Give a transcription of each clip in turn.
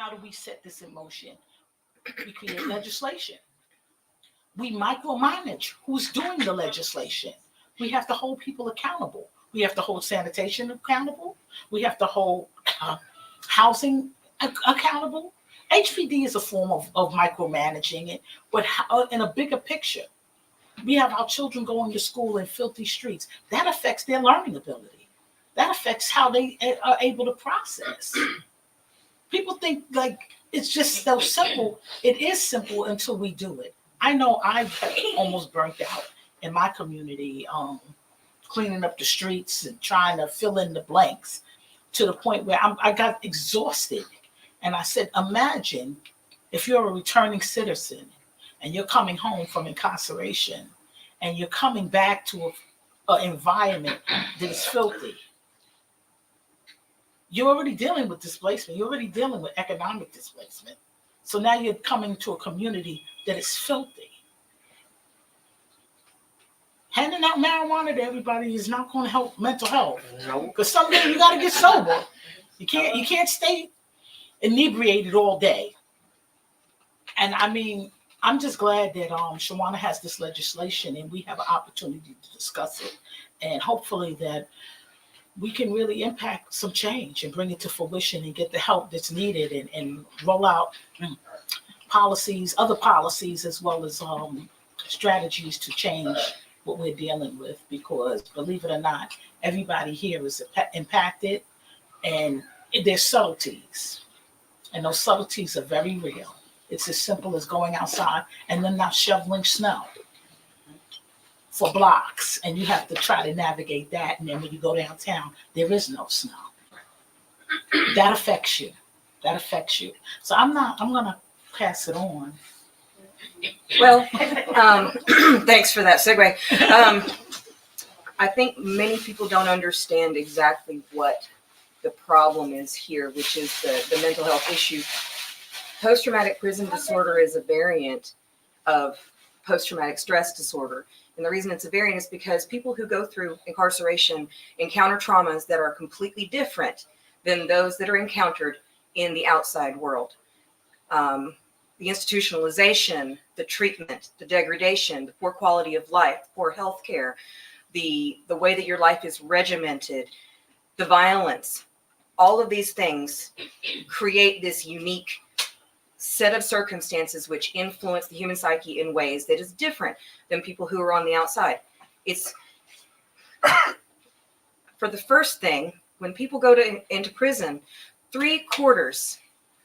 how do we set this in motion? We create legislation. We micromanage who's doing the legislation. We have to hold people accountable. We have to hold sanitation accountable. We have to hold housing accountable. HPD is a form of micromanaging it, but in a bigger picture, we have our children going to school in filthy streets. That affects their learning ability. That affects how they are able to process. People think like it's just so simple. It is simple until we do it. I know I almost burnt out in my community, cleaning up the streets and trying to fill in the blanks to the point where I got exhausted. And I said, imagine if you're a returning citizen and you're coming home from incarceration and you're coming back to an environment that is filthy. You're already dealing with displacement. You're already dealing with economic displacement. So now you're coming to a community that is filthy. Handing out marijuana to everybody is not going to help mental health. No. Because someday you got to get sober. You can't stay inebriated all day. And I mean, I'm just glad that Shawanna has this legislation and we have an opportunity to discuss it. And hopefully that we can really impact some change and bring it to fruition and get the help that's needed and roll out policies, other policies, as well as strategies to change what we're dealing with. Because believe it or not, everybody here is impacted and there's subtleties. And those subtleties are very real. It's as simple as going outside and then not shoveling snow for blocks. And you have to try to navigate that. And then when you go downtown, there is no snow. That affects you. That affects you. So I'm going to pass it on. Well, thanks for that segue. I think many people don't understand exactly what the problem is here, which is the mental health issue. Post-traumatic prison disorder is a variant of post-traumatic stress disorder. And the reason it's a variant is because people who go through incarceration encounter traumas that are completely different than those that are encountered in the outside world. The institutionalization, the treatment, the degradation, the poor quality of life, poor health care, the way that your life is regimented, the violence, all of these things create this unique set of circumstances which influence the human psyche in ways that is different than people who are on the outside. It's for the first thing, when people go into prison, 3/4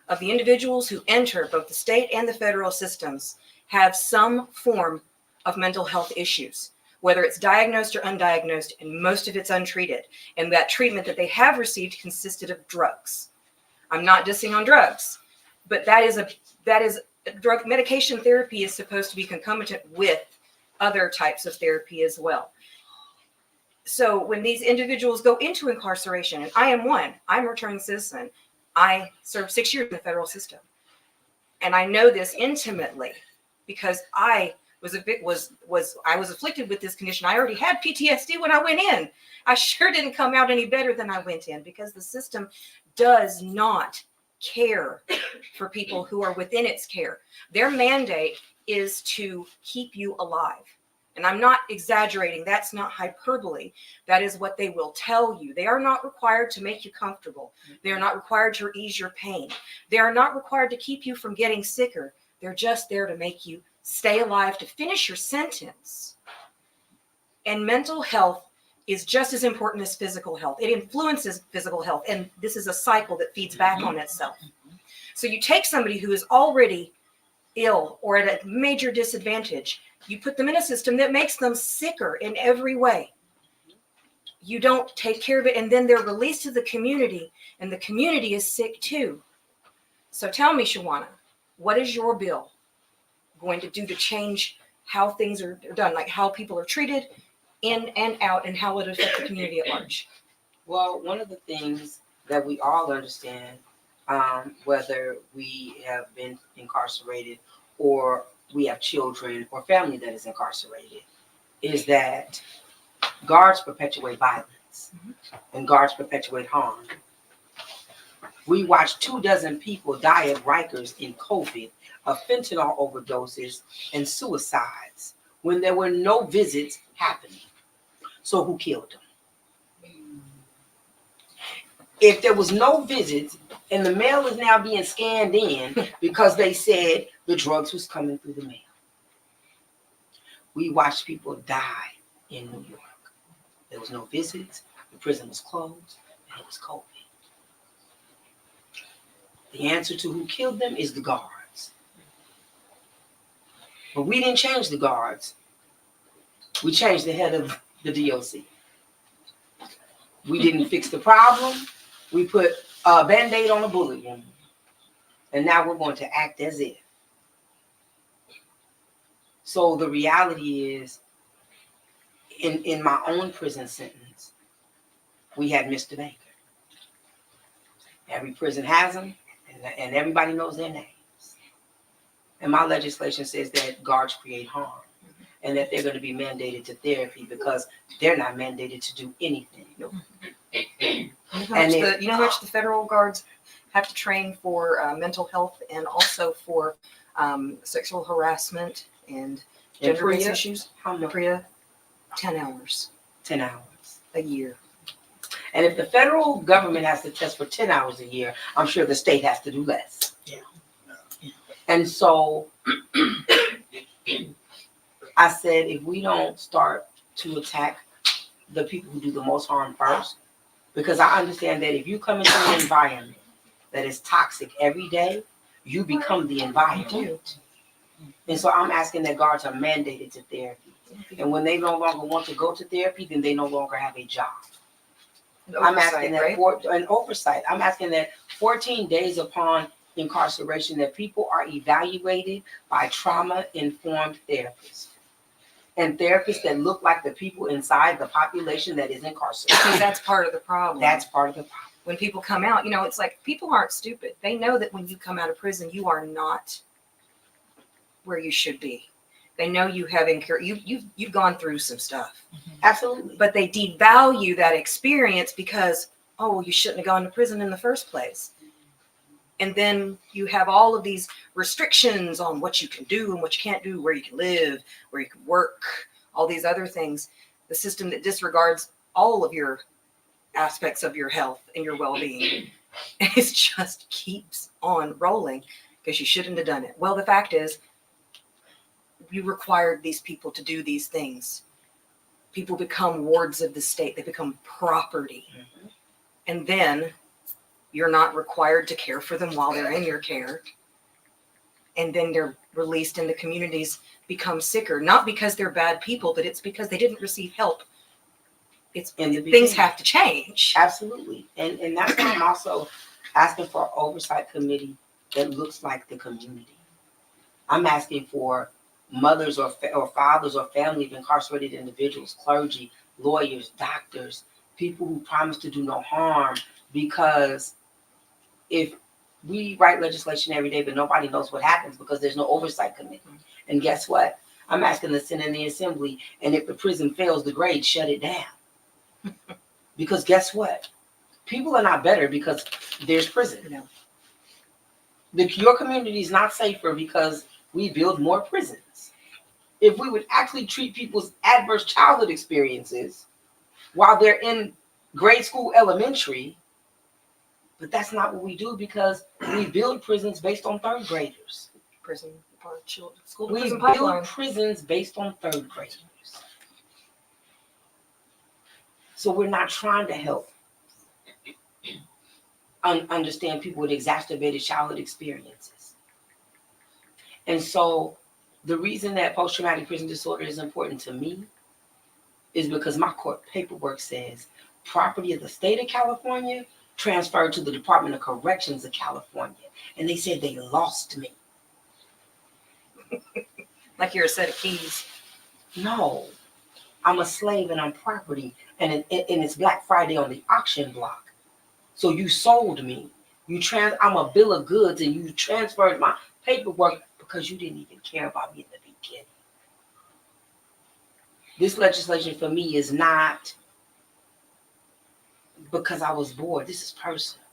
of the individuals who enter both the state and the federal systems have some form of mental health issues, whether it's diagnosed or undiagnosed, and most of it's untreated. And that treatment that they have received consisted of drugs. I'm not dissing on drugs, but that is drug medication therapy is supposed to be concomitant with other types of therapy as well. So when these individuals go into incarceration, and I am one, I'm a returning citizen. I served 6 years in the federal system. And I know this intimately because I was afflicted with this condition. I already had PTSD when I went in. I sure didn't come out any better than I went in because the system does not care for people who are within its care. Their mandate is to keep you alive. And I'm not exaggerating. That's not hyperbole. That is what they will tell you. They are not required to make you comfortable. They are not required to ease your pain. They are not required to keep you from getting sicker. They're just there to make you stay alive, to finish your sentence. And mental health is just as important as physical health. It influences physical health. And this is a cycle that feeds back on itself. So you take somebody who is already ill or at a major disadvantage, you put them in a system that makes them sicker in every way. You don't take care of it, and then they're released to the community, and the community is sick too. So tell me, Shawanna, what is your bill going to do to change how things are done, like how people are treated in and out, and how it affects the community at large? Well, one of the things that we all understand, whether we have been incarcerated or we have children or family that is incarcerated, is that guards perpetuate violence and guards perpetuate harm. We watched 24 people die at Rikers in COVID of fentanyl overdoses and suicides when there were no visits happening. So who killed them? If there was no visits and the mail is now being scanned in because they said the drugs was coming through the mail. We watched people die in New York. There was no visits, the prison was closed, and it was COVID. The answer to who killed them is the guards. But we didn't change the guards. We changed the head of the DOC. We didn't fix the problem. We put a Band-Aid on a bullet wound. And now we're going to act as if. So the reality is, in my own prison sentence, we had Mr. Baker. Every prison has them, and everybody knows their names. And my legislation says that guards create harm, and that they're going to be mandated to therapy because they're not mandated to do anything. You know how much the federal guards have to train for mental health and also for sexual harassment and gender-based issues? How much? PREA, 10 hours. 10 hours. A year. And if the federal government has to test for 10 hours a year, I'm sure the state has to do less. Yeah. And so I said, if we don't start to attack the people who do the most harm first, because I understand that if you come into an environment that is toxic every day, you become the environment. And so I'm asking that guards are mandated to therapy. And when they no longer want to go to therapy, then they no longer have a job. I'm asking that for an oversight. I'm asking that 14 days upon incarceration that people are evaluated by trauma-informed therapists. And therapists that look like the people inside the population that is incarcerated. Because that's part of the problem. That's part of the problem. When people come out, it's like people aren't stupid. They know that when you come out of prison, you are not where you should be. They know you have you've gone through some stuff. Absolutely. But they devalue that experience because, you shouldn't have gone to prison in the first place. And then you have all of these restrictions on what you can do and what you can't do, where you can live, where you can work, all these other things. The system that disregards all of your aspects of your health and your well-being. And it just keeps on rolling because you shouldn't have done it. Well, the fact is, you required these people to do these things. People become wards of the state. They become property. Mm-hmm. And then you're not required to care for them while they're in your care. And then they're released and the communities become sicker. Not because they're bad people, but it's because they didn't receive help. Things have to change. Absolutely. And that's why I'm also asking for an oversight committee that looks like the community. I'm asking for mothers or fathers or family of incarcerated individuals, clergy, lawyers, doctors, people who promise to do no harm, because if we write legislation every day, but nobody knows what happens because there's no oversight committee. And guess what? I'm asking the Senate and the Assembly, and if the prison fails the grade, shut it down. Because guess what? People are not better because there's prison. Your community is not safer because we build more prisons. If we would actually treat people's adverse childhood experiences while they're in grade school, elementary, but that's not what we do because we build prisons based on third graders. We build prisons based on third graders. So we're not trying to help understand people with exacerbated childhood experiences. And so the reason that post-traumatic prison disorder is important to me is because my court paperwork says property of the state of California transferred to the Department of Corrections of California. And they said they lost me. Like you're a set of keys. No, I'm a slave and I'm property. And it's Black Friday on the auction block. So you sold me. I'm a bill of goods and you transferred my paperwork because you didn't even care about me in the beginning. This legislation for me is not because I was bored. This is personal.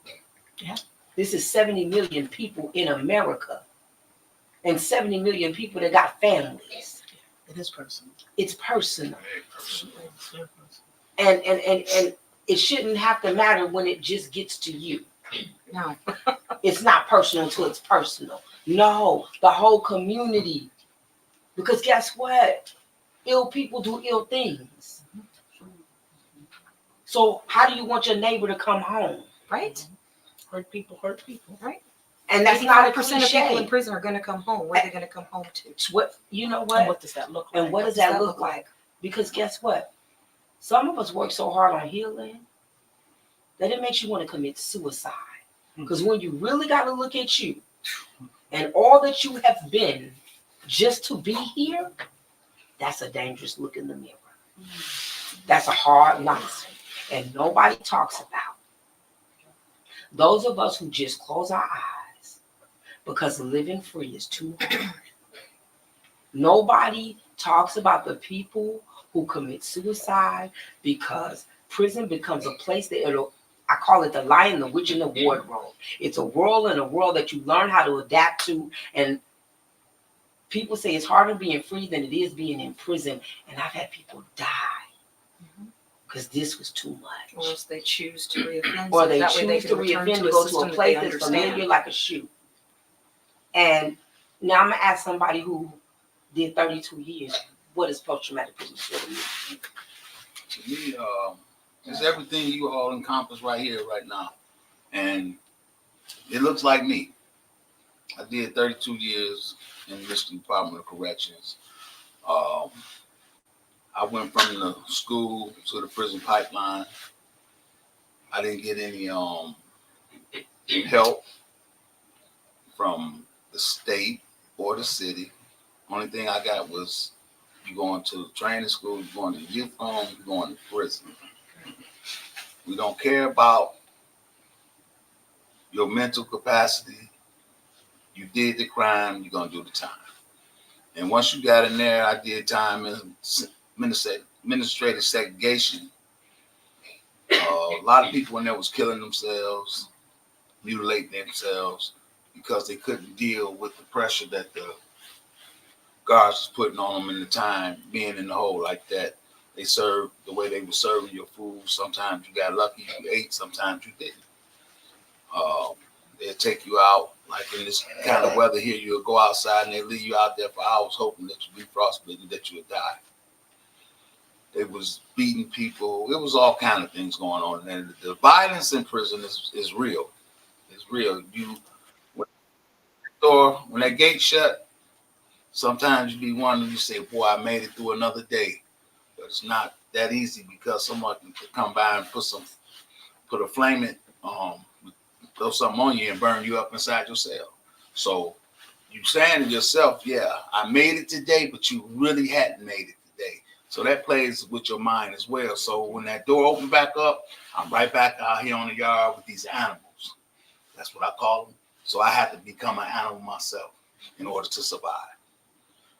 Yeah. This is 70 million people in America, and 70 million people that got families. It is personal. It's personal. It's very personal. And it shouldn't have to matter when it just gets to you. No. It's not personal until it's personal. No, the whole community. Because guess what? Ill people do ill things. So how do you want your neighbor to come home? Right? Hurt people hurt people. Right. And that's not a 85% of people in cliche. prison are going to come home. Where are they going to come home to? It's what, you know And what? what does that look like? And what does that look like? Because guess what? Some of us work so hard on healing that it makes you want to commit suicide. Because when you really got to look at you and all that you have been just to be here, that's a dangerous look in the mirror. That's a hard life. And nobody talks about those of us who just close our eyes because living free is too hard. Nobody talks about the people who commit suicide because prison becomes a place that I call it the lion, the witch, and the wardrobe. It's a world and a world that you learn how to adapt to. And people say it's harder being free than it is being in prison. And I've had people die because this was too much. Or else they choose to reoffend. Or so they that way choose to return reoffend to a go to system a that place they that's understand. familiar like a shoe. And now I'm going to ask somebody who did 32 years, what is post-traumatic disorder? To me, it's everything you all encompass right here, right now. And it looks like me. I did 32 years in the Michigan Department of Corrections. I went from the school to the prison pipeline. I didn't get any help from the state or the city. Only thing I got was you going to training school, you're going to youth home, you're going to prison. We don't care about your mental capacity. You did the crime, you're going to do the time. And once you got in there, I did time in administrative segregation. A lot of people in there was killing themselves, mutilating themselves because they couldn't deal with the pressure that the guards was putting on them in the time being in the hole like that. They served the way they were serving your food. Sometimes you got lucky, you ate, sometimes you didn't. They'll take you out, like in this kind of weather here, you'll go outside and they leave you out there for hours hoping that you'll be frostbitten, that you'll die. They was beating people. It was all kind of things going on. And the violence in prison is real. It's real. When that gate shut, sometimes you be wondering, you say, boy, I made it through another day. But it's not that easy because someone can come by and put a flaming, throw something on you and burn you up inside your cell. So you saying to yourself, yeah, I made it today, but you really hadn't made it today. So that plays with your mind as well. So when that door opened back up, I'm right back out here on the yard with these animals. That's what I call them. So I had to become an animal myself in order to survive.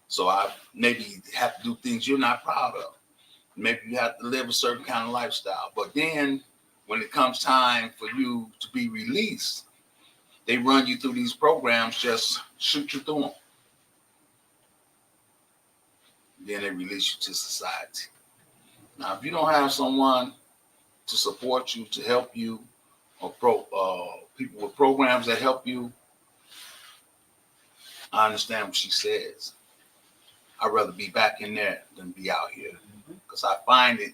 So I maybe have to do things you're not proud of. Maybe you have to live a certain kind of lifestyle. But then when it comes time for you to be released, they run you through these programs, just shoot you through them. Then they release you to society. Now, if you don't have someone to support you, to help you, or people with programs that help you, I understand what she says. I'd rather be back in there than be out here because I find it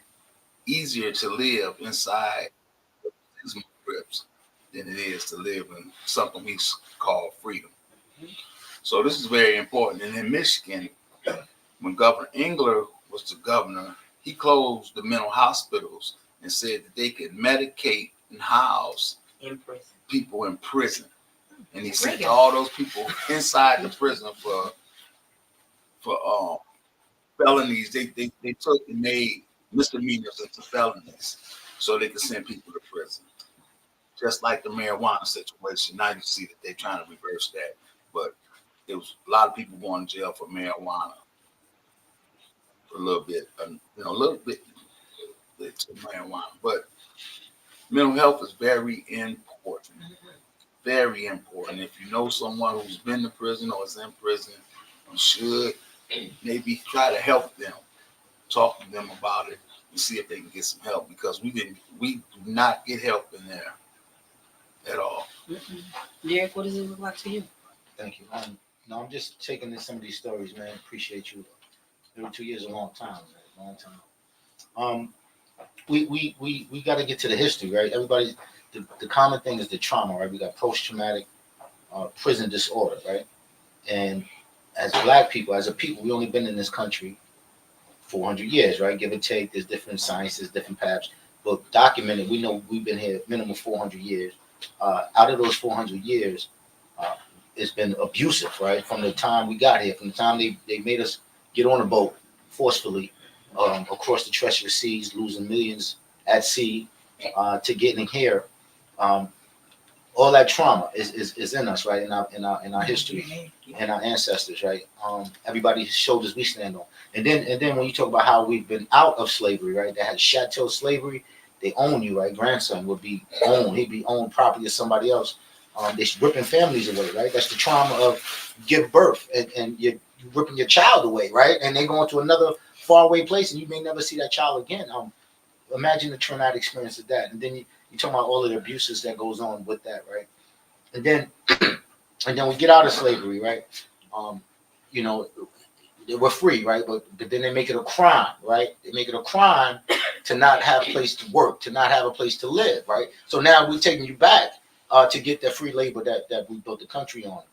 easier to live inside these grips than it is to live in something we call freedom. So this is very important. And in Michigan, when Governor Engler was the governor, he closed the mental hospitals and said that they could medicate and house people in prison. And he sent all those people inside the prison for felonies. They took and made misdemeanors into felonies so they could send people to prison. Just like the marijuana situation. Now you see that they're trying to reverse that. But there was a lot of people going to jail for marijuana for a little bit, to marijuana. But mental health is very important. very important. If you know someone who's been to prison or is in prison, you should maybe try to help them, talk to them about it, and see if they can get some help, because we do not get help in there at all. Derek, what does it look like to you? Thank you. No, I'm just taking in some of these stories, man. Appreciate you. 32 years is a long time, man. Long time. We got to get to the history, right? Everybody, the common thing is the trauma, right? We got post-traumatic prison disorder, right? And as Black people, as a people, we only been in this country 400 years, right? Give or take. There's different sciences, different paths, but documented. We know we've been here minimum 400 years. Out of those 400 years, it's been abusive, right? From the time we got here, from the time they made us get on a boat forcefully across the treacherous seas, losing millions at sea, to getting here. All that trauma is in us, right? In our history and our ancestors, right? Everybody's shoulders we stand on. And then when you talk about how we've been out of slavery, right? They had chattel slavery. They own you, right? Grandson would be owned. He'd be owned property of somebody else. They're ripping families away, right? That's the trauma of give birth and you're ripping your child away, right? And they going to another faraway place and you may never see that child again. Imagine the traumatic experience of that. And then you talk about all of the abuses that goes on with that, right? And then we get out of slavery, right? You know, we're free, right? But then they make it a crime, right? They make it a crime to not have a place to work, to not have a place to live, right? So now we're taking you back to get that free labor that we built the country on.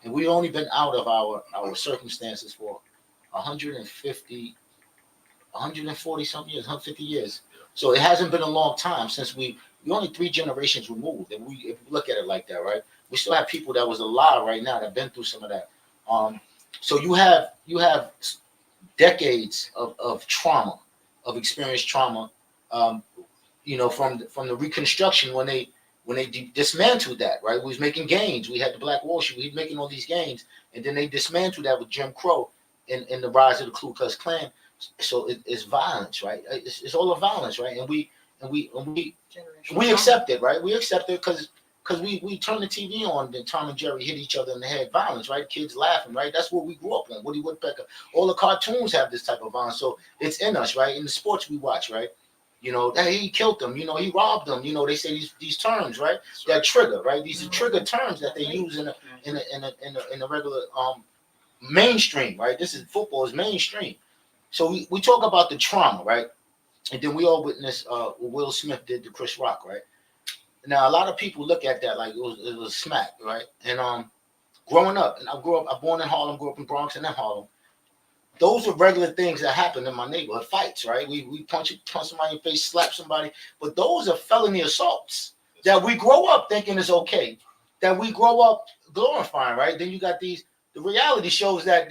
And we've only been out of our circumstances for 140 something years, 150 years. So it hasn't been a long time since we only 3 generations removed. And if you look at it like that, right? We still have people that was alive right now that been through some of that. So you have decades of trauma, of experienced trauma, you know, from the Reconstruction when they dismantled that, right? We was making gains. We had the Black Wall Street. We was making all these gains, and then they dismantled that with Jim Crow and the rise of the Ku Klux Klan. So it's violence, right? It's all of violence, right? And we accept it, right? We accept it because we turn the TV on, then Tom and Jerry hit each other in the head, violence, right? Kids laughing, right? That's what we grew up on. Woody Woodpecker. All the cartoons have this type of violence, so it's in us, right? In the sports we watch, right? You know, that he killed them, you know, he robbed them, you know, they say these terms, right? That trigger, right? These are trigger terms that they use in a regular mainstream, right? This is football is mainstream. So we talk about the trauma, right? And then we all witness what Will Smith did to Chris Rock, right? Now a lot of people look at that like it was smack, right? And growing up, and I born in Harlem, grew up in Bronx and then Harlem. Those are regular things that happen in my neighborhood, fights, right? We punch somebody in the face, slap somebody, but those are felony assaults that we grow up thinking is okay, that we grow up glorifying, right? Then you got the reality shows that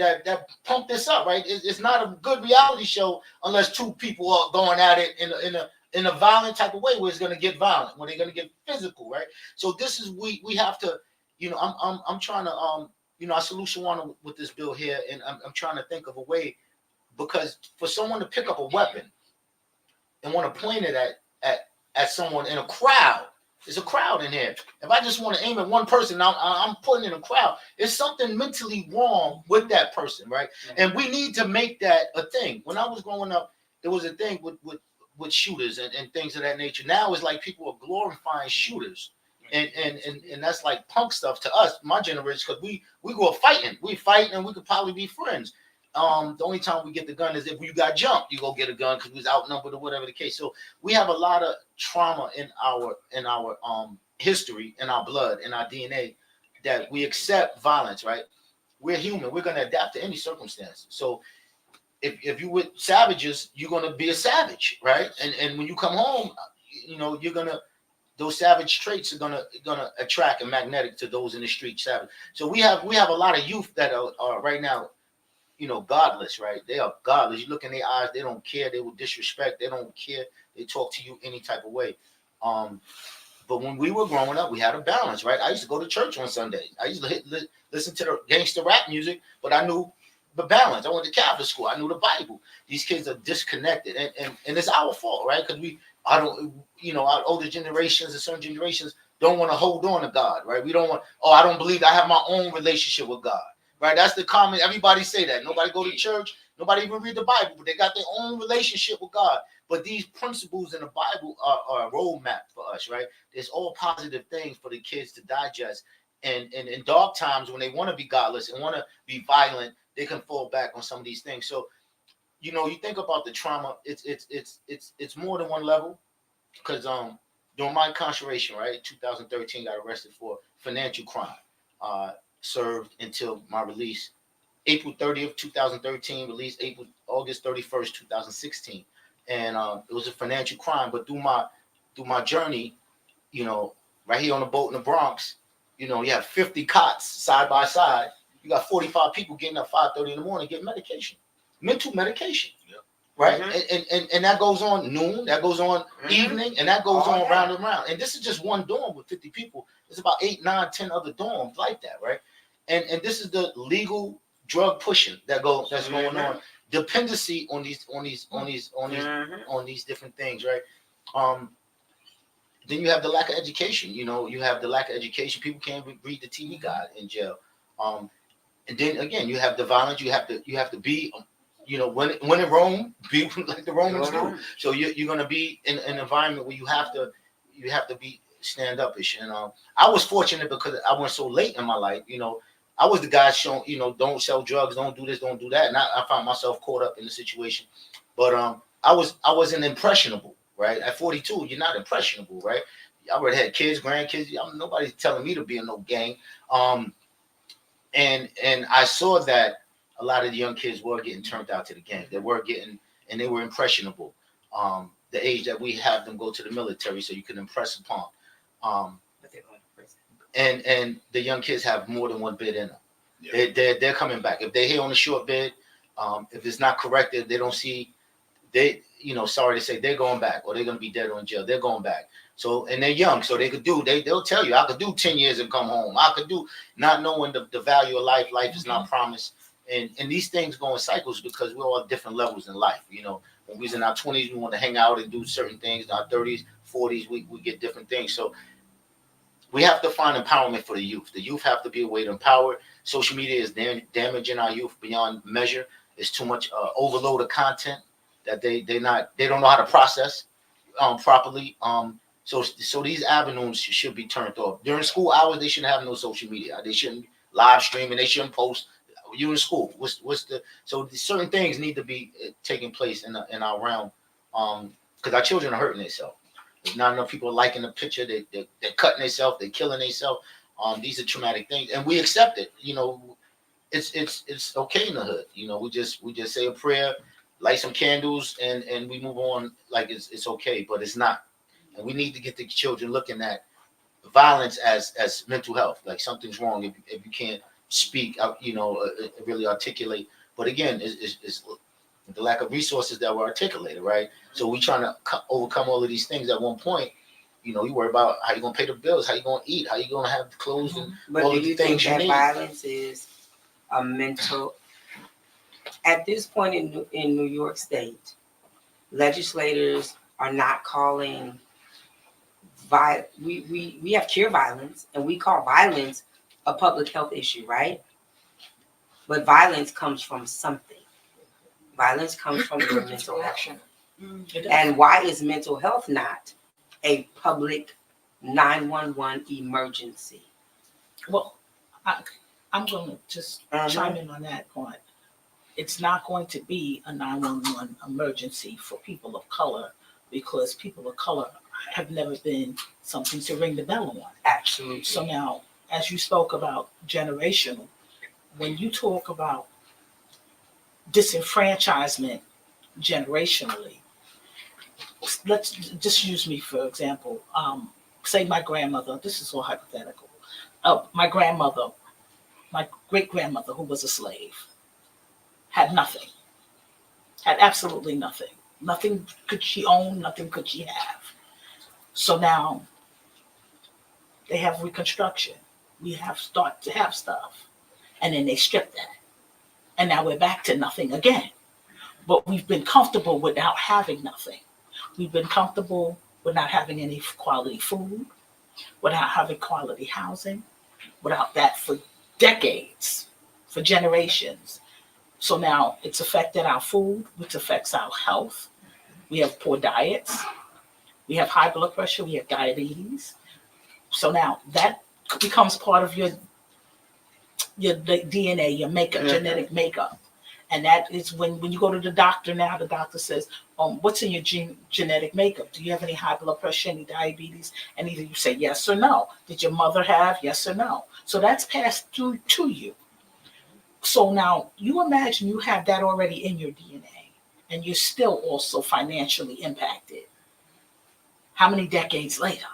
pump this up, right? It's not a good reality show unless 2 people are going at it in a violent type of way where it's going to get violent, where they're going to get physical, right? So this is we have to, you know, I'm trying to you know, I salute Shawanna with this bill here, and I'm trying to think of a way, because for someone to pick up a weapon and want to point it at someone in a crowd, there's a crowd in here. If I just want to aim at one person, I'm putting in a crowd. There's something mentally wrong with that person, right? And we need to make that a thing. When I was growing up, there was a thing with shooters and things of that nature. Now it's like people are glorifying shooters. And that's like punk stuff to us, my generation, because we grew up fighting. We fight and we could probably be friends. The only time we get the gun is if you got jumped, you go get a gun because we was outnumbered or whatever the case. So we have a lot of trauma in our history, in our blood, in our DNA, that we accept violence, right? We're human. We're gonna adapt to any circumstance. So if you with savages, you're gonna be a savage, right? And when you come home, you know, those savage traits are gonna attract and magnetic to those in the street savage. So we have a lot of youth that are right now, you know, godless, right? They are godless. You look in their eyes, they don't care. They will disrespect. They don't care. They talk to you any type of way. But when we were growing up, we had a balance, right? I used to go to church on Sunday. I used to listen to the gangster rap music, but I knew the balance. I went to Catholic school. I knew the Bible. These kids are disconnected, and it's our fault, right? Because I don't, our older generations and certain generations don't want to hold on to God, right? We don't want, I don't believe I have my own relationship with God, right? That's the common, everybody say that. Nobody go to church, nobody even read the Bible, but they got their own relationship with God. But these principles in the Bible are a roadmap for us, right? There's all positive things for the kids to digest. And in dark times when they want to be godless and want to be violent, they can fall back on some of these things. So, you think about the trauma, it's more than one level. Because during my incarceration, right, 2013, got arrested for financial crime. Served until my release, April 30th, 2013. Released August 31st, 2016, and it was a financial crime. But through my journey, right here on the boat in the Bronx, you have 50 cots side by side. You got 45 people getting up 5:30 in the morning getting medication, mental medication. Yeah. Right. Mm-hmm. And that goes on noon, that goes on evening, and that goes on round and round. And this is just one dorm with 50 people. There's about 8, 9, 10 other dorms like that, right? And this is the legal drug pushing that's going on. Dependency on these different things, right? Then you have the lack of education. You have the lack of education. People can't read the TV guide in jail. And then again, you have the violence. You have to be, when in Rome, be like the Romans do. So you're gonna be in an environment where you have to be stand up-ish. And I was fortunate because I went so late in my life. I was the guy showing, don't sell drugs, don't do this, don't do that. And I found myself caught up in the situation. But I wasn't impressionable, right? At 42, you're not impressionable, right? I already had kids, grandkids. Nobody's telling me to be in no gang. And I saw that a lot of the young kids were getting turned out to the gang. They were they were impressionable. The age that we have them go to the military so you can impress upon. But they're going to prison. And the young kids have more than one bid in them. Yeah. They're coming back. If they're here on a short bid, if it's not corrected, they don't see, sorry to say, they're going back, or they're going to be dead or in jail. They're going back. So, and they're young, so they'll tell you, I could do 10 years and come home. I could do, not knowing the value of life. Life is not promised. And these things go in cycles because we're all at different levels in life. When we was in our 20s, we want to hang out and do certain things. In our 30s, 40s, we get different things. So we have to find empowerment for the youth. The youth have to be a way to empower. Social media is damaging our youth beyond measure. It's too much overload of content that they don't know how to process properly. So these avenues should be turned off. During school hours, they shouldn't have no social media. They shouldn't live stream and they shouldn't post. You in school? So certain things need to be taking place in our realm, because our children are hurting themselves. There's not enough people liking the picture. They're cutting themselves. They're killing themselves. These are traumatic things, and we accept it. It's okay in the hood. We just say a prayer, light some candles, and we move on like it's okay, but it's not. And we need to get the children looking at violence as mental health. Like something's wrong if you can't speak out, really articulate. But again, it's the lack of resources that were articulated, right? So we trying to overcome all of these things. At one point, you worry about how you're gonna pay the bills, how you're gonna eat, how you're gonna have clothes, and but all do of the you things think you that need. violence is a mental? At this point in New York State, legislators are not calling we have cure violence, and we call violence a public health issue, right? But violence comes from something. Violence comes from your mental health. And why is mental health not a public 911 emergency? Well, I'm going to just chime in on that point. It's not going to be a 911 emergency for people of color, because people of color have never been something to ring the bell on. Absolutely. So now, as you spoke about generational, when you talk about disenfranchisement generationally, let's just use me for example. Say my grandmother, this is all hypothetical. My grandmother, my great-grandmother, who was a slave, had nothing, had absolutely nothing. Nothing could she own, nothing could she have. So now they have Reconstruction. We have start to have stuff. And then they strip that. And now we're back to nothing again. But we've been comfortable without having nothing. We've been comfortable with not having any quality food, without having quality housing, without that for decades, for generations. So now it's affected our food, which affects our health. We have poor diets. We have high blood pressure. We have diabetes. So now that becomes part of your DNA, your makeup, genetic makeup. And that is when you go to the doctor now, the doctor says, what's in your genetic makeup? Do you have any high blood pressure, any diabetes? And either you say yes or no. Did your mother have? Yes or no. So that's passed through to you. So now you imagine you have that already in your DNA and you're still also financially impacted. How many decades later?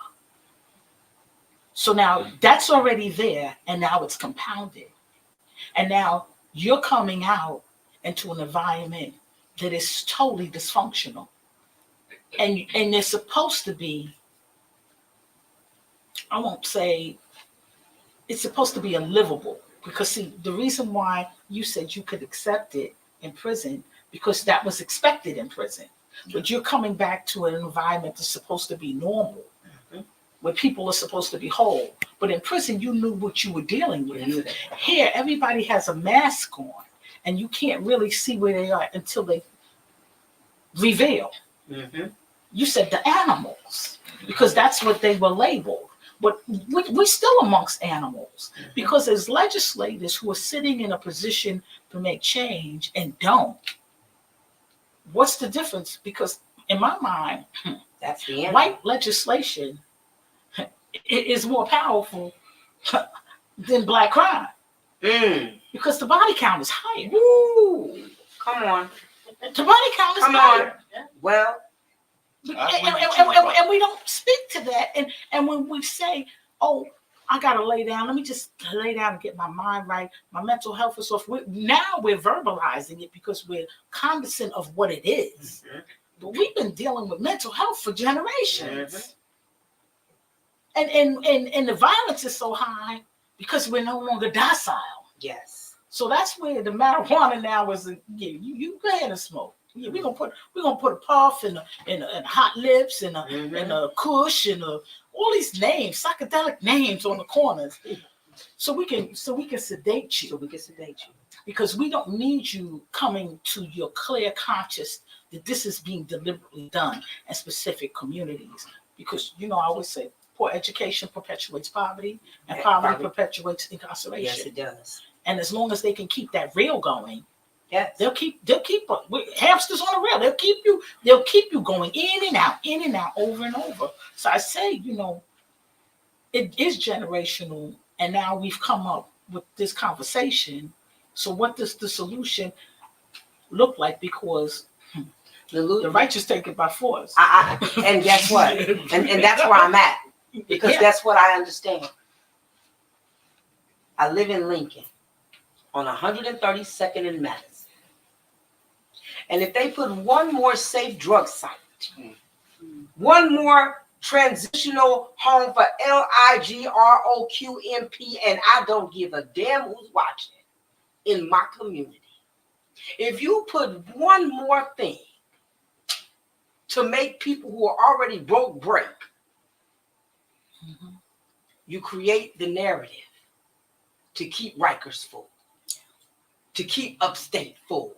So now that's already there and now it's compounded. And now you're coming out into an environment that is totally dysfunctional. And they're supposed to be, I won't say, it's supposed to be unlivable. Because see, the reason why you said you could accept it in prison, because that was expected in prison. But you're coming back to an environment that's supposed to be normal, where people are supposed to be whole. But in prison, you knew what you were dealing with. Here, everybody has a mask on, and you can't really see where they are until they reveal. You said the animals, because that's what they were labeled. But we're still amongst animals, because as legislators who are sitting in a position to make change and don't, what's the difference? Because in my mind, That's the end. white legislation is more powerful than black crime, because the body count is higher. Woo! Come on. The body count is Come higher. on. Well, And we don't speak to that. And when we say, oh, I got to lay down, let me just lay down and get my mind right, my mental health is off. Now we're verbalizing it because we're cognizant of what it is. But we've been dealing with mental health for generations. And the violence is so high because we're no longer docile. yes. So that's where the marijuana now is. You go ahead and smoke. Yeah, we're gonna put a puff and hot lips and a kush and all these names, psychedelic names on the corners, so we can sedate you. So we can sedate you. Because we don't need you coming to your clear conscious that this is being deliberately done in specific communities. Because I always say poor education perpetuates poverty, and poverty perpetuates incarceration. Yes, it does. And as long as they can keep that reel going, yes, they'll keep hamsters on the rail. They'll keep you going in and out, over and over. So I say, it is generational, and now we've come up with this conversation. So what does the solution look like? Because the righteous take it by force. And guess what? and that's where I'm at. Because that's what I understand. I live in Lincoln on 132nd and Madison. And if they put one more safe drug site, one more transitional home for LIGROQMP, and I don't give a damn who's watching, in my community, if you put one more thing to make people who are already broke break, you create the narrative to keep Rikers full, to keep upstate full.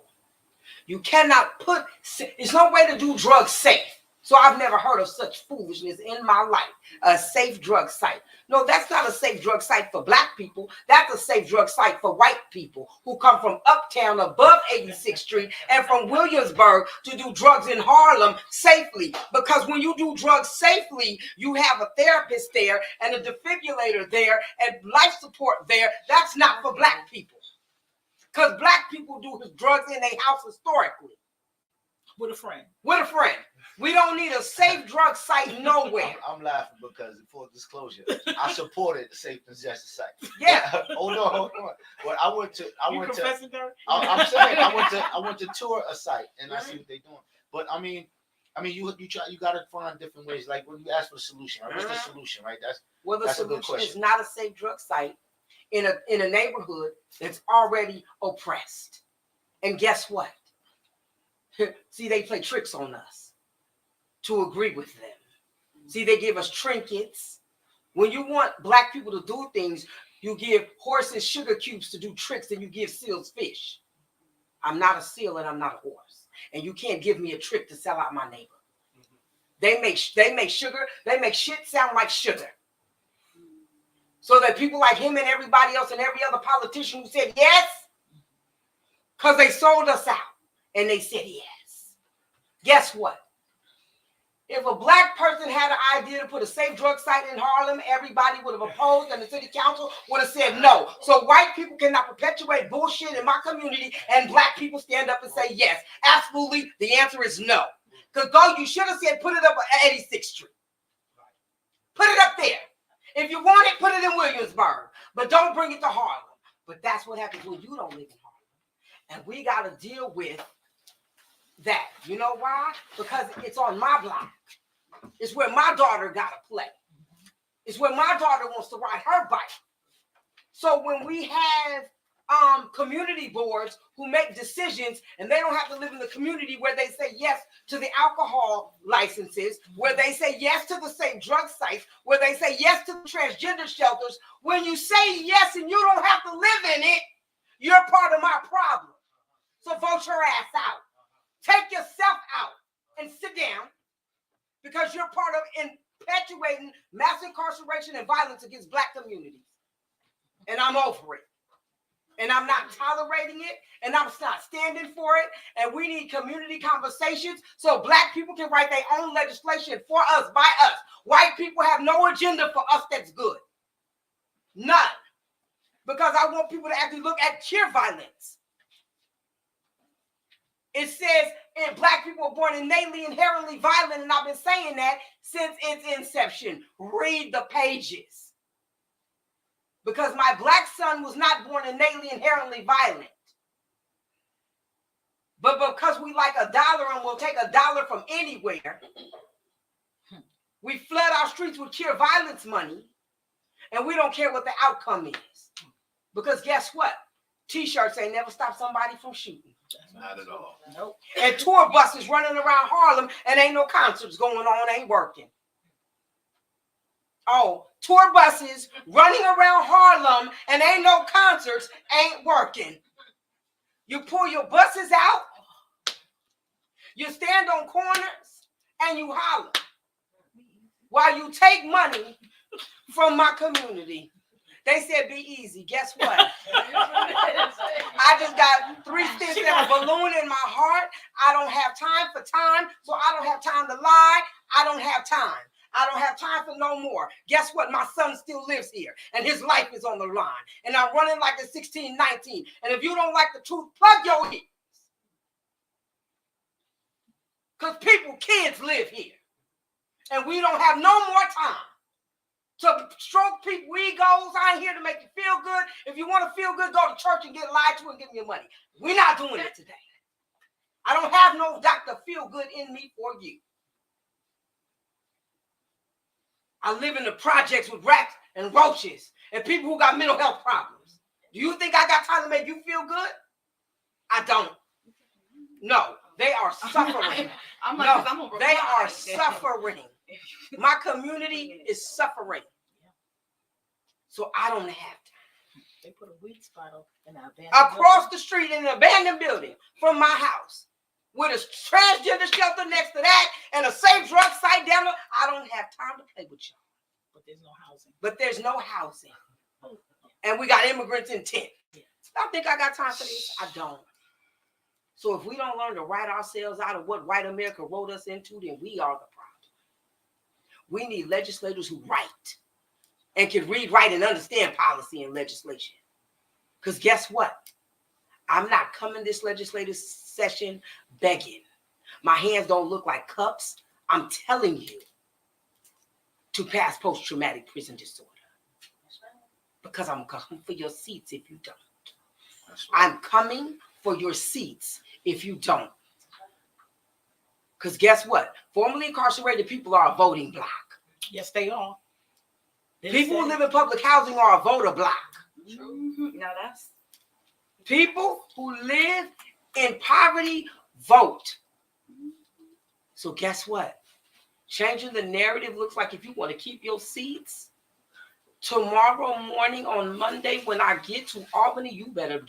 You cannot there's no way to do drugs safe. So I've never heard of such foolishness in my life. A safe drug site. No, that's not a safe drug site for black people. That's a safe drug site for white people who come from uptown above 86th Street and from Williamsburg to do drugs in Harlem safely. Because when you do drugs safely, you have a therapist there and a defibrillator there and life support there. That's not for black people. Because black people do drugs in their house historically. With a friend. We don't need a safe drug site nowhere. I'm laughing because, full disclosure, I supported the safe possession site. Yeah. Hold on. Well, I went to. I'm saying I went to tour a site and I see what they're doing. But I mean, you got to find different ways. Like when you ask for the solution, right? What's the solution, right? The solution is not a safe drug site in a neighborhood that's already oppressed. And guess what? See, they play tricks on us. to agree with them. See, they give us trinkets. When you want black people to do things, you give horses sugar cubes to do tricks, and you give seals fish. I'm not a seal and I'm not a horse. And you can't give me a trick to sell out my neighbor. They make sugar, they make shit sound like sugar. So that people like him and everybody else and every other politician who said yes, because they sold us out and they said yes. Guess what? If a black person had an idea to put a safe drug site in Harlem, everybody would have opposed and the city council would have said no. So white people cannot perpetuate bullshit in my community and black people stand up and say yes. Absolutely, the answer is no. Because you should have said put it up at 86th Street. Put it up there. If you want it, put it in Williamsburg. But don't bring it to Harlem. But that's what happens when you don't live in Harlem. And we got to deal with that. You know why? Because it's on my block. It's where my daughter got to play. It's where my daughter wants to ride her bike. So when we have community boards who make decisions and they don't have to live in the community where they say yes to the alcohol licenses, where they say yes to the safe drug sites, where they say yes to the transgender shelters, when you say yes and you don't have to live in it, you're part of my problem. So vote your ass out. Take yourself out and sit down because you're part of perpetuating mass incarceration and violence against black communities. And I'm over it. And I'm not tolerating it, and I'm not standing for it. And we need community conversations so black people can write their own legislation for us, by us. White people have no agenda for us that's good. None. Because I want people to actually look at cheer violence. It says black people are born innately, inherently violent, and I've been saying that since its inception. Read the pages. Because my black son was not born innately, inherently violent. But because we like $1 and we'll take $1 from anywhere, we flood our streets with cheer violence money, and we don't care what the outcome is. Because guess what? T-shirts ain't never stopped somebody from shooting. Not at all. Nope. And tour buses running around Harlem and ain't no concerts going on, ain't working. Oh, tour buses running around Harlem and ain't no concerts, ain't working. You pull your buses out, you stand on corners, and you holler while you take money from my community. They said be easy. Guess what? I just got 3 sticks and a balloon in my heart. I don't have time for time, so I don't have time to lie. I don't have time. I don't have time for no more. Guess what? My son still lives here, and his life is on the line. And I'm running like a 1619. And if you don't like the truth, plug your ears. Because kids live here. And we don't have no more time to stroke people's egos. I ain't here to make you feel good. If you want to feel good, go to church and get lied to and give me your money. We're not doing it today. I don't have no Dr. Feel Good in me for you. I live in the projects with rats and roaches and people who got mental health problems. Do you think I got time to make you feel good? I don't. No, they are suffering. They are suffering. My community is suffering. So I don't have time. They put a weed spot up in an abandoned Across the street in an abandoned building from my house, with a transgender shelter next to that and a safe drug site down there. I don't have time to play with y'all. But there's no housing. But there's no housing. And we got immigrants in tent. I think I got time for this. I don't. So if we don't learn to write ourselves out of what white America wrote us into, then we are the problem. We need legislators who write and can read, write, and understand policy and legislation. Because guess what? I'm not coming this legislative session begging. My hands don't look like cups. I'm telling you to pass post-traumatic prison disorder. Because I'm coming for your seats if you don't. I'm coming for your seats if you don't. Because guess what? Formerly incarcerated people are a voting block. Yes, they are. People who live in public housing are a voter block. No, that's People who live in poverty vote. So guess what? Changing the narrative looks like if you want to keep your seats, tomorrow morning on Monday when I get to Albany, you better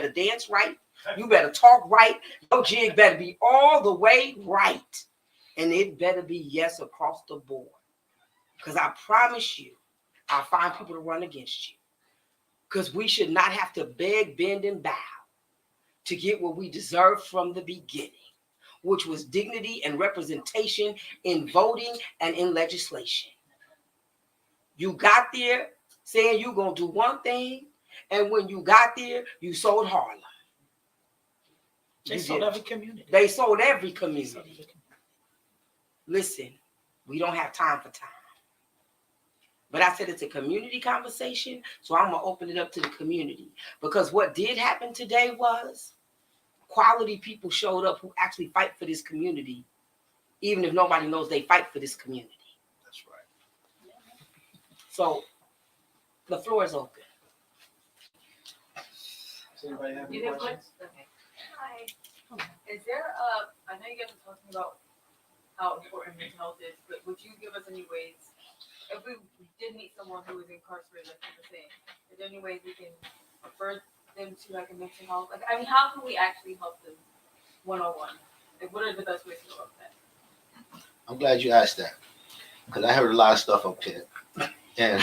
dance right. You better talk right. Your jig better be all the way right. And it better be yes across the board. Because I promise you, I'll find people to run against you. Because we should not have to beg, bend, and bow to get what we deserve from the beginning, which was dignity and representation in voting and in legislation. You got there saying you're going to do one thing, and when you got there, you sold Harlem. They sold every community. They sold every community. Listen, we don't have time for time. But I said it's a community conversation, so I'm going to open it up to the community. Because what did happen today was quality people showed up who actually fight for this community, even if nobody knows they fight for this community. That's right. So the floor is open. Does anybody have any You have questions? Okay. Hi. Is there I know you guys are talking about how important mental health is, but would you give us any ways, if we did meet someone who is incarcerated, like you were saying, is there any ways we can refer them to like a mental health? Like, I mean, how can we actually help them one-on-one? Like, what are the best ways to go about that? I'm glad you asked that because I heard a lot of stuff up here. And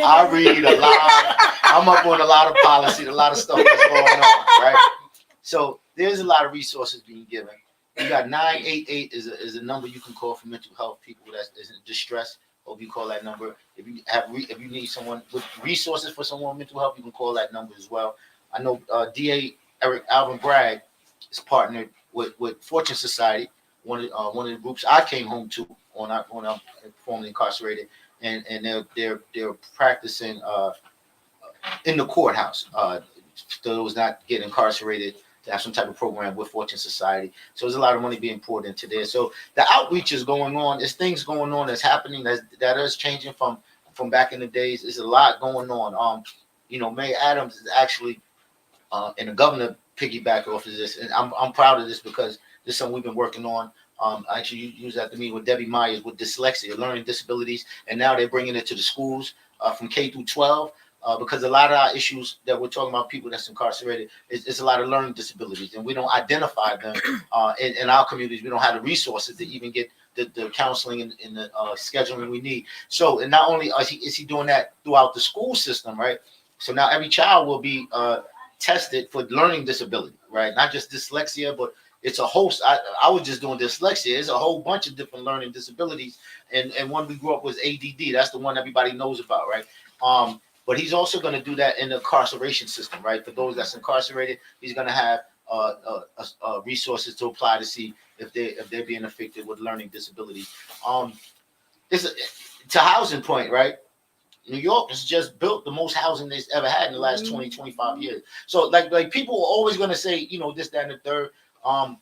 I read a lot. I'm up on a lot of policy, a lot of stuff that's going on, right? So there's a lot of resources being given. You got 988 is a number you can call for mental health people that is in distress. Hope you call that number. If you need someone with resources for someone with mental health, you can call that number as well. I know DA Eric Alvin Bragg is partnered with Fortune Society, one of the groups I came home to when I'm formerly incarcerated, and they're practicing in the courthouse. Those not getting incarcerated to have some type of program with Fortune Society. So there's a lot of money being poured into there. So the outreach is going on. There's things going on that's happening that is changing from back in the days. There's a lot going on. Mayor Adams is actually and the governor piggyback off of this, and I'm proud of this because this is something we've been working on. I actually used that to meet with Debbie Myers with dyslexia, learning disabilities, and now they're bringing it to the schools from K through 12 because a lot of our issues that we're talking about, people that's incarcerated, it's a lot of learning disabilities, and we don't identify them in our communities. We don't have the resources to even get the counseling and the scheduling we need. So, and not only is he doing that throughout the school system, right? So now every child will be tested for learning disability, right? Not just dyslexia, but it's a host. I was just doing dyslexia. It's a whole bunch of different learning disabilities. And one we grew up was ADD. That's the one everybody knows about, right? But he's also going to do that in the incarceration system, right? For those that's incarcerated, he's going to have resources to apply to see if they're being affected with learning disabilities. To housing point, right? New York has just built the most housing they've ever had in the last 20, 25 years. So like people are always going to say, this, that, and the third. And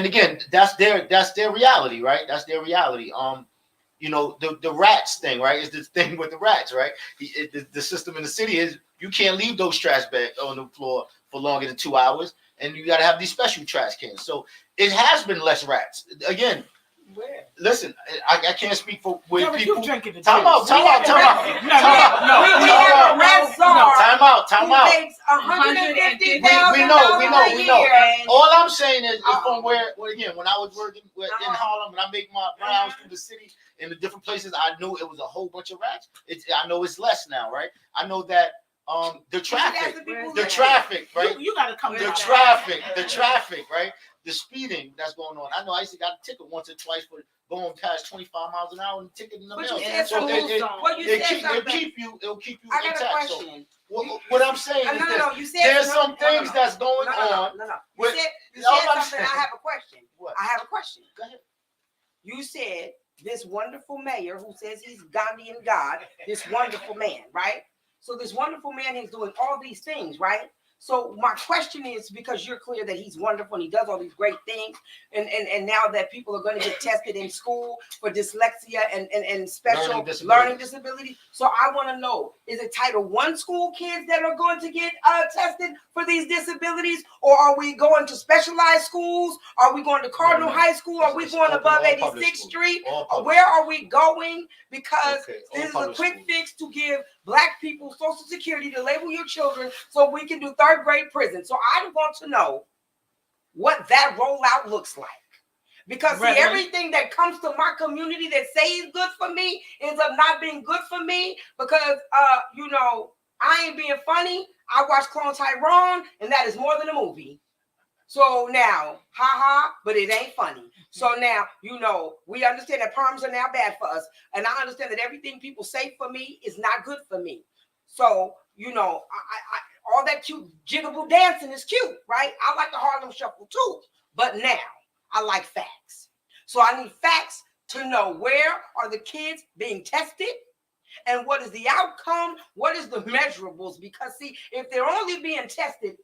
again, that's their reality, right? That's their reality. The rats thing, right? Is this thing with the rats, right? The system in the city is you can't leave those trash bags on the floor for longer than 2 hours, and you got to have these special trash cans. So it has been less rats. Again, Where? listen, I can't speak for where Yeah, people. you drinking the Time out. juice. Time out. $150,000 We know. All I'm saying is from where again, when I was working in Harlem and I make my rounds through the city in the different places, I knew it was a whole bunch of rats. I know it's less now, right? I know that the traffic, right? You gotta come The down. traffic, right? The speeding that's going on. I know I used to got a ticket once or twice for going past 25 miles an hour and ticket in the mail. So it'll keep you I got a intact. question. So what I'm saying is this. You said There's some things that's going on. No. with- You all said I'm something. saying- I have a question. What? I have a question. Go ahead. You said this wonderful mayor who says he's Gandhian God, this wonderful man, right? So this wonderful man is doing all these things, right? So my question is, because you're clear that he's wonderful and he does all these great things, and now that people are going to get tested in school for dyslexia and special learning disability. So I want to know, is it Title I school kids that are going to get tested for these disabilities, or are we going to specialized schools? Are we going to Cardinal High School? Are we going above 86th Street? Where are we going? Because this is a quick fix to give Black people Social Security to label your children so we can do third grade prison. So I want to know what that rollout looks like. Because see, everything that comes to my community that says good for me ends up not being good for me because, you know, I ain't being funny. I watch Clone Tyrone, and that is more than a movie. So now, but it ain't funny. So now, you know, we understand that perms are now bad for us. And I understand that everything people say for me is not good for me. So, you know, I all that cute jiggable dancing is cute, right? I like the Harlem Shuffle too. But now, I like facts. So I need facts to know where are the kids being tested and what is the outcome? What is the measurables? Because see, if they're only being tested,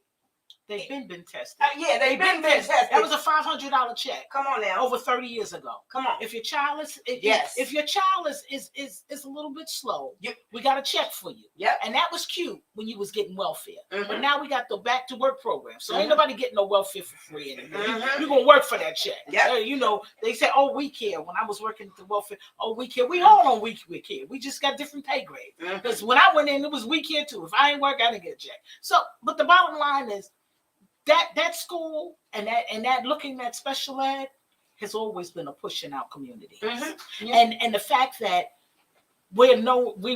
they've been tested. Yeah, they've been tested. That was a $500 check. Come on now. Over 30 years ago. Come on. If your child is yes. If your child is a little bit slow, we got a check for you. Yeah. And that was cute when you was getting welfare. But now we got the back to work program. So ain't nobody getting no welfare for free anymore. You're gonna work for that check. Yeah. You know, they say, oh, we care. When I was working at the welfare, oh, we care. We all on we care. We just got different pay grades. Because when I went in, it was we care too. If I ain't work, I didn't get a check. So, but the bottom line is that school and that looking at special ed has always been a push in our community. And the fact that we're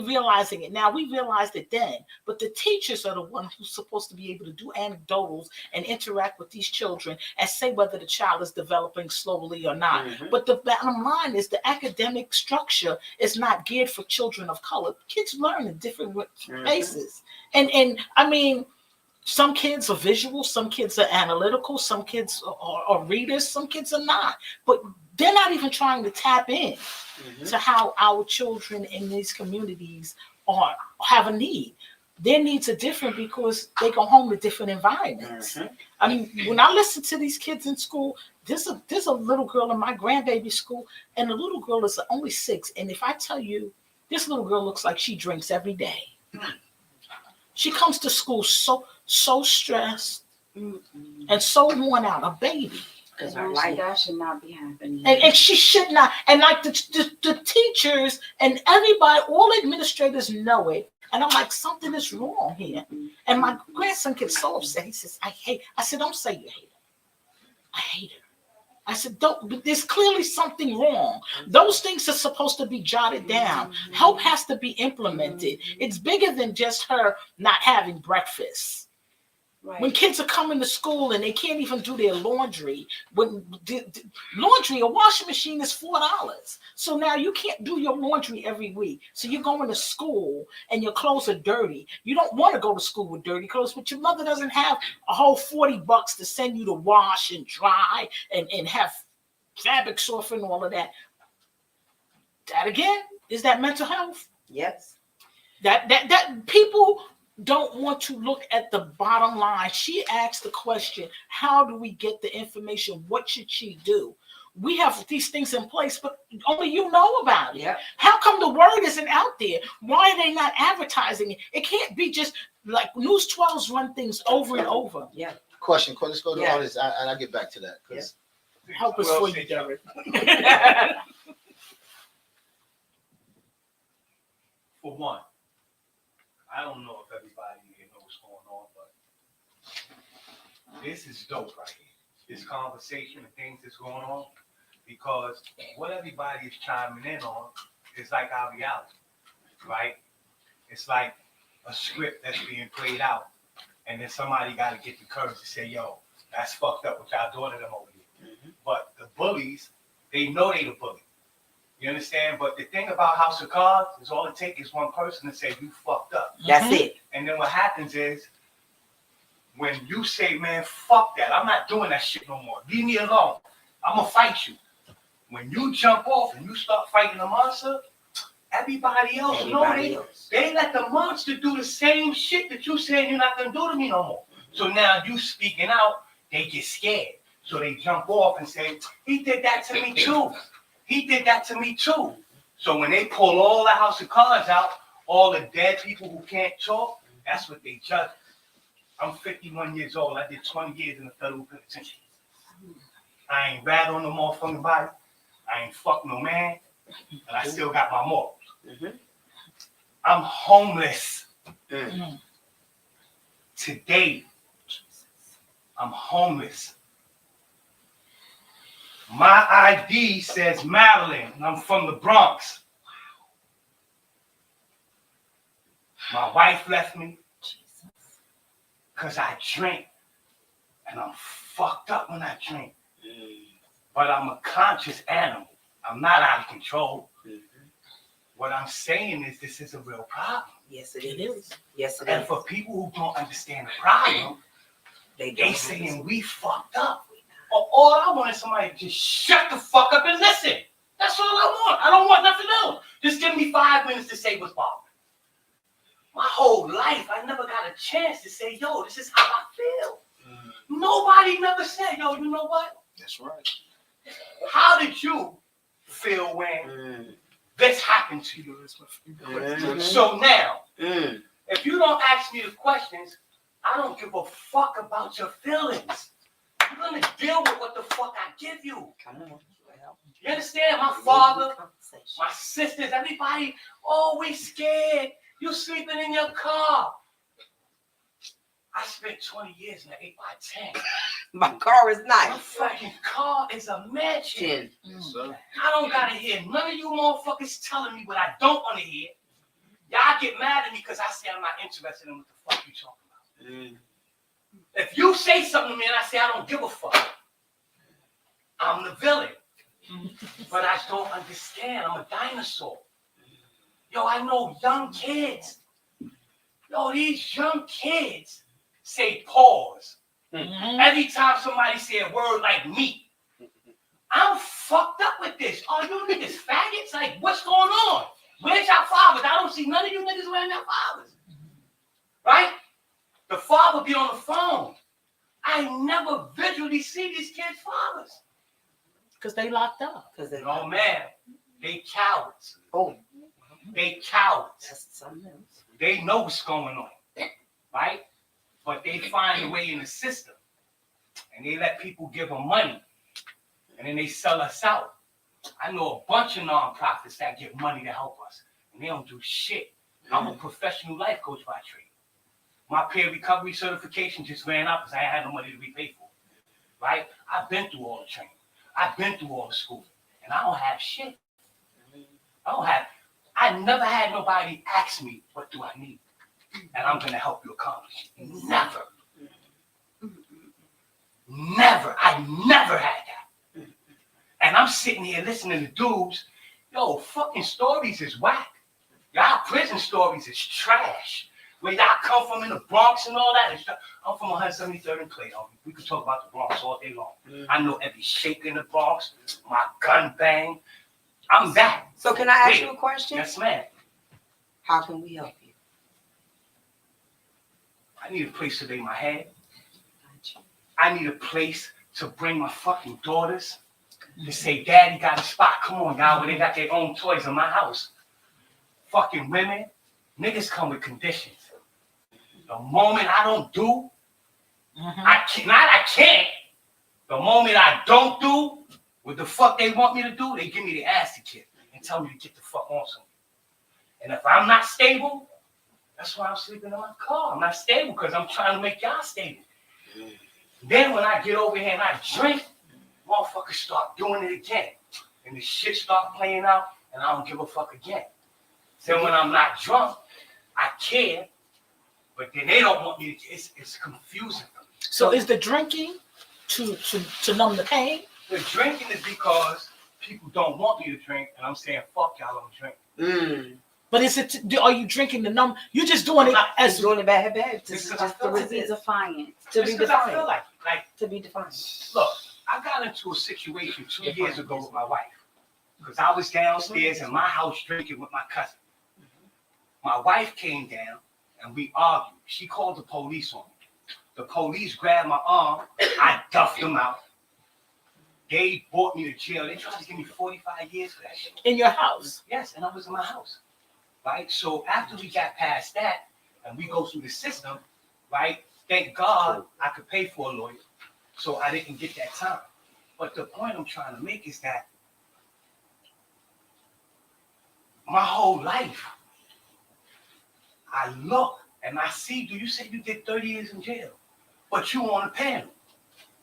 realizing it now, we realized it then, but the teachers are the one who's supposed to be able to do anecdotals and interact with these children and say whether the child is developing slowly or not. But the bottom line is the academic structure is not geared for children of color. Kids learn in different places. And I mean, some kids are visual, some kids are analytical, some kids are readers, some kids are not. But they're not even trying to tap in to how our children in these communities have a need. Their needs are different because they go home to different environments. I mean, when I listen to these kids in school, there's a little girl in my grandbaby school, and the little girl is only 6. And if I tell you, this little girl looks like she drinks every day. She comes to school so stressed and so worn out, a baby. Because that should not be happening. And she should not. And like the teachers and everybody, all administrators know it. And I'm like, something is wrong here. And my grandson gets so upset. He says, I said, don't say you hate her. I hate her. I said, but there's clearly something wrong. Those things are supposed to be jotted down. Help has to be implemented. It's bigger than just her not having breakfast. Right. When kids are coming to school and they can't even do their laundry, laundry, a washing machine is $4. So now you can't do your laundry every week. So you're going to school and your clothes are dirty. You don't want to go to school with dirty clothes, but your mother doesn't have a whole $40 to send you to wash and dry and have fabric softening and all of that. That again, is that mental health? Yes. That people don't want to look at the bottom line. She asked the question, how do we get the information? What should she do? We have these things in place, but only you know about it. Yeah. How come the word isn't out there? Why are they not advertising it? It can't be just like News 12s run things over and over. Yeah. Question. Let's go to all this, and I'll get back to that. Because help us for you, Derek. For one, I don't know if everybody here knows what's going on, but this is dope right here. This conversation and things that's going on, because what everybody is chiming in on is like our reality, right? It's like a script that's being played out, and then somebody got to get the courage to say, yo, that's fucked up what y'all doing to them over here. But the bullies, they know they the bully. You understand? But the thing about House of Cards is all it takes is one person to say, you fucked up. That's it. And then what happens is, when you say, man, fuck that, I'm not doing that shit no more. Leave me alone. I'm going to fight you. When you jump off and you start fighting the monster, everybody else they let the monster do the same shit that you saying you're not going to do to me no more. So now you speaking out, they get scared. So they jump off and say, he did that to me too. He did that to me too. So when they pull all the House of Cards out, all the dead people who can't talk, that's what they judge. I'm 51 years old. I did 20 years in the federal penitentiary. I ain't rat on no motherfucking body. I ain't fuck no man. And I still got my morals. I'm homeless. Today, I'm homeless. My ID says Maryland, and I'm from the Bronx. My wife left me because I drink, and I'm fucked up when I drink. But I'm a conscious animal. I'm not out of control. What I'm saying is this is a real problem. Yes, it is. Yes, it And is. for people who don't understand the problem, They they saying we fucked up. All I want is somebody to just shut the fuck up and listen. That's all I want. I don't want nothing else. Just give me 5 minutes to say what's bothering me. My whole life, I never got a chance to say, yo, this is how I feel. Nobody never said, yo, you know what? That's right. How did you feel when this happened to you? So now, if you don't ask me the questions, I don't give a fuck about your feelings. You're gonna deal with what the fuck I give you. Come on. You understand? My father, my sisters, everybody always scared. You sleeping in your car. I spent 20 years in an 8x10. My car is My nice. fucking car is a mansion. Yes, sir. I don't gotta hear none of you motherfuckers telling me what I don't want to hear. Y'all get mad at me because I say I'm not interested in what the fuck you talking about. If you say something to me and I say I don't give a fuck, I'm the villain. But I don't understand. I'm a dinosaur. Yo, I know young kids. Yo, these young kids say pause. Every time somebody say a word like meat, I'm fucked up with this. Oh, you niggas faggots? Like, what's going on? Where's your fathers? I don't see none of you niggas wearing their fathers. Right? The father be on the phone. I never visually see these kids' fathers. Because they locked up. No, man. They cowards. Oh, They cowards. that's something else. They know what's going on. Right? But they find a way in the system. And they let people give them money. And then they sell us out. I know a bunch of nonprofits that give money to help us. And they don't do shit. I'm a professional life coach by trade. My peer recovery certification just ran out because I had no money to repay for it. Right? I've been through all the training. I've been through all the school. And I don't have shit. I never had nobody ask me, what do I need? And I'm going to help you accomplish it. Never. Never. I never had that. And I'm sitting here listening to dudes. Yo, fucking stories is whack. Y'all prison stories is trash. Where y'all come from in the Bronx and all that. I'm from 173rd and Clay. We could talk about the Bronx all day long. I know every shake in the Bronx. My gun bang. I'm that. So can I ask you a question? Yes, ma'am. How can we help you? I need a place to lay my head. I need a place to bring my fucking daughters. To say, Daddy got a spot. Come on, y'all. Where they got their own toys in my house. Fucking women. Niggas come with conditions. The moment I don't do, I can't. The moment I don't do what the fuck they want me to do, they give me the ass to kick and tell me to get the fuck on something. And if I'm not stable, that's why I'm sleeping in my car. I'm not stable because I'm trying to make y'all stable. Then when I get over here and I drink, motherfuckers start doing it again. And the shit start playing out and I don't give a fuck again. Then when I'm not drunk, I care, but then they don't want me to. It's confusing for me. So is the drinking to numb the pain? The drinking is because people don't want me to drink, and I'm saying, fuck y'all, I'm drinking. But is it? Are you drinking to numb? You're just doing it as doing it bad. It's Just because to be defiant. To be it's because I feel defined. like, To be defined. look, I got into a situation 2 years ago with my wife. Because I was downstairs in my house drinking with my cousin. My wife came down and we argued. She called the police on me. The police grabbed my arm. I duffed them out. They brought me to jail. They tried to give me 45 years for that shit. In your house. Yes, and I was in my house, right? So after we got past that, and we go through the system, right? Thank God I could pay for a lawyer, so I didn't get that time. But the point I'm trying to make is that my whole life, I look and I see, do you say you did 30 years in jail, but you on a panel,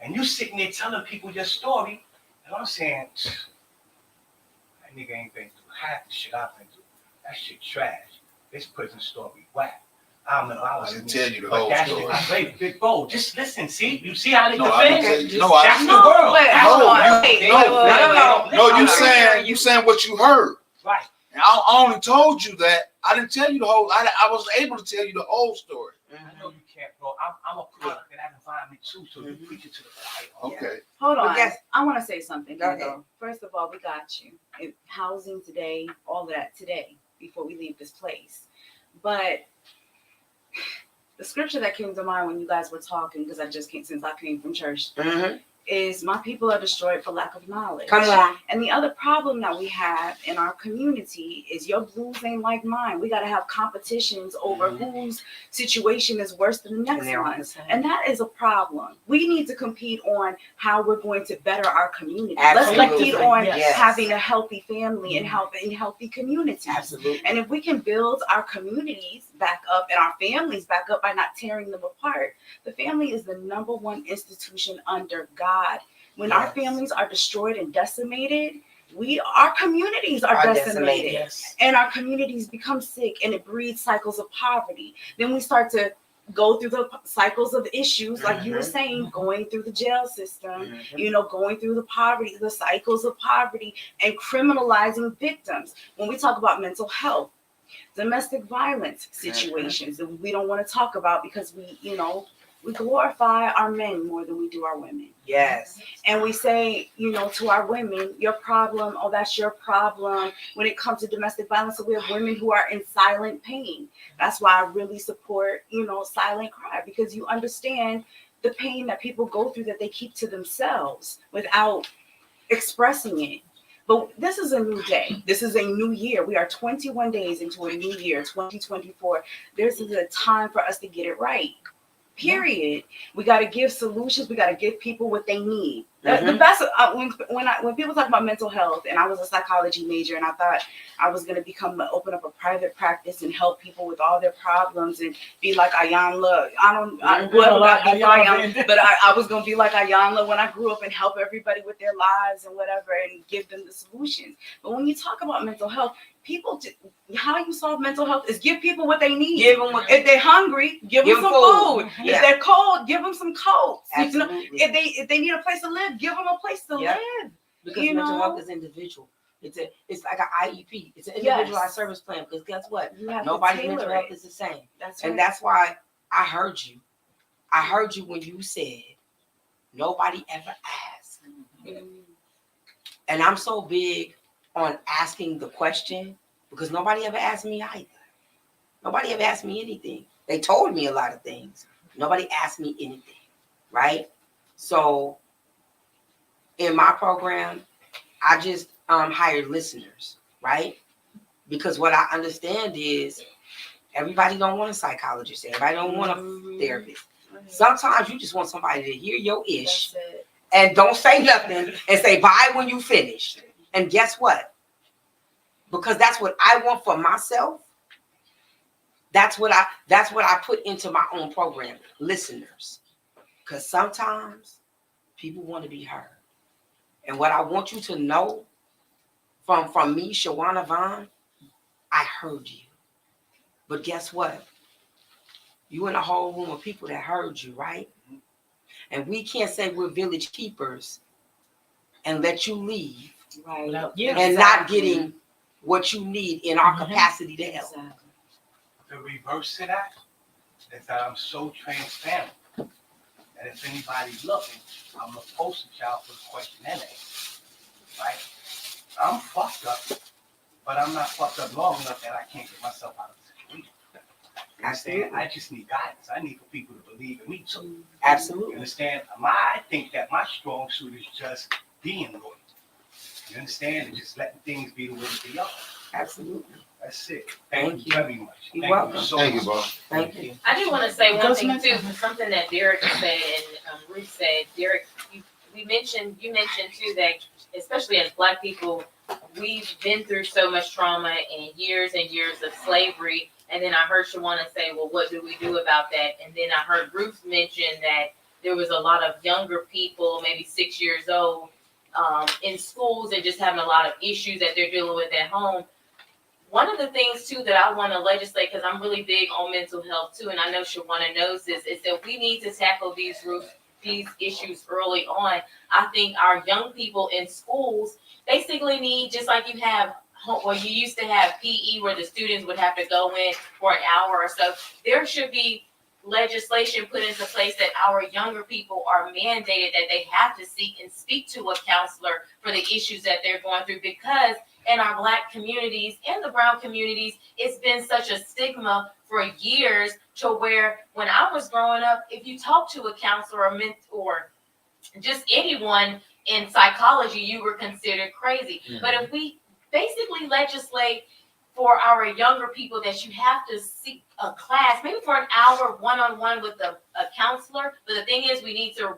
and you sitting there telling people your story, and I'm saying, that nigga ain't been through half the shit I've been through. That shit trash. This prison story whack. I don't know. I didn't tell you the whole that's story. I played big bro. Just listen. See, you see how they No, I didn't defend? tell you. No, I That's didn't. the world. But That's hold the on. world. Wait, They wait, don't- wait, they wait, don't- wait. No, you listen. saying what you heard. Right. And I only told you that. I didn't tell you the whole. I wasn't able to tell you the whole story. I know you can't, bro. I'm a product of that environment too, so you preach it to the choir. Okay. Hold on. Yes. I want to say something. Go ahead. Hugo. First of all, we got you. Housing today, all of that today, before we leave this place. But the scripture that came to mind when you guys were talking, because I just came since I came from church, Mhm. is my people are destroyed for lack of knowledge. Come on. And the other problem that we have in our community is your blues ain't like mine. We got to have competitions over whose situation is worse than the next And they're all one. the same. And that is a problem. We need to compete on how we're going to better our community. Absolutely. Let's compete on Yes. having a healthy family and healthy communities. Absolutely. And if we can build our communities back up and our families back up by not tearing them apart, the family is the number one institution under God. When our Yes. families are destroyed and decimated, our communities are decimated. Yes. And our communities become sick, and it breeds cycles of poverty. Then we start to go through the cycles of issues, like you were saying, going through the jail system, going through the poverty, the cycles of poverty, and criminalizing victims. When we talk about mental health, domestic violence situations that we don't want to talk about because we glorify our men more than we do our women. Yes. And we say, to our women, your problem, oh, that's your problem when it comes to domestic violence. So we have women who are in silent pain. That's why I really support, silent cry, because you understand the pain that people go through that they keep to themselves without expressing it. But this is a new day. This is a new year. We are 21 days into a new year, 2024. This is a time for us to get it right. Period. We got to give solutions. We got to give people what they need. The best when people talk about mental health, and I was a psychology major, and I thought I was going to open up a private practice and help people with all their problems and be like Ayanla. But I was going to be like Ayanla when I grew up and help everybody with their lives and whatever and give them the solutions. But when you talk about mental health, how you solve mental health is give people what they need. Give them what If they're hungry, give them some food. Yeah. If they're cold, give them some coats. Absolutely. If they need a place to live, give them a place to live. Because mental health is individual. It's like an IEP. It's an individualized service plan. Because guess what? Nobody's mental health is the same. And that's why I heard you. I heard you when you said nobody ever asked. And I'm so big on asking the question because nobody ever asked me either. Nobody ever asked me anything. They told me a lot of things. Nobody asked me anything, right? So in my program, I just hired listeners, right? Because what I understand is everybody don't want a psychologist. Everybody don't want a therapist. Sometimes you just want somebody to hear your ish and don't say nothing and say bye when you finish. And guess what? Because that's what I want for myself. That's what I put into my own program, listeners. Because sometimes people want to be heard. And what I want you to know from me, Shawanna Vaughn, I heard you. But guess what? You in a whole room of people that heard you, right? And we can't say we're village keepers and let you leave. Right. And not getting what you need in our capacity to help. The reverse to that is that I'm so transparent that if anybody's looking, I'm the poster child for the question and answer, right? I'm fucked up, but I'm not fucked up long enough that I can't get myself out of the situation. Understand? I just need guidance. I need for people to believe in me. So you Absolutely. understand? I think that my strong suit is just being loyal. You understand? And just letting things be the way they are. Absolutely. That's it. Thank Thank you. you very much. You're Thank welcome. you so Thank you, much. bro. Thank you. I do want to say one Because thing mental- too, something that Derek said and Ruth said. Derek, you mentioned too that especially as Black people, we've been through so much trauma and years of slavery. And then I heard Shawanna say, well, what do we do about that? And then I heard Ruth mention that there was a lot of younger people, maybe 6 years old, in schools and just having a lot of issues that they're dealing with at home. One of the things too that I want to legislate, because I'm really big on mental health too, and I know Shawanna knows this, is that we need to tackle these issues early on. I think our young people in schools basically need, just like you have, well, you used to have PE where the students would have to go in for an hour or so. There should be legislation put into place that our younger people are mandated that they have to seek and speak to a counselor for the issues that they're going through, because in our Black communities and the brown communities, it's been such a stigma for years to where when I was growing up, if you talk to a counselor or mentor, just anyone in psychology, you were considered crazy. Mhm. But if we basically legislate for our younger people that you have to seek a class, maybe for an hour one-on-one with a counselor. But the thing is, we need to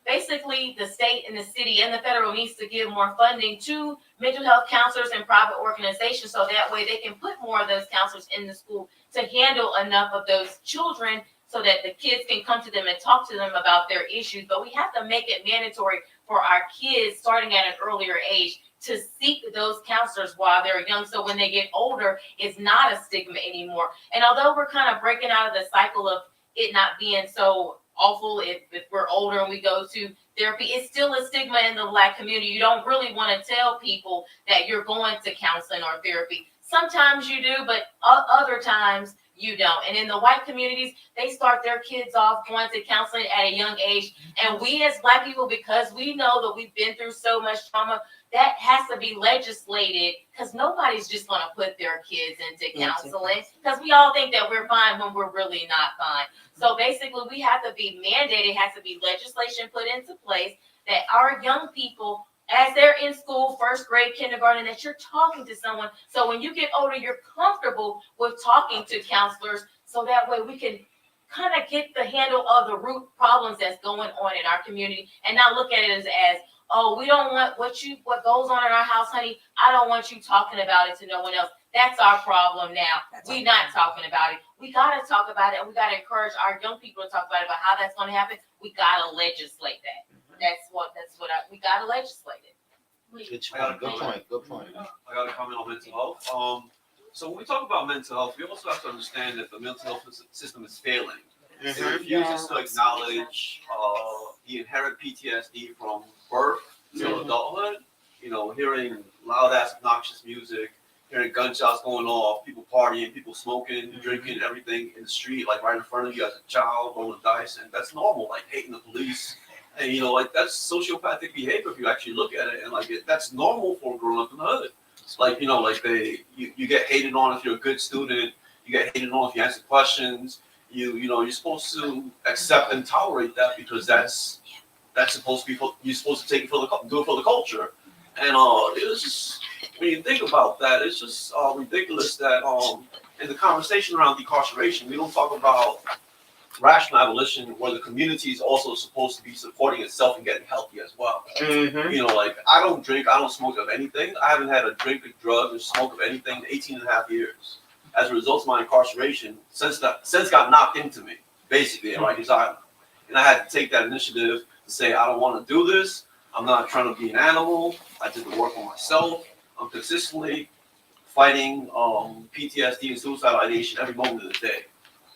basically, the state and the city and the federal needs to give more funding to mental health counselors and private organizations, so that way they can put more of those counselors in the school to handle enough of those children so that the kids can come to them and talk to them about their issues. But we have to make it mandatory for our kids, starting at an earlier age, to seek those counselors while they're young, so when they get older, it's not a stigma anymore. And although we're kind of breaking out of the cycle of it not being so awful if we're older and we go to therapy, it's still a stigma in the Black community. You don't really want to tell people that you're going to counseling or therapy. Sometimes you do, but other times you don't. And in the white communities, they start their kids off going to counseling at a young age. And we as Black people, because we know that we've been through so much trauma, that has to be legislated, because nobody's just going to put their kids into counseling, because we all think that we're fine when we're really not fine. So basically, we have to be mandated, has to be legislation put into place that our young people, as they're in school, first grade, kindergarten, that you're talking to someone. So when you get older, you're comfortable with talking to counselors, so that way we can kind of get the handle of the root problems that's going on in our community, and not look at it as oh, we don't want what goes on in our house, honey. I don't want you talking about it to no one else. That's our problem now. We're not talking about it. We got to talk about it, and we got to encourage our young people to talk about it, about how that's going to happen. We got to legislate that. We got to legislate it. Good point. I got to comment on mental health. So when we talk about mental health, we also have to understand that the mental health system is failing. It refuses to acknowledge the inherent PTSD from birth to adulthood. You know, hearing loud ass obnoxious music, hearing gunshots going off, people partying, people smoking, drinking, everything in the street, like right in front of you as a child, rolling dice, and that's normal. Like hating the police, and you know, like that's sociopathic behavior if you actually look at it, and like that's normal for growing up in the hood. It's like, you know, like you get hated on if you're a good student, you get hated on if you answer questions. You know, you're supposed to accept and tolerate that, because that's supposed to be you're supposed to take it do it for the culture. And it's just, when you think about that, it's just ridiculous that in the conversation around incarceration, we don't talk about rational abolition, where the community is also supposed to be supporting itself and getting healthy as well. You know, like I don't drink, I don't smoke of anything. I haven't had a drink of drugs or smoke of anything in 18 and a half years. As a result of my incarceration, sense got knocked into me, basically, at Rikers Island. And I had to take that initiative to say, I don't want to do this. I'm not trying to be an animal. I did the work on myself. I'm consistently fighting PTSD and suicidal ideation every moment of the day.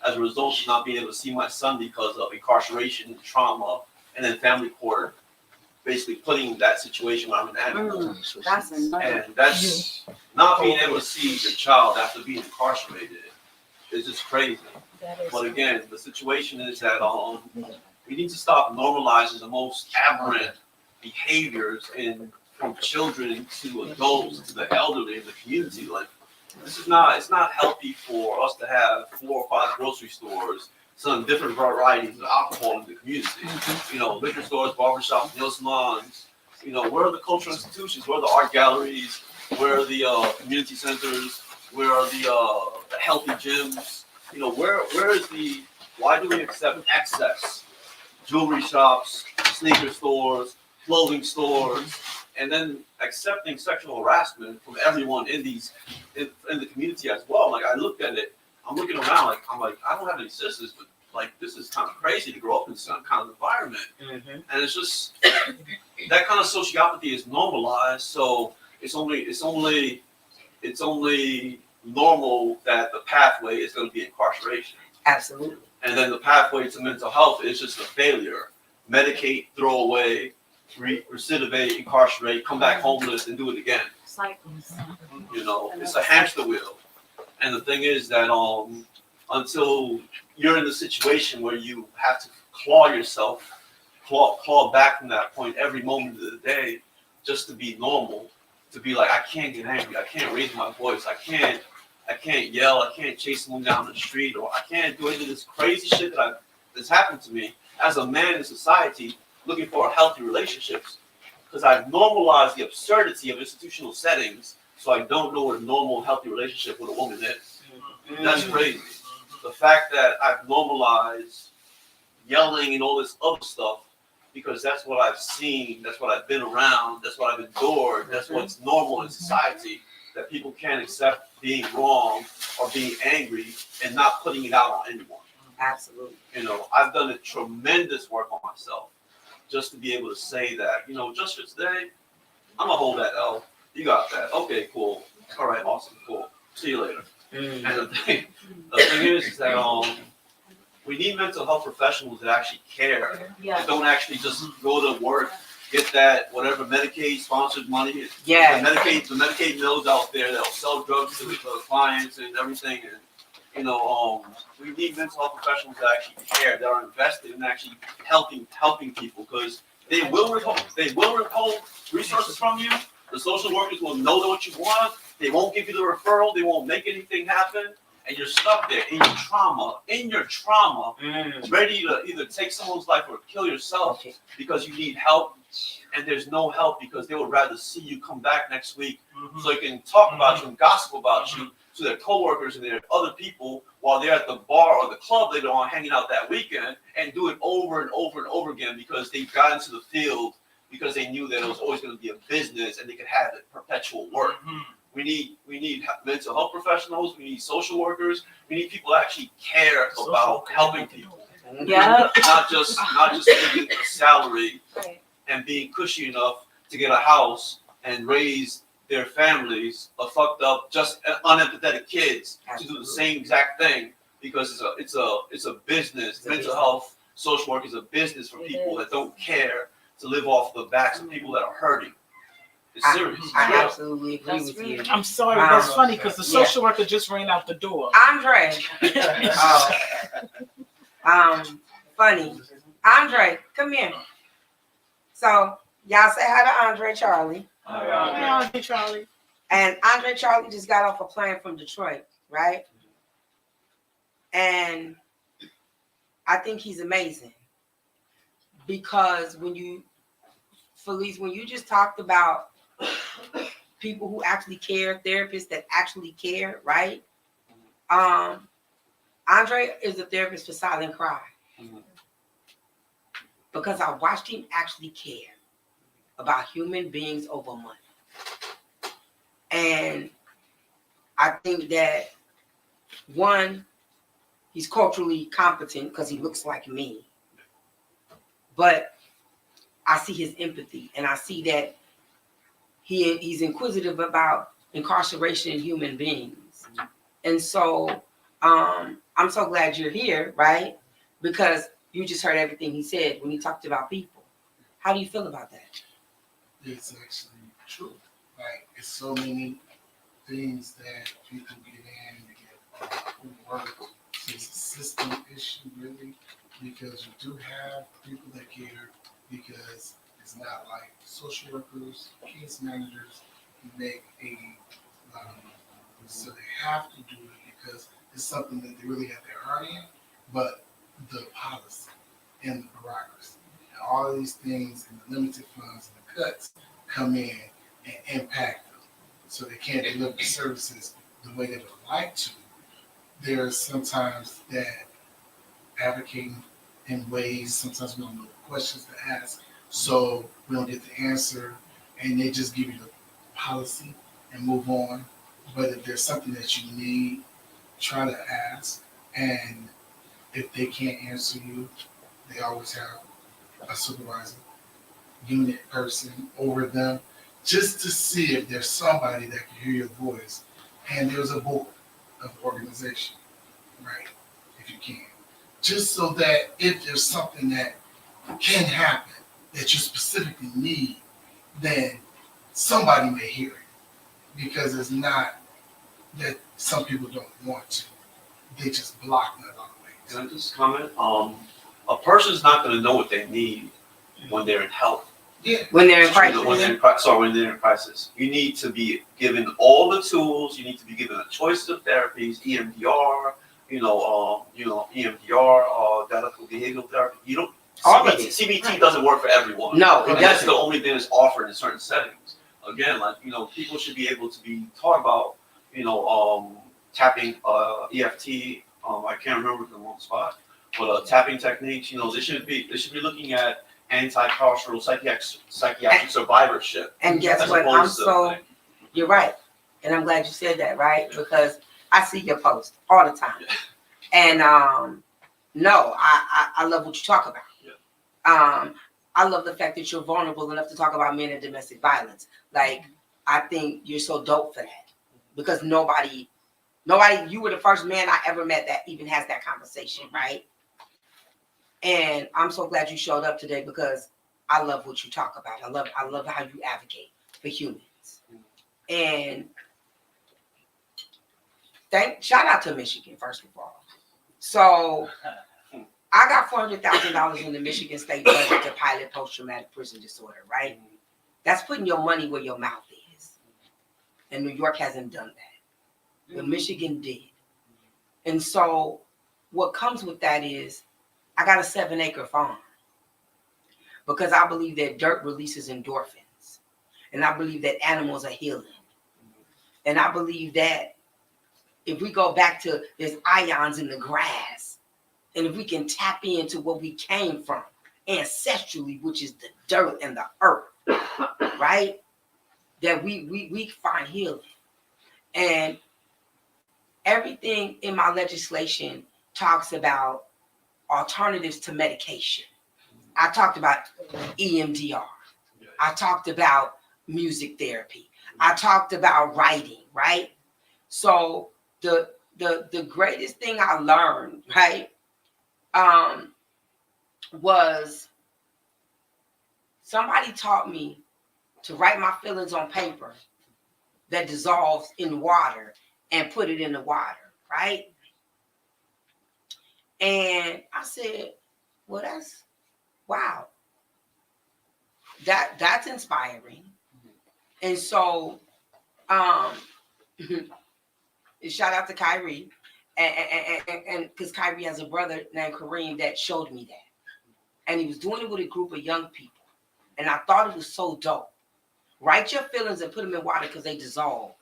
As a result of not being able to see my son because of incarceration, trauma, and then family court, basically putting that situation where I'm an animal. That's another. And that's not being able to see your child after being incarcerated is just crazy. But again, the situation is that we need to stop normalizing the most aberrant behaviors from children to adults to the elderly in the community. Like it's not healthy for us to have 4 or 5 grocery stores selling different varieties of alcohol in the community. You know, liquor stores, barbershops, nail salons. You know, where are the cultural institutions? Where are the art galleries? Where are the community centers? Where are the healthy gyms? You know, where is the? Why do we accept excess? Jewelry shops, sneaker stores, clothing stores, and then accepting sexual harassment from everyone in the community as well. Like, I looked at it, I'm looking around, like, I don't have any sisters, but like, this is kind of crazy to grow up in some kind of environment. And it's just that kind of sociopathy is normalized, so it's only normal that the pathway is going to be incarceration. Absolutely. And then the pathway to mental health is just a failure. Medicate, throw away, recidivate, incarcerate, come back homeless, and do it again. Cycles. You know, it's a hamster wheel. And the thing is that until you're in the situation where you have to claw back from that point every moment of the day just to be normal, to be like, I can't get angry, I can't raise my voice, I can't yell, I can't chase someone down the street, or I can't do any of this crazy shit that's happened to me as a man in society looking for healthy relationships, because I've normalized the absurdity of institutional settings, so I don't know what a normal, healthy relationship with a woman is. That's crazy. The fact that I've normalized yelling and all this other stuff, because that's what I've seen, that's what I've been around, that's what I've endured, that's what's normal in society, that people can't accept being wrong or being angry and not putting it out on anyone. Absolutely. You know, I've done a tremendous work on myself just to be able to say that, you know, just for today, I'm gonna hold that L. You got that. Okay, cool. All right, awesome, cool. See you later. And the thing is that we need mental health professionals that actually care. Yeah. That don't actually just go to work, get that whatever Medicaid sponsored money. Yeah. The Medicaid mills out there that'll sell drugs to the clients and everything. And you know, we need mental health professionals that actually care, that are invested in actually helping people, because they will withhold resources from you. The social workers will know what you want. They won't give you the referral. They won't make anything happen. And you're stuck there in your trauma, ready to either take someone's life or kill yourself because you need help. And there's no help because they would rather see you come back next week so they can talk about you and gossip about you to their coworkers and their other people while they're at the bar or the club later on hanging out that weekend, and do it over and over and over again because they got into the field because they knew that it was always going to be a business and they could have it perpetual work. We need mental health professionals. We need social workers. We need people that actually care about helping people. Yeah. Not just getting a salary and being cushy enough to get a house and raise their families of fucked up, just unempathetic kids to do the same exact thing because it's a business. Mental health, social work is a business for people that don't care to live off the backs of people that are hurting. It's serious. I real. absolutely agree with you. I'm sorry, that's funny because the social worker just ran out the door. Andre. Funny. Andre, come here. So y'all say hi to Andre Charlie. Hey, Charlie. And Andre Charlie just got off a plane from Detroit, right? And I think he's amazing because Felice, when you just talked about people who actually care, therapists that actually care, right? Andre is a therapist for silent cry because I watched him actually care about human beings over money. And I think that, one, he's culturally competent because he looks like me. But I see his empathy, and I see that he's inquisitive about incarceration in human beings. And so I'm so glad you're here, right? Because you just heard everything he said when he talked about people. How do you feel about that? It's actually true. Like, it's so many things that people get in to get work. It's a system issue, really, because you do have people that care, because it's not like social workers, case managers make a So they have to do it because it's something that they really have their heart in, but the policy and the bureaucracy and all of these things and the limited funds and the cuts come in and impact them. So they can't deliver the services the way they would like to. There's sometimes that advocating in ways, sometimes we don't know the questions to ask, so we don't get the answer, and they just give you the policy and move on. But if there's something that you need, try to ask, and if they can't answer you, they always have a supervisor, unit person over them, just to see if there's somebody that can hear your voice. And there's a board of organization, right, if you can. Just so that if there's something that can happen that you specifically need, then somebody may hear it. Because it's not that some people don't want to. They just block that all the way. Can I just comment? A person's not going to know what they need when they're in health. Yeah. When they're in crisis. When they're in crisis. You need to be given all the tools. You need to be given a choice of therapies, EMDR, EMDR, dialectical behavioral therapy. You don't. All of it. CBT doesn't work for everyone. No, it And that's doesn't. the only thing that's offered in certain settings. Again, people should be able to be taught about, tapping, EFT. I can't remember the wrong spot, but tapping techniques. They should be looking at anti-carceral psychiatric survivorship. And guess as what? opposed to, You're right. And I'm glad you said that, right? Because I see your post all the time. And no, I love what you talk about. Yeah. I love the fact that you're vulnerable enough to talk about men and domestic violence. Like, I think you're so dope for that. Because nobody, you were the first man I ever met that even has that conversation, right? And I'm so glad you showed up today because I love what you talk about. I love how you advocate for humans. And shout out to Michigan, first of all. So I got $400,000 in the Michigan state budget to pilot post-traumatic prison disorder, right? That's putting your money where your mouth is. And New York hasn't done that. But Michigan did. And so what comes with that is I got a 7-acre farm because I believe that dirt releases endorphins. And I believe that animals are healing. And I believe that if we go back to there's ions in the grass, and if we can tap into what we came from ancestrally, which is the dirt and the earth, right? That we find healing. And everything in my legislation talks about alternatives to medication. I talked about EMDR. I talked about music therapy. I talked about writing, right? So the greatest thing I learned, right, was somebody taught me to write my feelings on paper that dissolves in water and put it in the water, right? And I said, well, wow. That's inspiring. And so shout out to Kyrie. And because Kyrie has a brother named Kareem that showed me that. And he was doing it with a group of young people. And I thought it was so dope. Write your feelings and put them in water because they dissolve.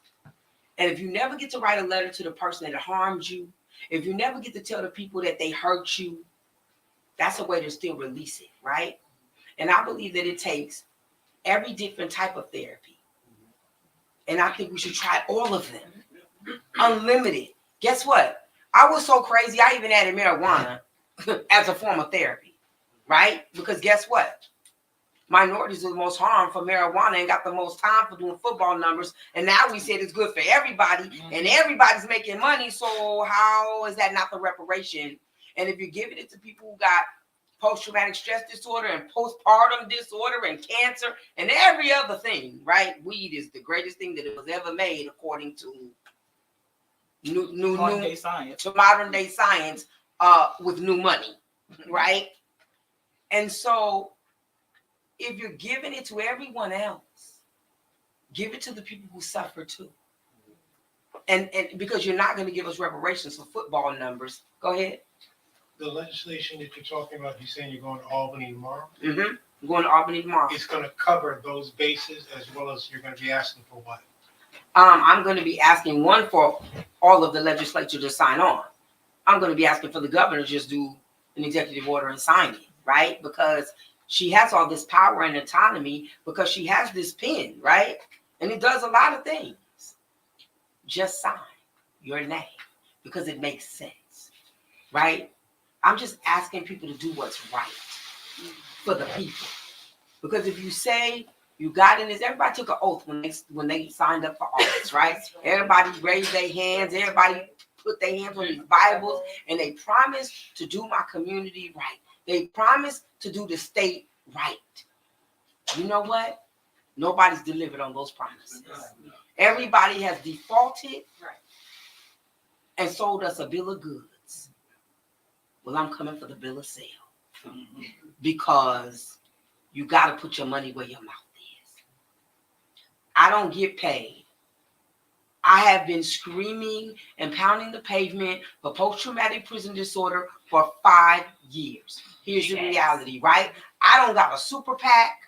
And if you never get to write a letter to the person that harmed you, if you never get to tell the people that they hurt you, that's a way to still release it, right? And I believe that it takes every different type of therapy. And I think we should try all of them. Unlimited. Guess what? I was so crazy, I even added marijuana as a form of therapy, right? Because guess what? Minorities are the most harmed for marijuana and got the most time for doing football numbers. And now we said it's good for everybody and everybody's making money. So how is that not the reparation? And if you're giving it to people who got post-traumatic stress disorder and postpartum disorder and cancer and every other thing, right? Weed is the greatest thing that it was ever made according to modern day science with new money, right? And so if you're giving it to everyone else, give it to the people who suffer too. and because you're not going to give us reparations for football numbers. Go ahead. The legislation that you're talking about, you're saying you're going to Albany tomorrow? Mm-hmm. I'm going to Albany tomorrow. It's going to cover those bases as well as you're going to be asking for what? I'm going to be asking one for all of the legislature to sign on. I'm going to be asking for the governor to just do an executive order and sign it, right? Because she has all this power and autonomy because she has this pen, right? And it does a lot of things. Just sign your name because it makes sense, right? I'm just asking people to do what's right for the people. Because if you say you got in this, everybody took an oath when they signed up for office, right? Everybody raised their hands, everybody put their hands on these Bibles, and they promised to do my community right. They promised to do the state right. You know what? Nobody's delivered on those promises. Everybody has defaulted and sold us a bill of goods. Well, I'm coming for the bill of sale because you got to put your money where your mouth is. I don't get paid. I have been screaming and pounding the pavement for post-traumatic prison disorder for 5 years. Here's the reality, right? I don't got a super PAC.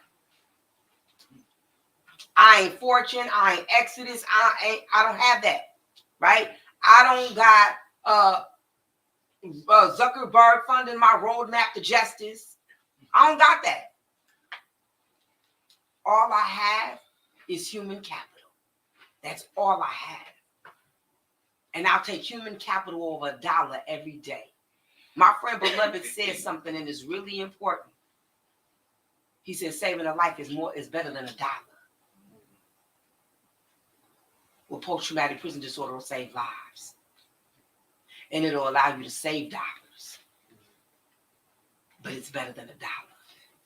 I ain't Fortune. I ain't Exodus. I don't have that, right? I don't got Zuckerberg funding my roadmap to justice. I don't got that. All I have is human capital. That's all I have. And I'll take human capital over $1 every day. My friend Beloved said something and it's really important. He said saving a life is better than $1. Well, post-traumatic prison disorder will save lives. And it'll allow you to save dollars. But it's better than $1.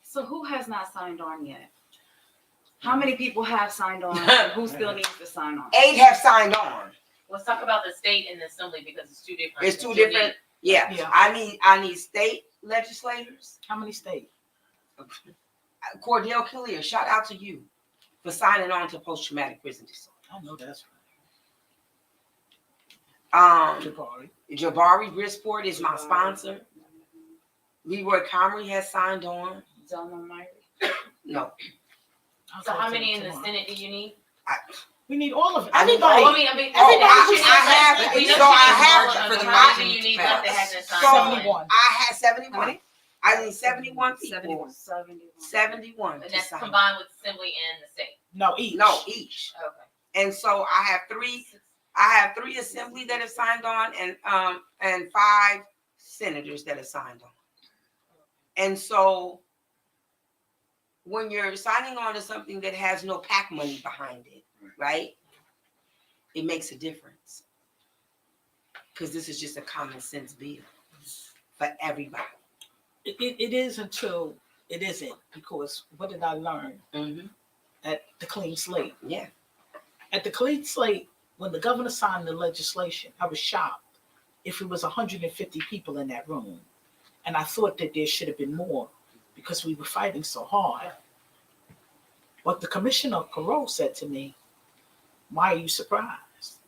So who has not signed on yet? How many people have signed on? Who still needs to sign on? 8 have signed on. Let's talk about the state and the assembly because it's two different. It's two different. Yeah. Yeah. I need state legislators. How many states? Cordell Killier, shout out to you for signing on to post-traumatic prison disorder. I know that's Jabari Brisport is my sponsor. Leroy Comrie has signed on. Zelma Myrie. No. So how many in the Senate do you need? We need all of it. I need Everybody. all- Everybody I have for the How many margin do you need to left that pass. hasn't So signed on? 71. I had 71. I need 71 people. 71 And to that's sign. combined with assembly and the state. No, each. No, each. Okay. And so I have three assembly that have signed on and 5 senators that have signed on. And so when you're signing on to something that has no PAC money behind it, right? It makes a difference. Because this is just a common sense bill for everybody. It is until it isn't, because what did I learn Mm-hmm. at the clean slate? Yeah. At the clean slate, when the governor signed the legislation, I was shocked if it was 150 people in that room. And I thought that there should have been more because we were fighting so hard. But the commissioner of parole said to me, "Why are you surprised?"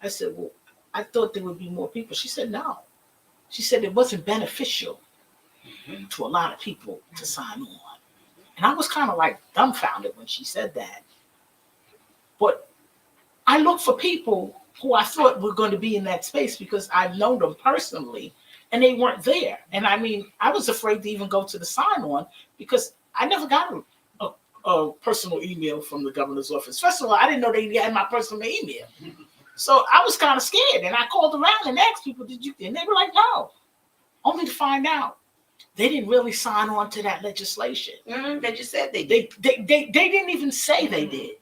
I said, "Well, I thought there would be more people." She said, "No." She said it wasn't beneficial to a lot of people to sign on. And I was kind of like dumbfounded when she said that. But I looked for people who I thought were going to be in that space because I've known them personally and they weren't there. And I mean, I was afraid to even go to the sign on because I never got a personal email from the governor's office. First of all, I didn't know they had my personal email. So I was kind of scared. And I called around and asked people, "Did you?" And they were like, "No." Only to find out they didn't really sign on to that legislation. They just said they did. They didn't even say they did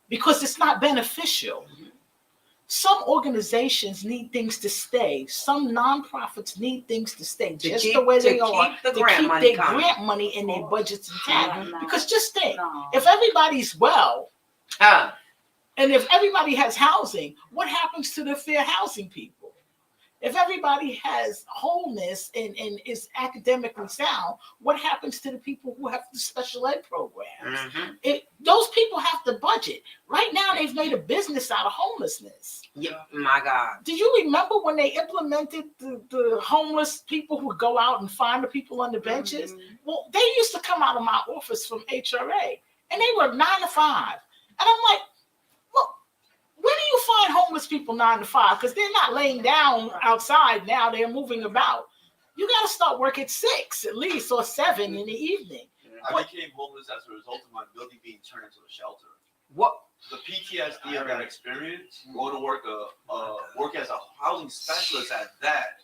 because it's not beneficial. Some organizations need things to stay. Some nonprofits need things to stay just the way they are to keep their grant money in their budgets intact. Because just think, if everybody's well, and if everybody has housing, what happens to the fair housing people? If everybody has wholeness and is academically sound, what happens to the people who have the special ed programs? Those people have to budget. Right now, they've made a business out of homelessness. Yeah, my God. Do you remember when they implemented the homeless people who go out and find the people on the benches? Well, they used to come out of my office from HRA, and they were 9 to 5. And I'm like, look, where do you find homeless people 9 to 5? Because they're not laying down outside now; they're moving about. You got to start work at 6 at least, or 7 in the evening. I became homeless as a result of my building being turned into a shelter. What? The PTSD of that experience, going to work work as a housing specialist at that,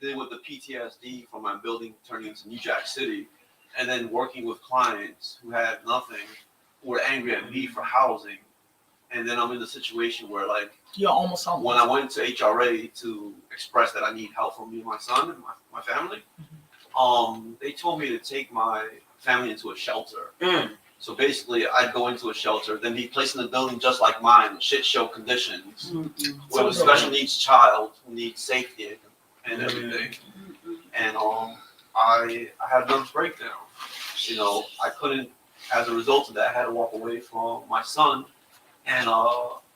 then with the PTSD from my building turning into New Jack City, and then working with clients who had nothing, who were angry at me for housing, and then I'm in the situation where like you're almost homeless. When I went to HRA to express that I need help from me and my son and my family, they told me to take my family into a shelter. So basically, I'd go into a shelter, then be placed in a building just like mine, shit show conditions, with a special needs child who needs safety and everything. And I had a nervous breakdown. You know, I couldn't. As a result of that, I had to walk away from my son. And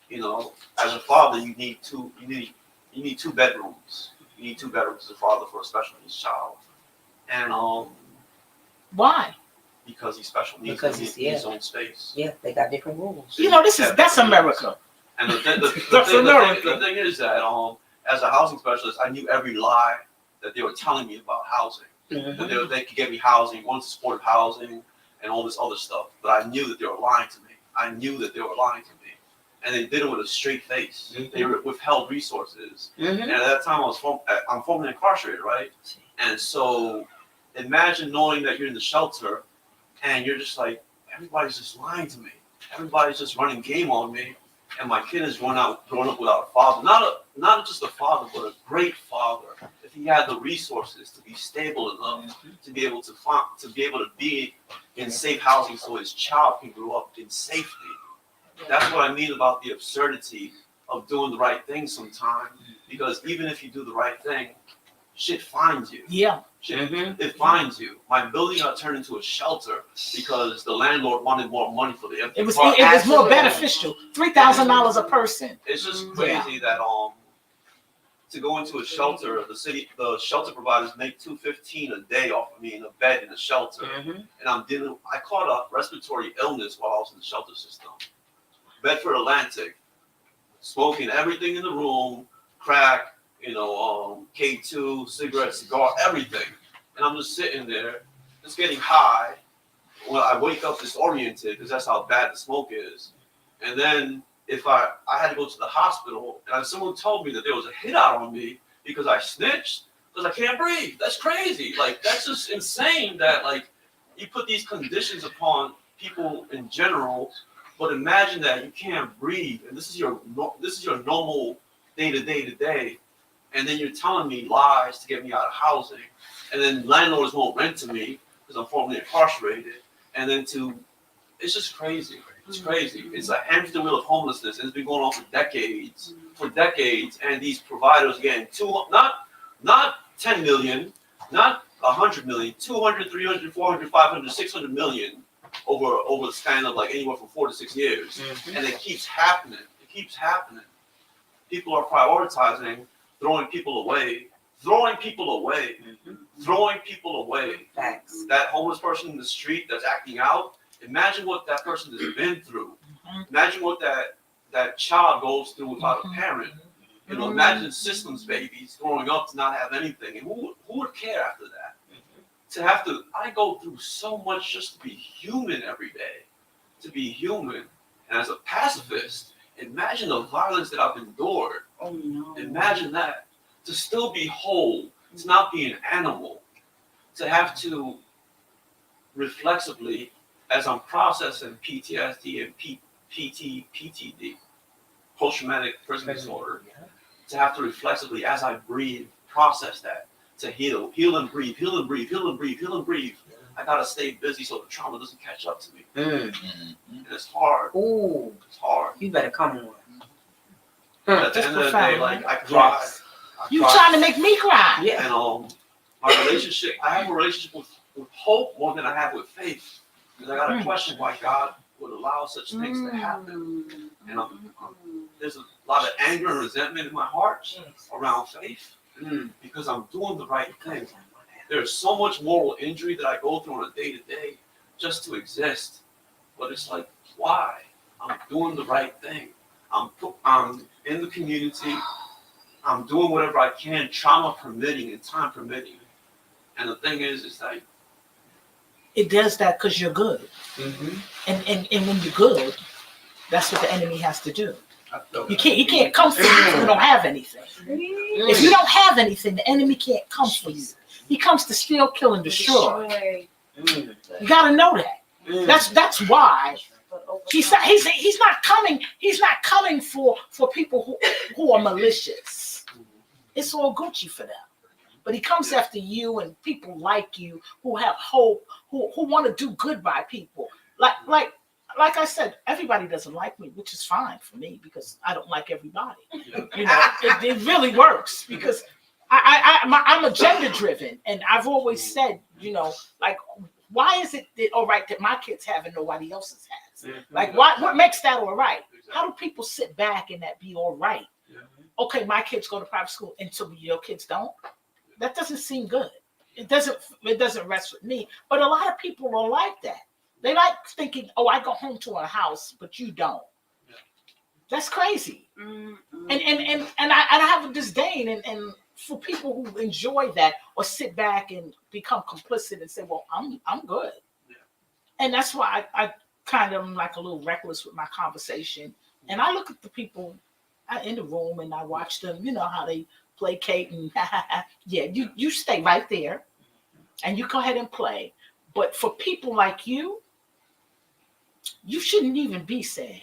you know, as a father, you need two bedrooms. You need 2 bedrooms as a father for a special needs child. And why? Because he's special needs, Because he he's needs his own space. Yeah, they got different rules. You know, that's America. And the thing is that as a housing specialist, I knew every lie that they were telling me about housing. That they could get me housing, wanted supportive housing, and all this other stuff. But I knew that they were lying to me. I knew that they were lying to me, and they did it with a straight face. They withheld resources. And at that time, I'm formerly incarcerated, right? And so, imagine knowing that you're in the shelter, and you're just like, everybody's just lying to me. Everybody's just running game on me, and my kid is growing up without a father. Not just a father, but a great father. If he had the resources to be stable enough to be able to be in safe housing, so his child can grow up in safety. That's what I mean about the absurdity of doing the right thing sometimes. Because even if you do the right thing, shit finds you. Yeah. It finds you. My building got turned into a shelter because the landlord wanted more money for the empty It was park. more beneficial. $3,000 a person. It's just crazy that to go into a shelter, the shelter providers make $215 a day off of me in a bed in a shelter, and I caught a respiratory illness while I was in the shelter system. Bedford Atlantic, smoking everything in the room, crack, K2, cigarette, cigar, everything. And I'm just sitting there, just getting high. Well, I wake up disoriented because that's how bad the smoke is. And then if I had to go to the hospital, and someone told me that there was a hit out on me because I snitched, because I can't breathe. That's crazy. Like, that's just insane that, like, you put these conditions upon people in general, but imagine that you can't breathe, and this is your normal day, and then you're telling me lies to get me out of housing, and then landlords won't rent to me because I'm formerly incarcerated, and then it's just crazy. It's crazy. It's a hamster wheel of homelessness, and it's been going on for decades, and these providers getting not 10 million, not 100 million, 200, 300, 400, 500, 600 million over the span of like anywhere from 4 to 6 years, and it keeps happening. People are prioritizing throwing people away. Facts. That homeless person in the street that's acting out, imagine what that person has been through. Imagine what that child goes through without a parent. Imagine systems babies growing up to not have anything. And who would care after that? I go through so much just to be human every day. To be human. And as a pacifist, imagine the violence that I've endured. Oh no. Imagine that. To still be whole, to not be an animal, to have to reflexively, as I'm processing PTSD and PTD, post-traumatic person disorder, to have to reflexively, as I breathe, process that, to heal and breathe. I gotta stay busy so the trauma doesn't catch up to me. And it's hard. Ooh. It's hard. You better come on. But at the That's end of the day, profound, like right? I cried. Yes. I You cried. trying to make me cry. Yeah. And my relationship, I have a relationship with hope more than I have with faith. Because I got to question why God would allow such things to happen. And there's a lot of anger and resentment in my heart around faith because I'm doing the right thing. There's so much moral injury that I go through on a day-to-day just to exist. But it's like, why? I'm doing the right thing. I'm in the community. I'm doing whatever I can, trauma permitting and time permitting. And the thing is like, It does that because you're good. And when you're good, that's what the enemy has to do. He can't come for you if you don't have anything. If you don't have anything, the enemy can't come for you. He comes to steal, kill, and destroy. You got to know that. That's why he's not coming. He's not coming for people who are malicious. It's all Gucci for them. But he comes after you and people like you who have hope, who want to do good by people. Like I said, everybody doesn't like me, which is fine for me because I don't like everybody. You know, it really works because I'm agenda driven, and I've always said, you know, like, why is it that all right that my kids have and nobody else's has? Like, what makes that all right? How do people sit back and that be all right? Okay, my kids go to private school, and so your kids don't. That doesn't seem good. It doesn't rest with me. But a lot of people are like that. They like thinking, oh, I go home to a house, but you don't. That's crazy. And I have a disdain and for people who enjoy that or sit back and become complicit and say, well, I'm good. And that's why I kind of am like a little reckless with my conversation. And I look at the people in the room and I watch them, you know, how they placate and yeah, you stay right there and you go ahead and play. But for people like you shouldn't even be sad.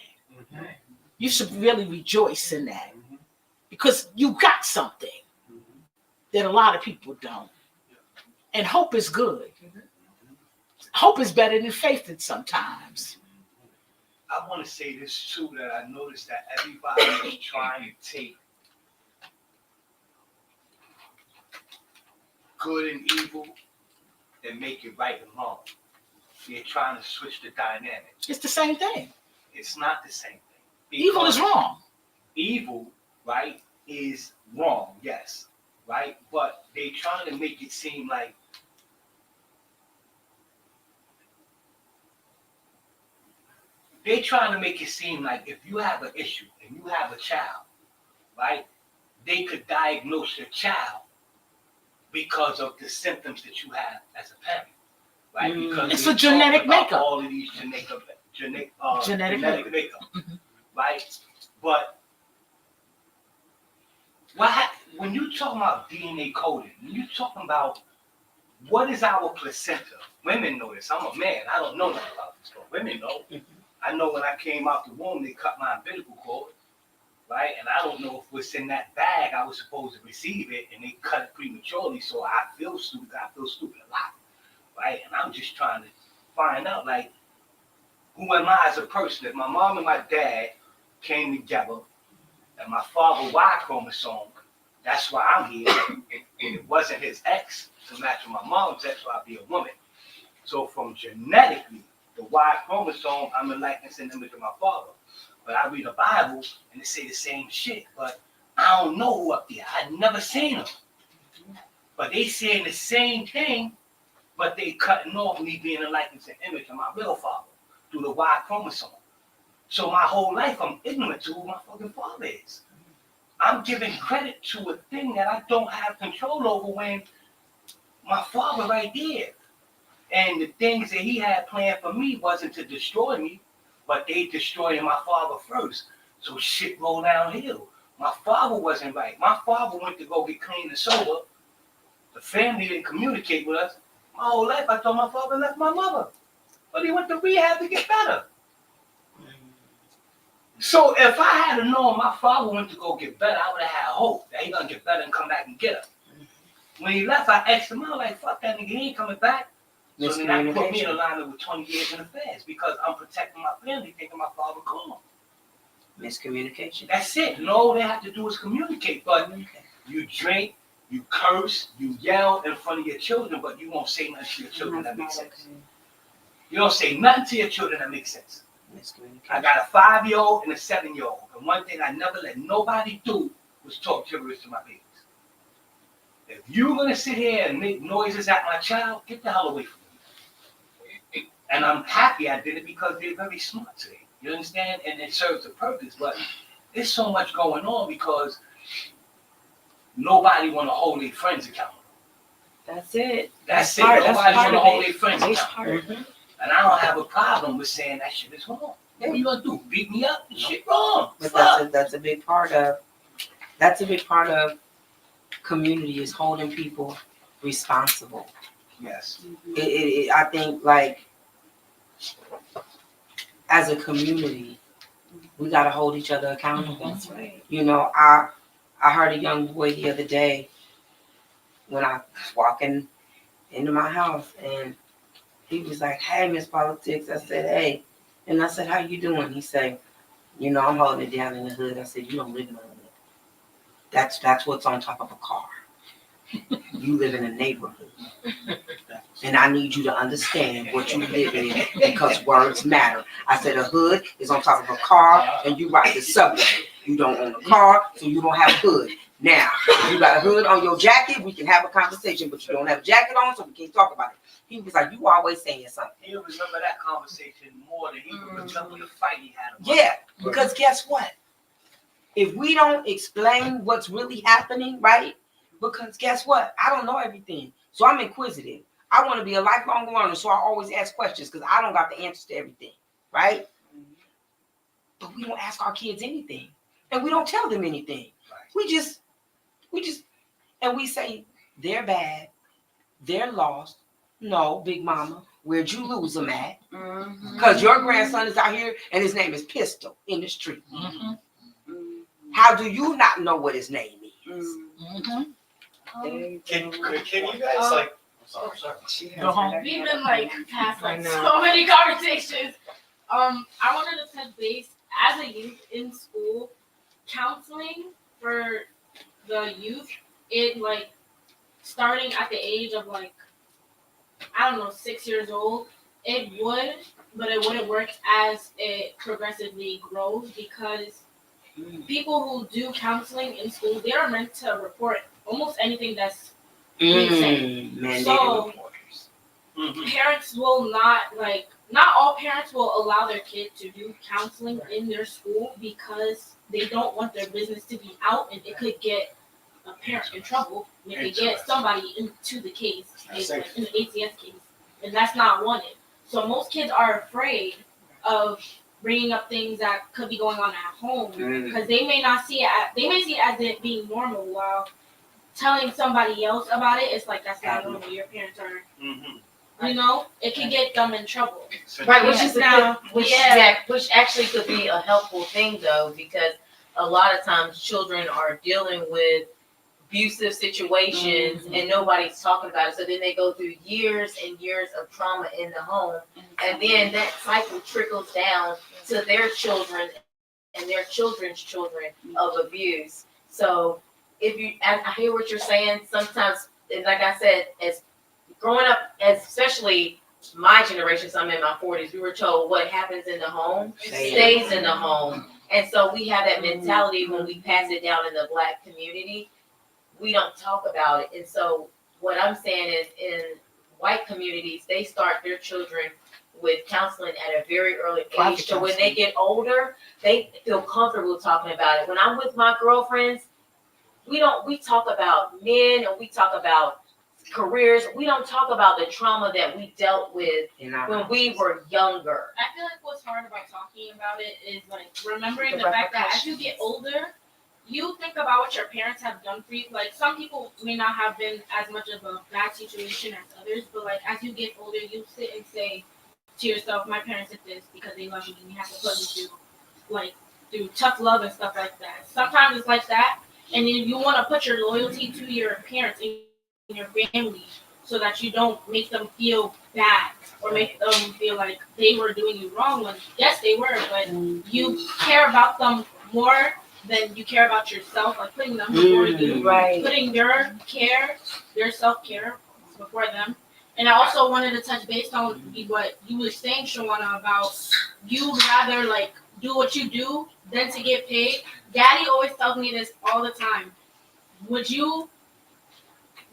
You should really rejoice in that because you got something that a lot of people don't. And hope is good. Hope is better than faith at sometimes. I want to say this too, that I noticed that everybody is trying to take good and evil and make it right and wrong. They're trying to switch the dynamic. It's the same thing. It's not the same thing. Evil is wrong. Evil, right, is wrong, yes, right? But they trying to make it seem like if you have an issue and you have a child, right, they could diagnose your child because of the symptoms that you have as a parent, right? Because it's a genetic makeup. All of these genetic makeup, right? But when you talking about DNA coding, when you talking about what is our placenta, women know this. I'm a man, I don't know nothing about this, but women know. I know when I came out the womb, they cut my umbilical cord, right? And I don't know if what's in that bag, I was supposed to receive it, and they cut it prematurely, so I feel stupid. I feel stupid a lot, right? And I'm just trying to find out, like, who am I as a person? If my mom and my dad came together, and my father Y chromosome, that's why I'm here. And it wasn't his ex to match with my mom's ex, so I'd be a woman. So from genetically, the Y chromosome, I'm in likeness and image of my father. But I read the Bible and they say the same shit. But I don't know who up there. I'd never seen them. But they saying the same thing, but they cutting off me being in likeness and image of my real father through the Y chromosome. So my whole life I'm ignorant to who my fucking father is. I'm giving credit to a thing that I don't have control over when my father right there. And the things that he had planned for me wasn't to destroy me, but they destroyed my father first. So shit rolled downhill. My father wasn't right. My father went to go get clean and sober. The family didn't communicate with us. My whole life I thought my father left my mother. But he went to rehab to get better. So if I had known my father went to go get better, I would have had hope that he gonna get better and come back and get her. When he left, I asked him out like, fuck that nigga, he ain't coming back. So then that put me in alignment with 20 years in the feds because I'm protecting my family, thinking my father gone. Miscommunication. That's it. And all they have to do is communicate. But you drink, you curse, you yell in front of your children, but you won't say nothing to your children that makes sense. You don't say nothing to your children that makes sense. I got a 5-year-old and a 7-year-old. And one thing I never let nobody do was talk gibberish to my babies. If you're gonna sit here and make noises at my child, get the hell away from me. And I'm happy I did it because they're very smart today. You understand? And it serves a purpose. But there's so much going on because nobody wanna hold their friends accountable. That's it. That's it. That's Nobody part wanna of hold it. their friends accountable. And I don't have a problem with saying that shit is wrong. What you gonna do? Beat me up? The shit wrong. But that's a big part of community is holding people responsible. Yes. I think like as a community, we gotta hold each other accountable. That's right. You know, I heard a young boy the other day when I was walking into my house and he was like, "Hey, Miss Politics." I said, "Hey." And I said, "How you doing?" He said, "You know, I'm holding it down in the hood." I said, "You don't live in a hood. That's what's on top of a car. You live in a neighborhood. And I need you to understand what you live in because words matter." I said, "A hood is on top of a car and you ride the subway. You don't own a car, so you don't have a hood. Now, if you got a hood on your jacket, we can have a conversation, but you don't have a jacket on, so we can't talk about it." He was like, "You always saying something." He'll remember that conversation more than he would remember the fight he had. Yeah, because guess what? If we don't explain what's really happening, right? Because guess what? I don't know everything. So I'm inquisitive. I want to be a lifelong learner, so I always ask questions because I don't got the answers to everything, right? But we don't ask our kids anything. And we don't tell them anything. We just, and we say, they're bad, they're lost. No, Big Mama, where'd you lose them at? Because your grandson is out here and his name is Pistol in the street. How do you not know what his name is? Can you guys like? Oh, sorry. Go home. We've been like past I like know. so many conversations. I wanted to touch base as a youth in school, counseling for the youth in like starting at the age of like, I don't know, 6 years old. It would, but it wouldn't work as it progressively grows because people who do counseling in school, they are meant to report almost anything that's being said. Mandated So reporters. parents will not all parents will allow their kid to do counseling in their school because they don't want their business to be out and it could get a parent in trouble. And it could get somebody into the case, like in the ACS case, and that's not wanted. So most kids are afraid of bringing up things that could be going on at home because they may not see it. They may see it as it being normal, while telling somebody else about it, it's like that's not normal. Your parents are, you know, it can get them in trouble. Right, which is now, which actually could be a helpful thing though, because a lot of times children are dealing with abusive situations and nobody's talking about it. So then they go through years and years of trauma in the home, and then that cycle trickles down to their children and their children's children of abuse. So if you, I hear what you're saying. Sometimes, like I said, as growing up, especially my generation, so I'm in my 40s, we were told what happens in the home stays in the home. And so we have that mentality when we pass it down in the Black community, we don't talk about it. And so what I'm saying is in white communities, they start their children with counseling at a very early age. So when they get older, they feel comfortable talking about it. When I'm with my girlfriends, we talk about men and we talk about careers. We don't talk about the trauma that we dealt with when we were younger. I feel like what's hard about talking about it is like remembering the fact that as you get older, you think about what your parents have done for you. Like some people may not have been as much of a bad situation as others, but like as you get older, you sit and say to yourself, my parents did this because they love me and they have to put me through tough love and stuff like that. Sometimes it's like that, and you want to put your loyalty to your parents and your family so that you don't make them feel bad or make them feel like they were doing you wrong when yes they were, but you care about them more than you care about yourself, like putting them before you, Right. putting your care, your self-care before them. And I also wanted to touch based on what you were saying, Shawanna, about you rather like do what you do than to get paid. Daddy always tells me this all the time.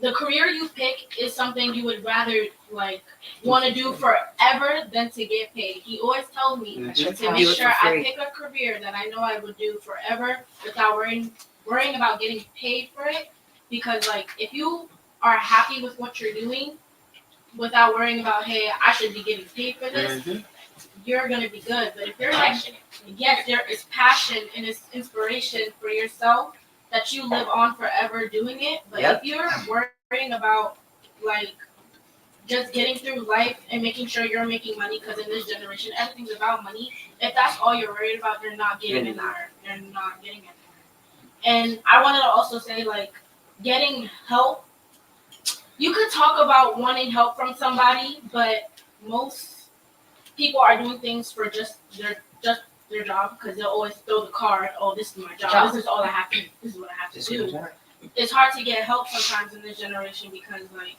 The career you pick is something you would rather like want to do forever than to get paid. He always tells me to make sure I pick a career that I know I would do forever without worrying about getting paid for it. Because like if you are happy with what you're doing without worrying about, hey, I should be getting paid for this, you're gonna be good. But if you're like, yes, there is passion and it's inspiration for yourself that you live on forever doing it. But if you're worrying about like just getting through life and making sure you're making money, because in this generation everything's about money. If that's all you're worried about, you're not getting in there. You're not getting in there. And I wanted to also say like getting help. You could talk about wanting help from somebody, but most people are doing things for just their job because they'll always throw the card. Oh, this is my job. This is all I have to. This is what I have to do. It's hard to get help sometimes in this generation because like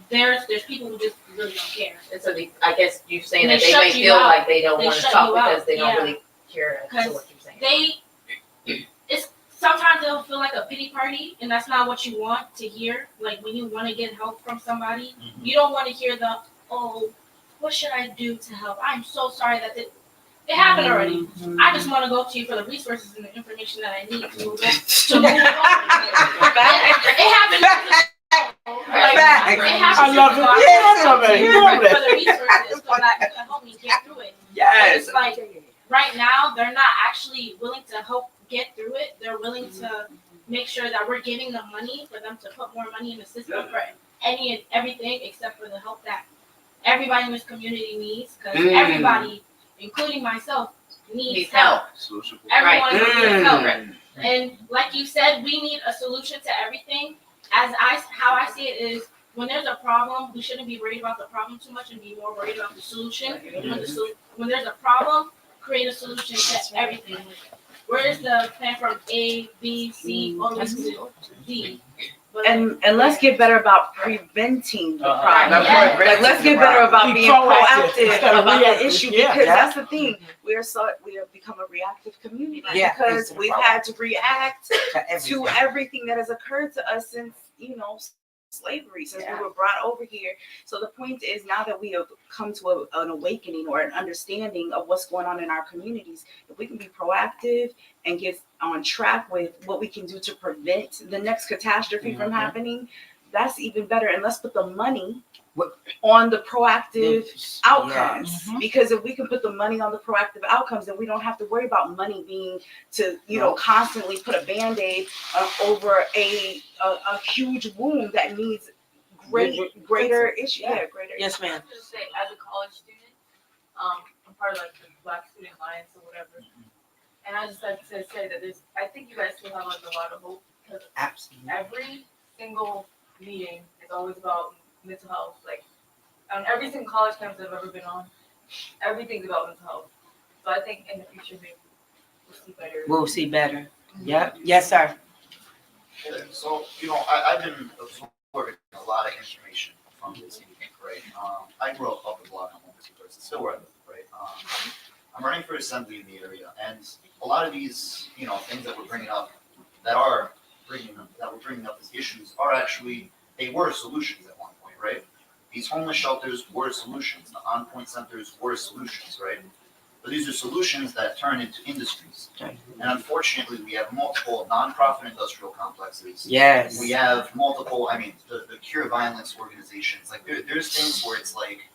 there's people who just really don't care. And so I guess you're saying And that they they may shut you feel out. like they don't They want to shut talk you out. because they don't Yeah. really care as to what you're saying. Sometimes it'll feel like a pity party, and that's not what you want to hear. Like when you want to get help from somebody, you don't want to hear the, oh, what should I do to help? I'm so sorry that it happened already. I just want to go to you for the resources and the information that I need to move on. It happened. I love it. Yeah, I love it. You love For the it. resources so that you can help me get through it. Yes. It's like right now they're not actually willing to help get through it. They're willing to make sure that we're giving them money for them to put more money in the system for any and everything except for the help that everybody in this community needs. Because everybody, including myself, needs help. Everyone needs help. And like you said, we need a solution to everything. How I see it is, when there's a problem, we shouldn't be worried about the problem too much and be more worried about the solution. When there's a problem, create a solution to everything. Where is the plan from A, B, C, all the way to D? But And let's get better about preventing the problem. Yeah. Like let's get better about Be being proactive proactive instead of about the reactive. issue Yeah. because that's the thing. We have become a reactive community because we've had to react to everything that has occurred to us since slavery, since we were brought over here. So the point is, now that we have come to an awakening or an understanding of what's going on in our communities, if we can be proactive and get on track with what we can do to prevent the next catastrophe from happening, that's even better. And let's put the money on the proactive outcomes, because if we can put the money on the proactive outcomes, then we don't have to worry about money being to constantly put a band-aid over a huge wound that needs greater issue. Greater. Yes, ma'am. I was gonna say, as a college student, I'm part of like the Black Student Alliance or whatever, and I just like to say that I think you guys still have like a lot of hope because every single meeting is always about mental health. Like on every single college campus I've ever been on, everything's about mental health. So I think in the future maybe we'll see better. We'll see better. Yep. Yes, sir. So, I've been absorbing a lot of information from this meeting, right? I grew up the block on Homeless University, it's still where I live, right? I'm running for assembly in the area, and a lot of these, things that we're bringing up, that we're bringing up as issues, are actually, they were solutions at one point, right? These homeless shelters were solutions, the on-point centers were solutions, right? But these are solutions that turn into industries. And unfortunately, we have multiple nonprofit industrial complexes. Yes. We have multiple, the Cure Violence organizations. Like, there's things where it's like,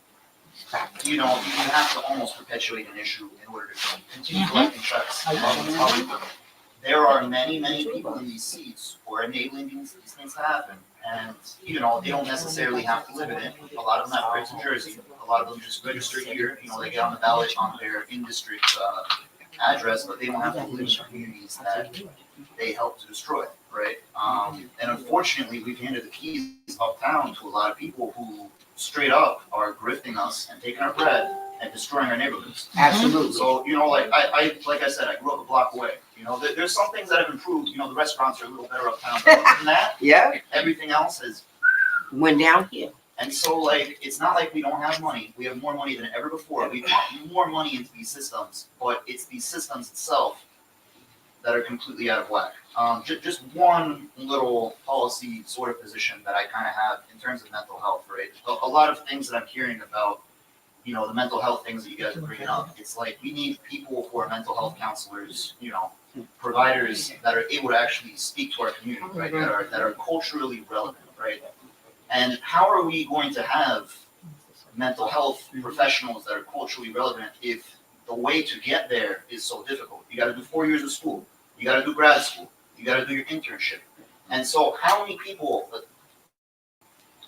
you have to almost perpetuate an issue in order to continue collecting checks. There are many, many people in these seats who are enabling these things to happen. And, they don't necessarily have to live in it. A lot of them have cribs in Jersey. A lot of them just register here. They get on the ballot on their in-district address, but they don't have to live in communities that they help to destroy, right? And unfortunately, we've handed the keys uptown to a lot of people who straight up are grifting us and taking our bread and destroying our neighborhoods. Absolutely. So, like I said, I grew up a block away. There's some things that have improved. The restaurants are a little better uptown. But other than that, Yeah. everything else has Went downhill. and so, it's not like we don't have money. We have more money than ever before. We pump more money into these systems, but it's these systems itself that are completely out of whack. Just one little policy sort of position that I kind of have in terms of mental health, right? A lot of things that I'm hearing about, the mental health things that you guys are bringing up, it's like we need people who are mental health counselors, providers that are able to actually speak to our community, right? That are culturally relevant, right? And how are we going to have mental health professionals that are culturally relevant if the way to get there is so difficult? You got to do 4 years of school. You got to do grad school. You got to do your internship. And so how many people,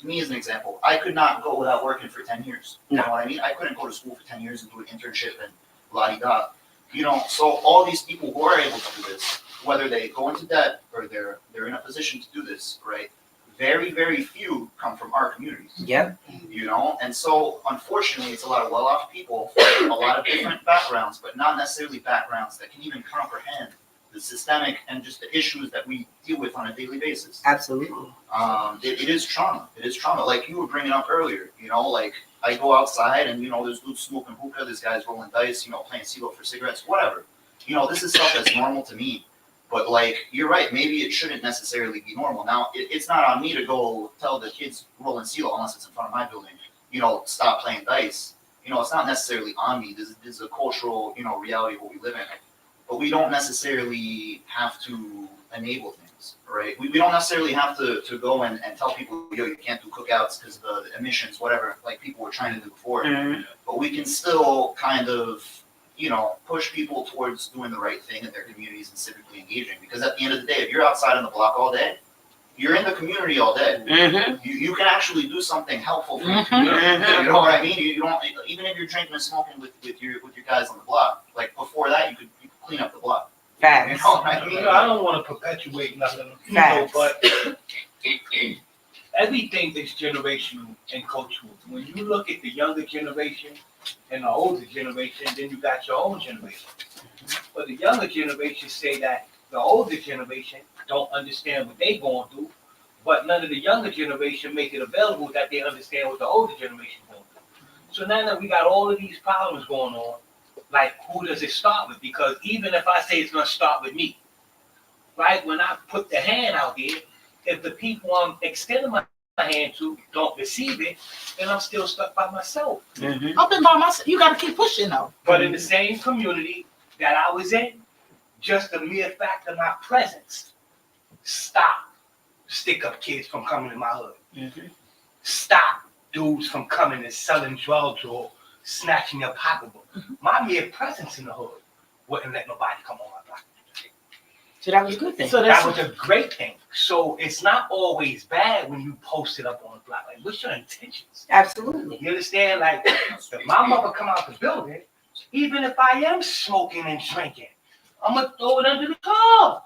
me as an example, I could not go without working for 10 years. You know what I mean? I couldn't go to school for 10 years and do an internship and la-di-da. So all these people who are able to do this, whether they go into debt or they're in a position to do this, right? Very, very few come from our communities. Yep. And so unfortunately, it's a lot of well-off people from a lot of different backgrounds, but not necessarily backgrounds that can even comprehend the systemic and just the issues that we deal with on a daily basis. Absolutely. It is trauma. It is trauma. Like you were bringing up earlier, I go outside and, there's dudes smoking hookah, this guy's rolling dice, playing CeeLo for cigarettes, whatever. This is stuff that's normal to me. But you're right, maybe it shouldn't necessarily be normal. Now, it's not on me to go tell the kids rolling CeeLo, unless it's in front of my building, stop playing dice. It's not necessarily on me. This is a cultural, reality of what we live in. But we don't necessarily have to enable things, right? We don't necessarily have to go and tell people, you can't do cookouts because of the emissions, whatever, like people were trying to do before. Mm-hmm. But we can still kind of, push people towards doing the right thing in their communities and civically engaging. Because at the end of the day, if you're outside on the block all day, you're in the community all day. Mm-hmm. You can actually do something helpful for your community. Mm-hmm. You know what I mean? You don't, even if you're drinking and smoking with your guys on the block, before that, you could clean up the block. Facts. You know what I mean? I don't want to perpetuate nothing, but everything is generational and cultural. When you look at the younger generation and the older generation, then you got your own generation. But the younger generation say that the older generation don't understand what they going through, but none of the younger generation make it available that they understand what the older generation going through. So now that we got all of these problems going on, who does it start with? Because even if I say it's going to start with me, right? When I put the hand out there, if the people I'm extending my hand to don't receive it, then I'm still stuck by myself. Mm-hmm. I've been by myself. You got to keep pushing though. But in the same community that I was in, just the mere fact of my presence stop stick-up kids from coming in my hood. Mm-hmm. Stop dudes from coming and selling drugs or snatching your pocketbook. Mm-hmm. My mere presence in the hood wouldn't let nobody come on my block. So that was a good thing. So that was a great thing. So it's not always bad when you post it up on the block. What's your intentions? Absolutely. You understand? If my mother come out the building, even if I am smoking and drinking, I'm gonna throw it under the car.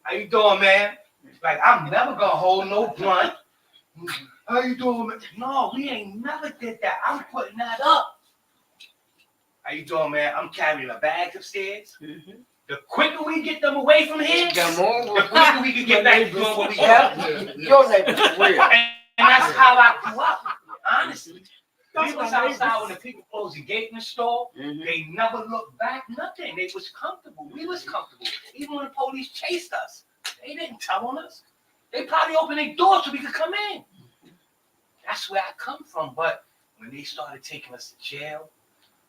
How you doing, man? I'm never gonna hold no blunt. How you doing, man? No, we ain't never did that. I'm putting that up. How you doing, man? I'm carrying a bag upstairs. Mm-hmm. The quicker we get them away from here, the quicker we can get back to doing what we do. Your neighbor's for real. And that's how I grew up, honestly. We was outside when the people closed the gate in the store. Mm-hmm. They never looked back, nothing. They was comfortable. We was comfortable. Even when the police chased us, they didn't tell on us. They probably opened their doors so we could come in. That's where I come from. But when they started taking us to jail,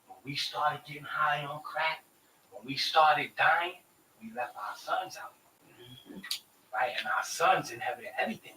when we started getting high on crack, when we started dying, we left our sons out. Mm-hmm. Right? And our sons inherited everything.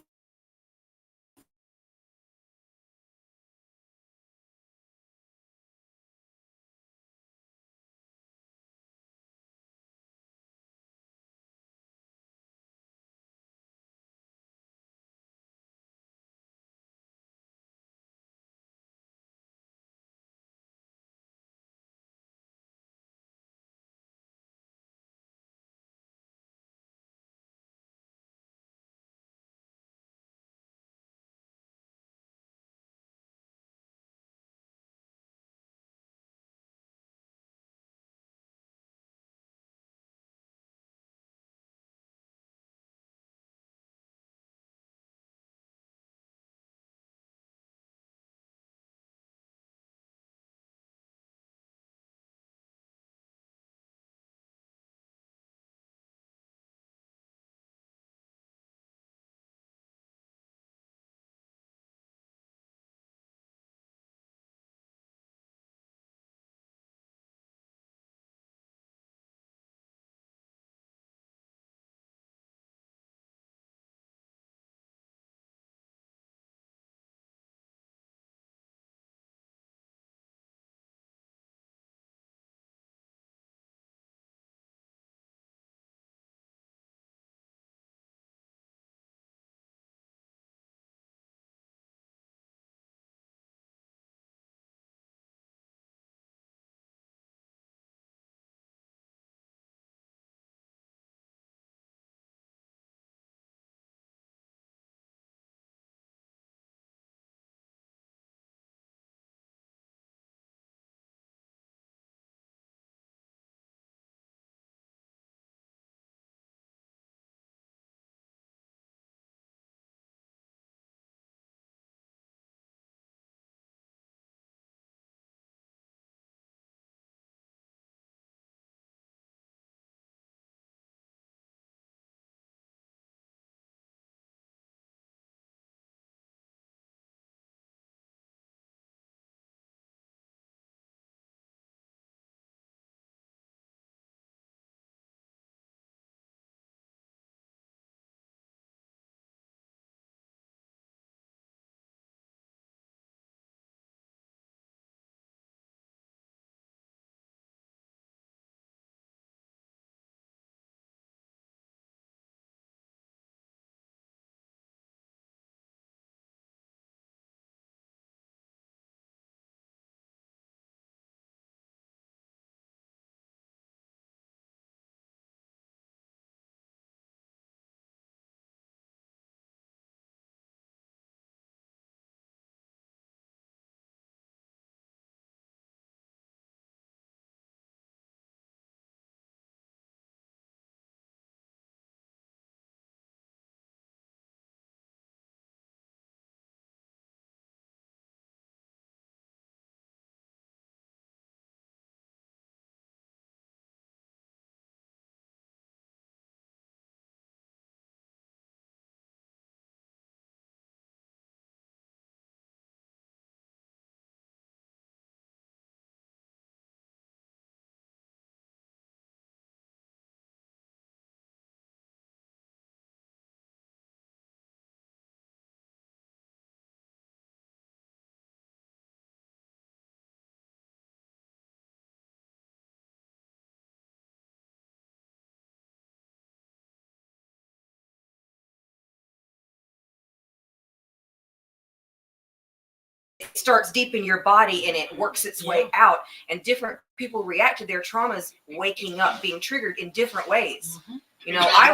it starts deep in your body and it works its way out. And different people react to their traumas waking up, being triggered in different ways. You know, I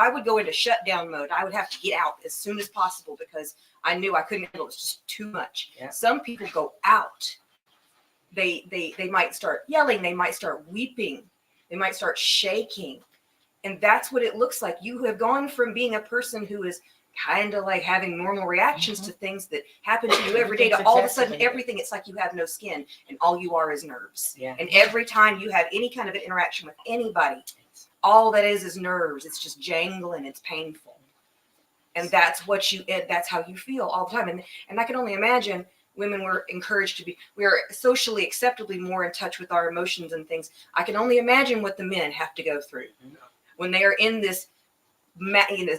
would go into shutdown mode. I would have to get out as soon as possible because I knew I couldn't handle it. It was just too much. Yeah. Some people go out. They might start yelling. They might start weeping. They might start shaking. And that's what it looks like. You have gone from being a person who is kind of like having normal reactions to things that happen to you every day to all of a sudden everything, it's like you have no skin and all you are is nerves. Yeah. And every time you have any kind of an interaction with anybody, all that is nerves. It's just jangling. It's painful. And that's how you feel all the time. And I can only imagine women were encouraged to be, we are socially acceptably more in touch with our emotions and things. I can only imagine what the men have to go through when they are in this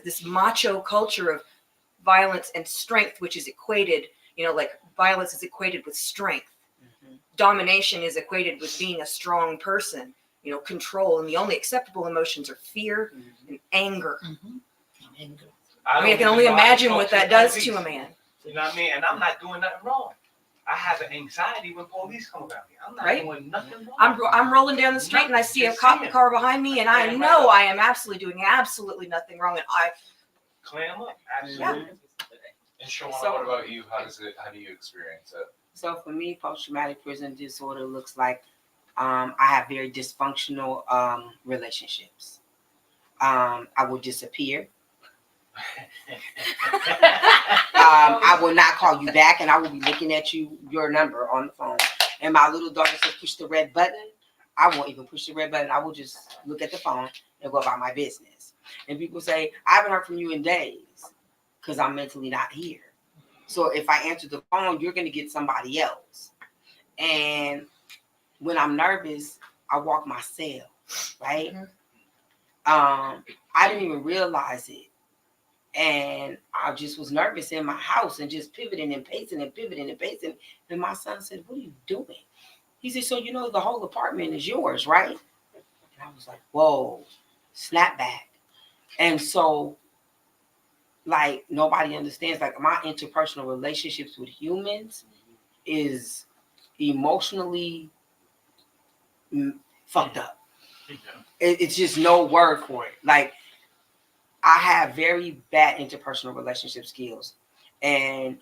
this macho culture of violence and strength, which is equated, like violence is equated with strength. Domination is equated with being a strong person, control. And the only acceptable emotions are fear and anger. I mean, I can only imagine what that does to a man. You know what I mean? And I'm not doing nothing wrong. I have an anxiety when police come around me. I'm not doing nothing wrong. I'm rolling down the street and I see a cop car behind me and I know I am absolutely doing nothing wrong. And I clam up. Absolutely. Yeah. And Shawanna, what about you? How do you experience it? So for me, post-traumatic prison disorder looks like I have very dysfunctional relationships. I will disappear. I will not call you back, and I will be looking at your number on the phone. And my little daughter says, push the red button. I won't even push the red button. I will just look at the phone and go about my business. And people say, I haven't heard from you in days because I'm mentally not here. So if I answer the phone, you're going to get somebody else. And when I'm nervous, I walk my cell, right? I didn't even realize it. And I just was nervous in my house and just pivoting and pacing and pivoting and pacing. And my son said, what are you doing? He said, so you know the whole apartment is yours, right? And I was like, whoa, snap back. And so, like, nobody understands, like, my interpersonal relationships with humans is emotionally fucked up. It's just no word for it. Like, I have very bad interpersonal relationship skills, and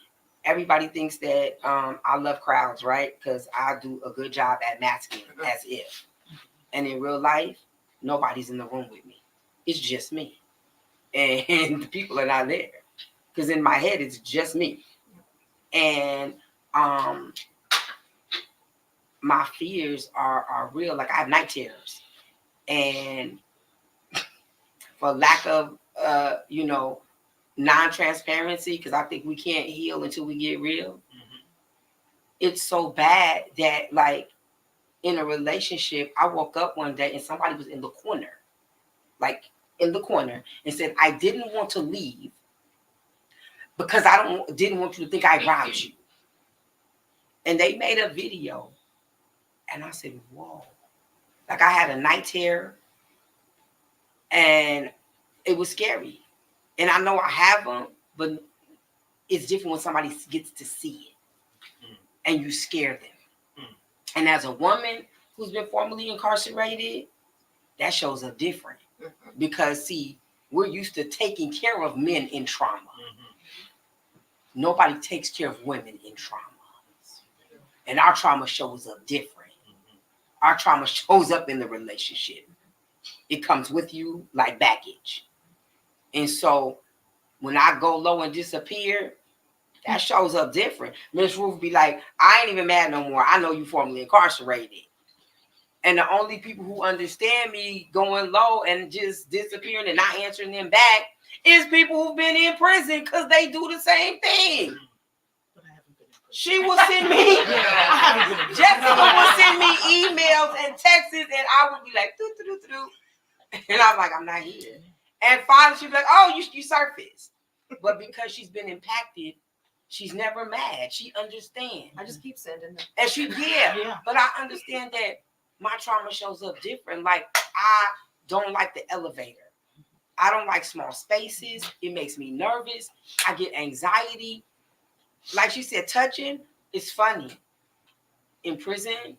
everybody thinks that I love crowds, right? Because I do a good job at masking as if. And in real life, nobody's in the room with me. It's just me. And the people are not there. Because in my head, it's just me. And my fears are real. Like, I have night terrors. And for lack of non-transparency, because I think we can't heal until we get real. It's so bad that, like, in a relationship, I woke up one day and somebody was in the corner, and said, I didn't want to leave because I didn't want you to think I robbed you. And they made a video, and I said, whoa. Like, I had a night terror, and it was scary. And I know I have them, but it's different when somebody gets to see it and you scare them. And as a woman who's been formerly incarcerated, that shows up different. Because, see, we're used to taking care of men in trauma. Nobody takes care of women in trauma. And our trauma shows up different. Our trauma shows up in the relationship. It comes with you like baggage. And so when I go low and disappear, that shows up different. Miss Ruth be like, I ain't even mad no more. I know you formerly incarcerated. And the only people who understand me going low and just disappearing and not answering them back is people who've been in prison, because they do the same thing. She will send me, Jessica will send me emails and texts, and I would be like, doo, doo, doo, doo. And I'm like, I'm not here. And finally, she'd be like, oh, you surfaced. But because she's been impacted, she's never mad. She understands. I just keep sending them. And but I understand that my trauma shows up different. Like, I don't like the elevator. I don't like small spaces. It makes me nervous. I get anxiety. like she said, touching is funny. In prison,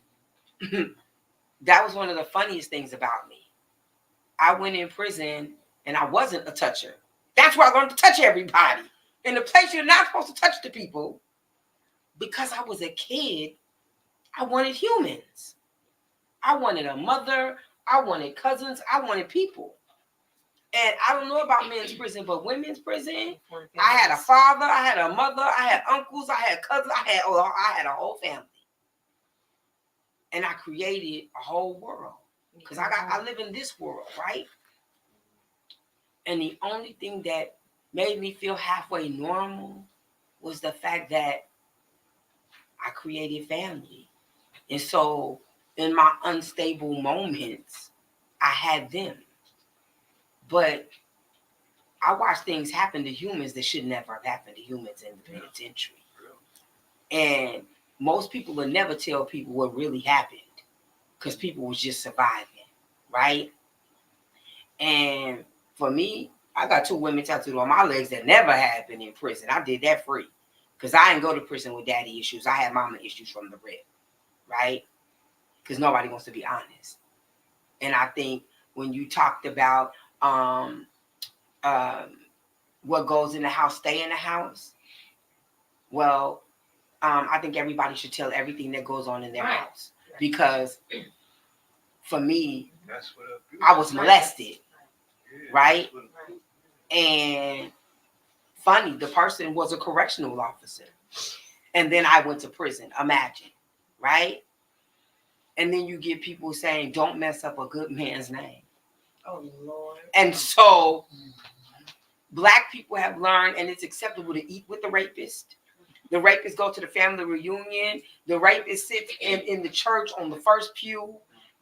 that was one of the funniest things about me. I went in prison and I wasn't a toucher. That's where I learned to touch everybody. In the place you're not supposed to touch the people. Because I was a kid, I wanted humans. I wanted a mother. I wanted cousins. I wanted people. And I don't know about men's prison, but women's prison, I had a father, I had a mother, I had uncles, I had cousins, I had a whole family. And I created a whole world. Because I live in this world, right? And the only thing that made me feel halfway normal was the fact that I created family. And so in my unstable moments, I had them. But I watched things happen to humans that should never have happened to humans in the penitentiary. And most people will never tell people what really happened because people was just surviving, right? And for me, I got 2 women tattooed on my legs that never had been in prison. I did that free because I didn't go to prison with daddy issues. I had mama issues from the rip, right? Because nobody wants to be honest. And I think when you talked about what goes in the house, stay in the house. Well, I think everybody should tell everything that goes on in their house. Because for me, I was molested, right? And funny, the person was a correctional officer. And then I went to prison, imagine, right? And then you get people saying, don't mess up a good man's name. Oh, Lord. And so Black people have learned, and it's acceptable to eat with the rapist. The rapist go to the family reunion. The rapist sits in the church on the first pew.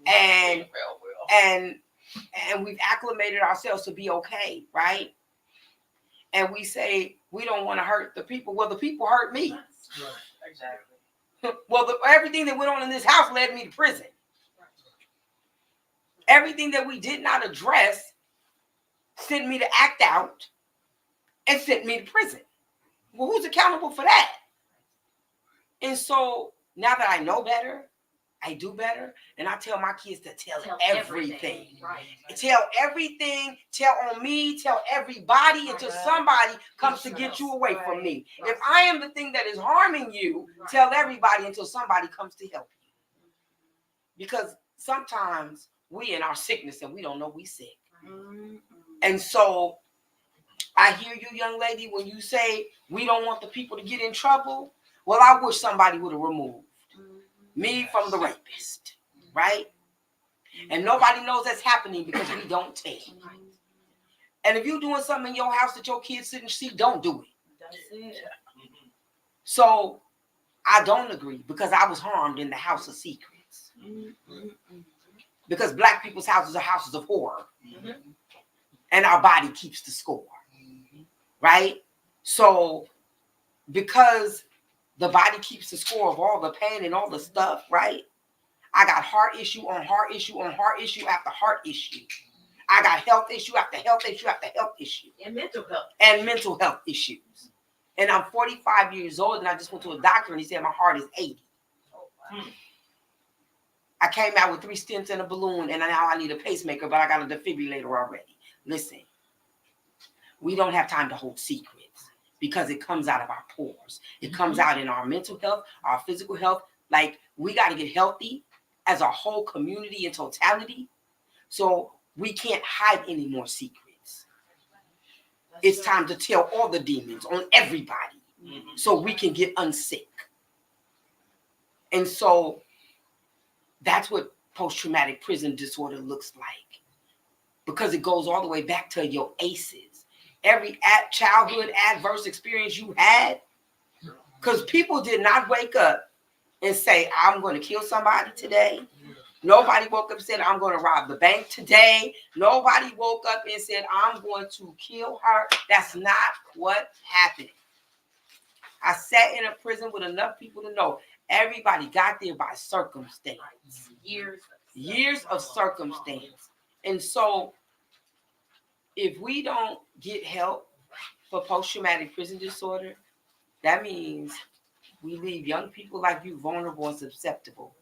And we've acclimated ourselves to be okay, right? And we say, we don't want to hurt the people. Well, the people hurt me. Exactly. Well, everything that went on in this house led me to prison. Everything that we did not address sent me to act out and sent me to prison. Well, who's accountable for that? And so now that I know better, I do better, and I tell my kids to tell everything. Right. Tell everything, tell on me, tell everybody until somebody comes to get you away from me. If I am the thing that is harming you, tell everybody until somebody comes to help you. Because sometimes we in our sickness and we don't know we sick. And so I hear you, young lady, when you say we don't want the people to get in trouble. Well, I wish somebody would have removed me from the rapist, right? And nobody knows that's happening because we don't tell. And if you're doing something in your house that your kids sit and see, don't do it. That's it. So I don't agree because I was harmed in the house of secrets. Because Black people's houses are houses of horror. And our body keeps the score, right? So because the body keeps the score of all the pain and all the stuff, right? I got heart issue on heart issue on heart issue after heart issue. I got health issue after health issue after health issue. And mental health. And mental health issues. And I'm 45 years old and I just went to a doctor and he said my heart is 80. I came out with 3 stents and a balloon and now I need a pacemaker, but I got a defibrillator already. Listen, we don't have time to hold secrets because it comes out of our pores. It comes out in our mental health, our physical health. Like, we got to get healthy as a whole community in totality. So we can't hide any more secrets. It's time to tell all the demons on everybody so we can get unsick. And so that's what post-traumatic prison disorder looks like. Because it goes all the way back to your ACEs. Every childhood adverse experience you had. Because people did not wake up and say, I'm going to kill somebody today. Nobody woke up and said, I'm going to rob the bank today. Nobody woke up and said, I'm going to kill her. That's not what happened. I sat in a prison with enough people to know everybody got there by circumstance. Years of circumstance. And so if we don't get help for post-traumatic prison disorder, that means we leave young people like you vulnerable and susceptible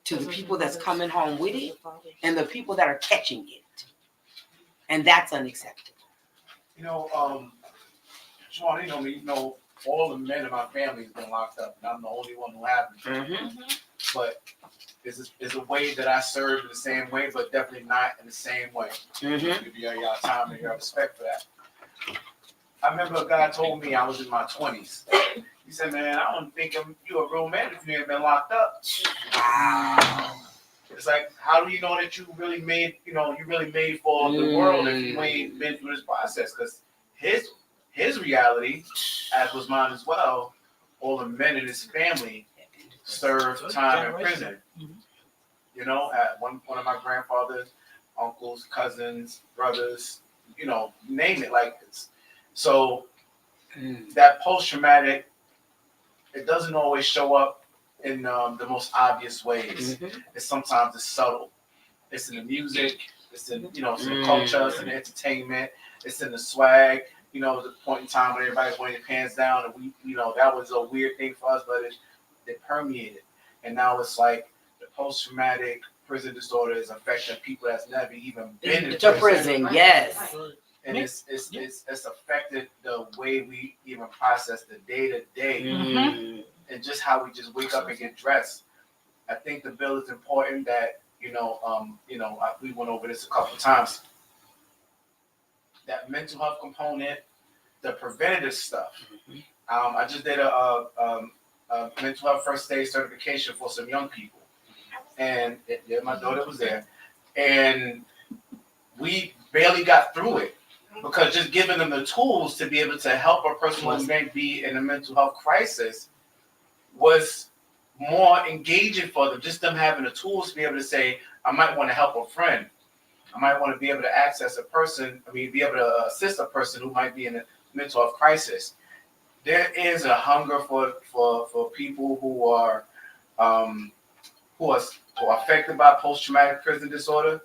to the people that's coming home with it and the people that are catching it. And that's unacceptable. You know, Shawanna, you know me, you know, all the men in my family has been locked up, and I'm the only one who hasn't. But it's a way that I serve in the same way, but definitely not in the same way. Give you your time and your respect for that. I remember a guy told me I was in my 20s. He said, "Man, I don't think you're a real man if you ain't been locked up." Wow. It's like, how do you know that you really made, you really made for the world if you ain't been through this process? Because his reality, as was mine as well, all the men in his family served time in prison. You know, at one of my grandfathers, uncles, cousins, brothers, name it. Like it's, so that post-traumatic, it doesn't always show up in the most obvious ways. It's sometimes it's subtle. It's in the music. It's in it's in the culture. It's in the entertainment. It's in the swag. The point in time when everybody's wearing their pants down, and we, that was a weird thing for us, but it permeated, and now it's like the post-traumatic prison disorder is affecting people that's never even been to prison. Yes. And it's affected the way we even process the day to day, and just how we just wake up and get dressed. I think the bill is important. That we went over this a couple of times. That mental health component, the preventative stuff. I just did a mental health first aid certification for some young people, and my daughter was there, and we barely got through it. Because just giving them the tools to be able to help a person who may be in a mental health crisis was more engaging for them. Just them having the tools to be able to say, I might want to help a friend. I might want to be able to access a person, be able to assist a person who might be in a mental health crisis. There is a hunger for people who are affected by post-traumatic prison disorder,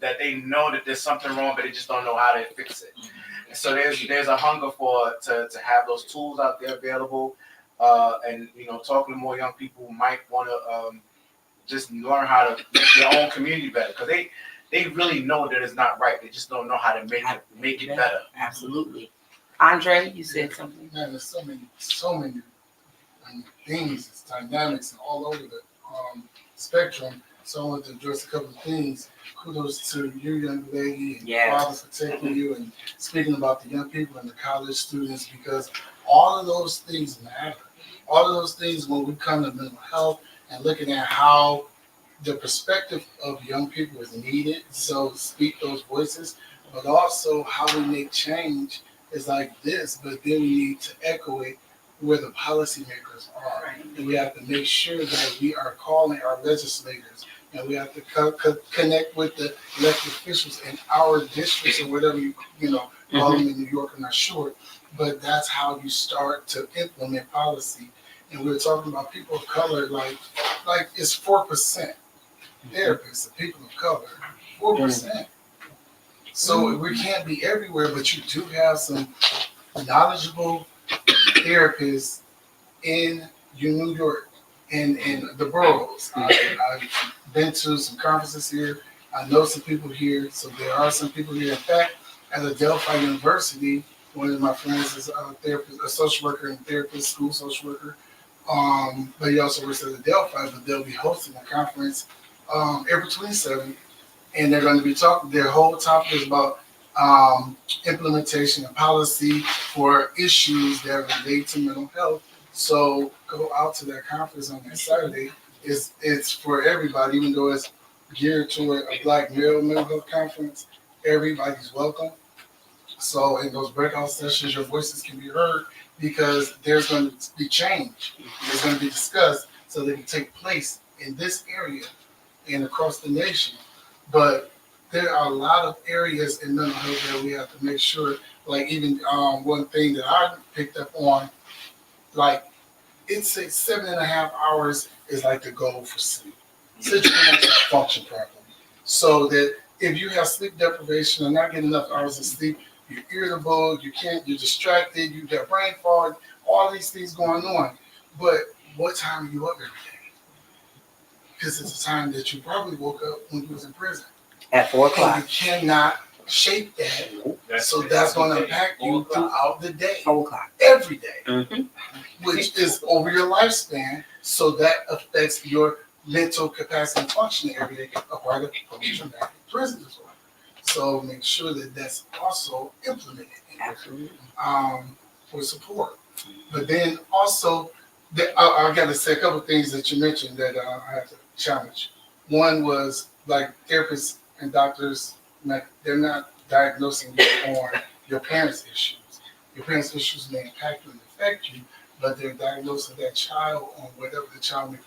that they know that there's something wrong, but they just don't know how to fix it. And so there's a hunger to have those tools out there available, and talking to more young people who might want to just learn how to make their own community better, because they really know that it's not right. They just don't know how to make it better. Absolutely. Andre, you said something. Man, there's so many things, it's dynamics and all over the spectrum. So I want to address a couple of things. Kudos to you, young lady, and your father for taking you and speaking about the young people and the college students, because all of those things matter. All of those things, when we come to mental health and looking at how the perspective of young people is needed, so speak those voices, but also how we make change is like this, but then we need to echo it where the policymakers are. And we have to make sure that we are calling our legislators, and we have to connect with the elected officials in our districts or whatever you call them in New York. I'm not sure, but that's how you start to implement policy. And we were talking about people of color, like it's 4% therapists of people of color, 4%. So we can't be everywhere, but you do have some knowledgeable therapists in New York and in the boroughs. I've been to some conferences here. I know some people here, so there are some people here. In fact, at Adelphi University, one of my friends is a therapist, a social worker and therapist, school social worker. But he also works at Adelphi, but they'll be hosting a conference April 27th, and they're going to be talking, their whole topic is about implementation and policy for issues that relate to mental health. So go out to that conference on that Saturday. It's for everybody, even though it's geared toward a Black male mental health conference. Everybody's welcome. So in those breakout sessions, your voices can be heard, because there's going to be change. It's going to be discussed so they can take place in this area and across the nation. But there are a lot of areas in mental health that we have to make sure, like even one thing that I picked up on, like it's 7.5 hours is like the goal for sleep. So you can actually function properly. So that if you have sleep deprivation or not getting enough hours of sleep, you're irritable, you're distracted, you got brain fog, all these things going on. But what time are you up every day? Because it's a time that you probably woke up when you was in prison. At 4 o'clock. And you cannot shape that. So that's going to impact you throughout the day. 4 o'clock. Every day. Which is over your lifespan. So that affects your mental capacity and functioning every day, a part of post-traumatic prison disorder. So make sure that that's also implemented. Absolutely. For support. But then also, I got to say a couple of things that you mentioned that I have to challenge. One was like therapists and doctors, they're not diagnosing you on your parents' issues. Your parents' issues may impact you and affect you, but they're diagnosing that child on whatever the child may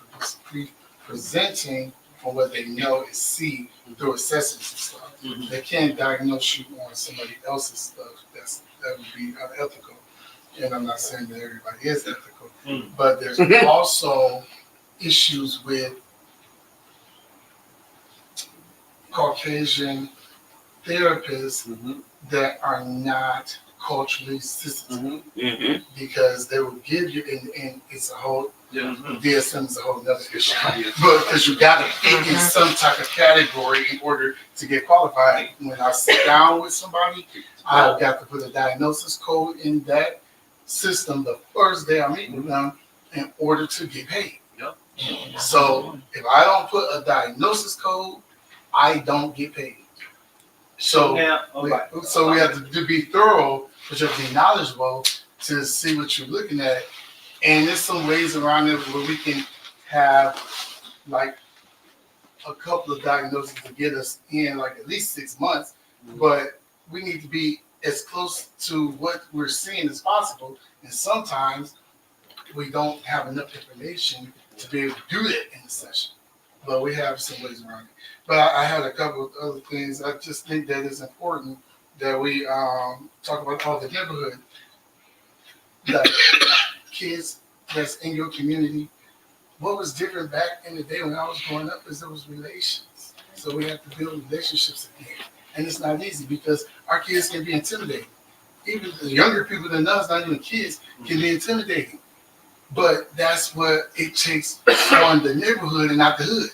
be presenting on what they know is see through assessments and stuff. They can't diagnose you on somebody else's stuff. That would be unethical. And I'm not saying that everybody is ethical, but there's also issues with Caucasian therapists that are not culturally sensitive because they will give you, and it's a whole, DSM is a whole other issue, but because you got to fit in some type of category in order to get qualified. When I sit down with somebody, I've got to put a diagnosis code in that system the first day I meet with them in order to get paid. So if I don't put a diagnosis code, I don't get paid. So we have to be thorough, but you have to be knowledgeable to see what you're looking at. And there's some ways around it where we can have like a couple of diagnoses to get us in like at least 6 months, but we need to be as close to what we're seeing as possible. And sometimes we don't have enough information to be able to do that in the session, but we have some ways around it. But I had a couple of other things. I just think that it's important that we talk about all the neighborhood, the kids that's in your community. What was different back in the day when I was growing up is there was relations. So we have to build relationships again. And it's not easy because our kids can be intimidating. Even the younger people than us, not even kids, can be intimidating. But that's what it takes on the neighborhood and not the hood.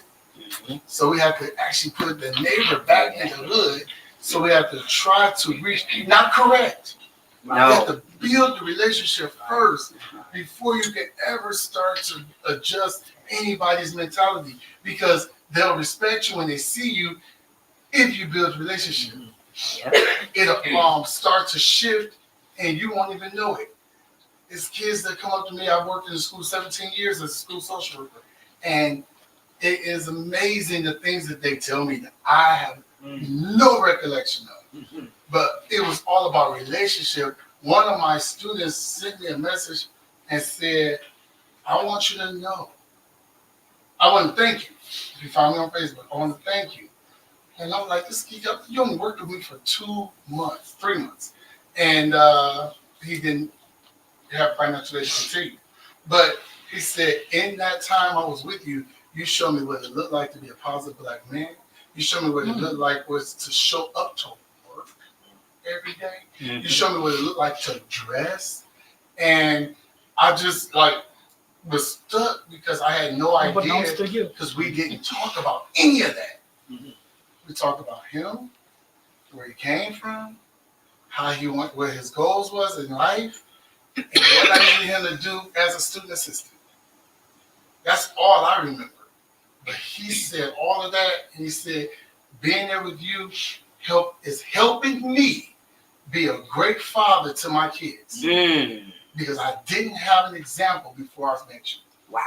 So we have to actually put the neighbor back in the hood. So we have to try to reach, not correct. You have to build the relationship first before you can ever start to adjust anybody's mentality, because they'll respect you when they see you if you build a relationship. It'll start to shift and you won't even know it. It's kids that come up to me. I've worked in the school 17 years as a school social worker, and it is amazing the things that they tell me that I have no recollection of. But it was all about relationship. One of my students sent me a message and said, I want you to know. I want to thank you. If you find me on Facebook, I want to thank you. And I'm like, this kid, you only worked with me for 2 months, 3 months. And he didn't have financial aid to continue. But he said, in that time I was with you, you showed me what it looked like to be a positive black man. You showed me what it looked like was to show up to work every day. You showed me what it looked like to dress. And I just was stuck because I had no idea, because we didn't talk about any of that. We talked about him, where he came from, how he went, what his goals was in life, and what I needed him to do as a student assistant. That's all I remember. But he said all of that, and he said, being there with you is helping me be a great father to my kids. Because I didn't have an example before I met you. Wow.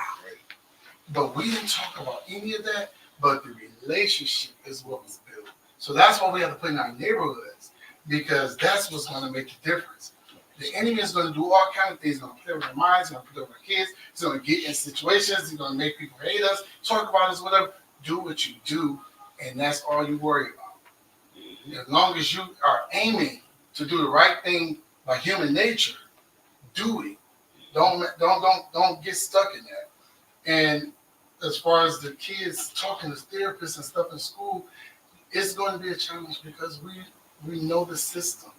But we didn't talk about any of that, but the relationship is what was built. So that's what we have to put in our neighborhoods, because that's what's going to make the difference. The enemy is going to do all kinds of things. He's going to play with our minds. He's going to play with our kids. He's going to get in situations. He's going to make people hate us, talk about us, whatever. Do what you do, and that's all you worry about. As long as you are aiming to do the right thing by human nature, do it. Don't get stuck in that. And as far as the kids talking to therapists and stuff in school, it's going to be a challenge because we know the system.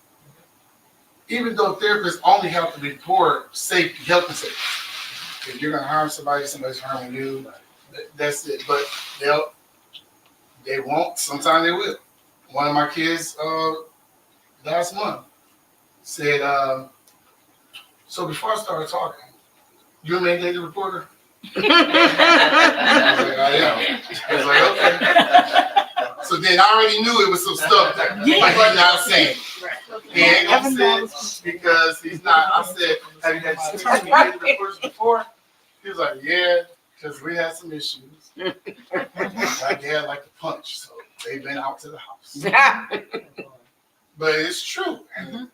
even though therapists only have to report safety, health and safety. If you're gonna harm somebody, somebody's harming you, that's it. But they won't, sometimes they will. One of my kids last month said, so before I started talking, you're a mandated reporter? I was like, I am. I was like, okay. So then I already knew it was some stuff there, but he's not saying. He ain't gonna say it because he's not. I said, have you had mandated reporters before? He was like, yeah, because we had some issues. My dad liked to punch, so they've been out to the house. But it's true. And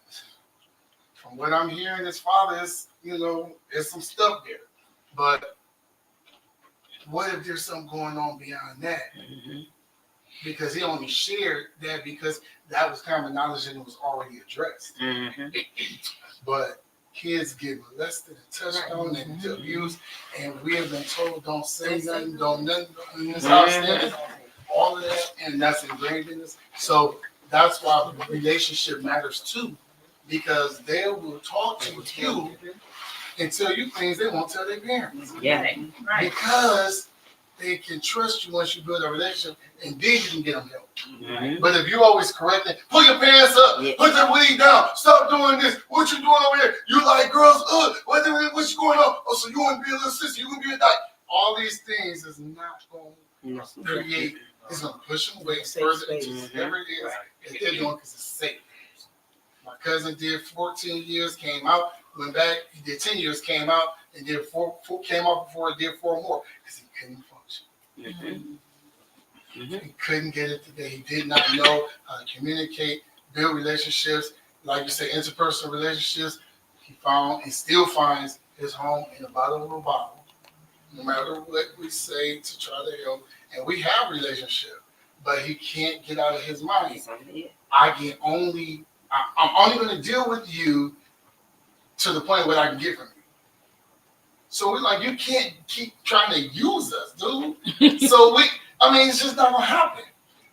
from what I'm hearing, his father is, there's some stuff there. But what if there's something going on beyond that? Because he only shared that because that was common knowledge and it was already addressed. But kids get molested and touched on and abused, and we have been told don't say nothing, don't nothing in this house, all of that, and that's ingrained in us. So that's why relationship matters too, because they will talk to you and tell you things they won't tell their parents. Yeah. Because they can trust you once you build a relationship, and then you can get them help. But if you always correct them, pull your pants up, put your weed down, stop doing this. What you doing over here? You like girls? What's going on? Oh, so you want to be a little sister? You want to be a dyke? All these things is not going to create. It's going to push them away further into whatever it is that they're doing because it's safe. My cousin did 14 years, came out, went back. He did 10 years, came out, and did four came out before he did 4 more because he couldn't function. He couldn't get it today. He did not know how to communicate, build relationships, like you say, interpersonal relationships. He found and still finds his home in the bottom of a bottle, no matter what we say to try to help. And we have a relationship, but he can't get out of his mind. I'm only going to deal with you to the point where I can get from you. So we're like, you can't keep trying to use us, dude. So it's just not gonna happen.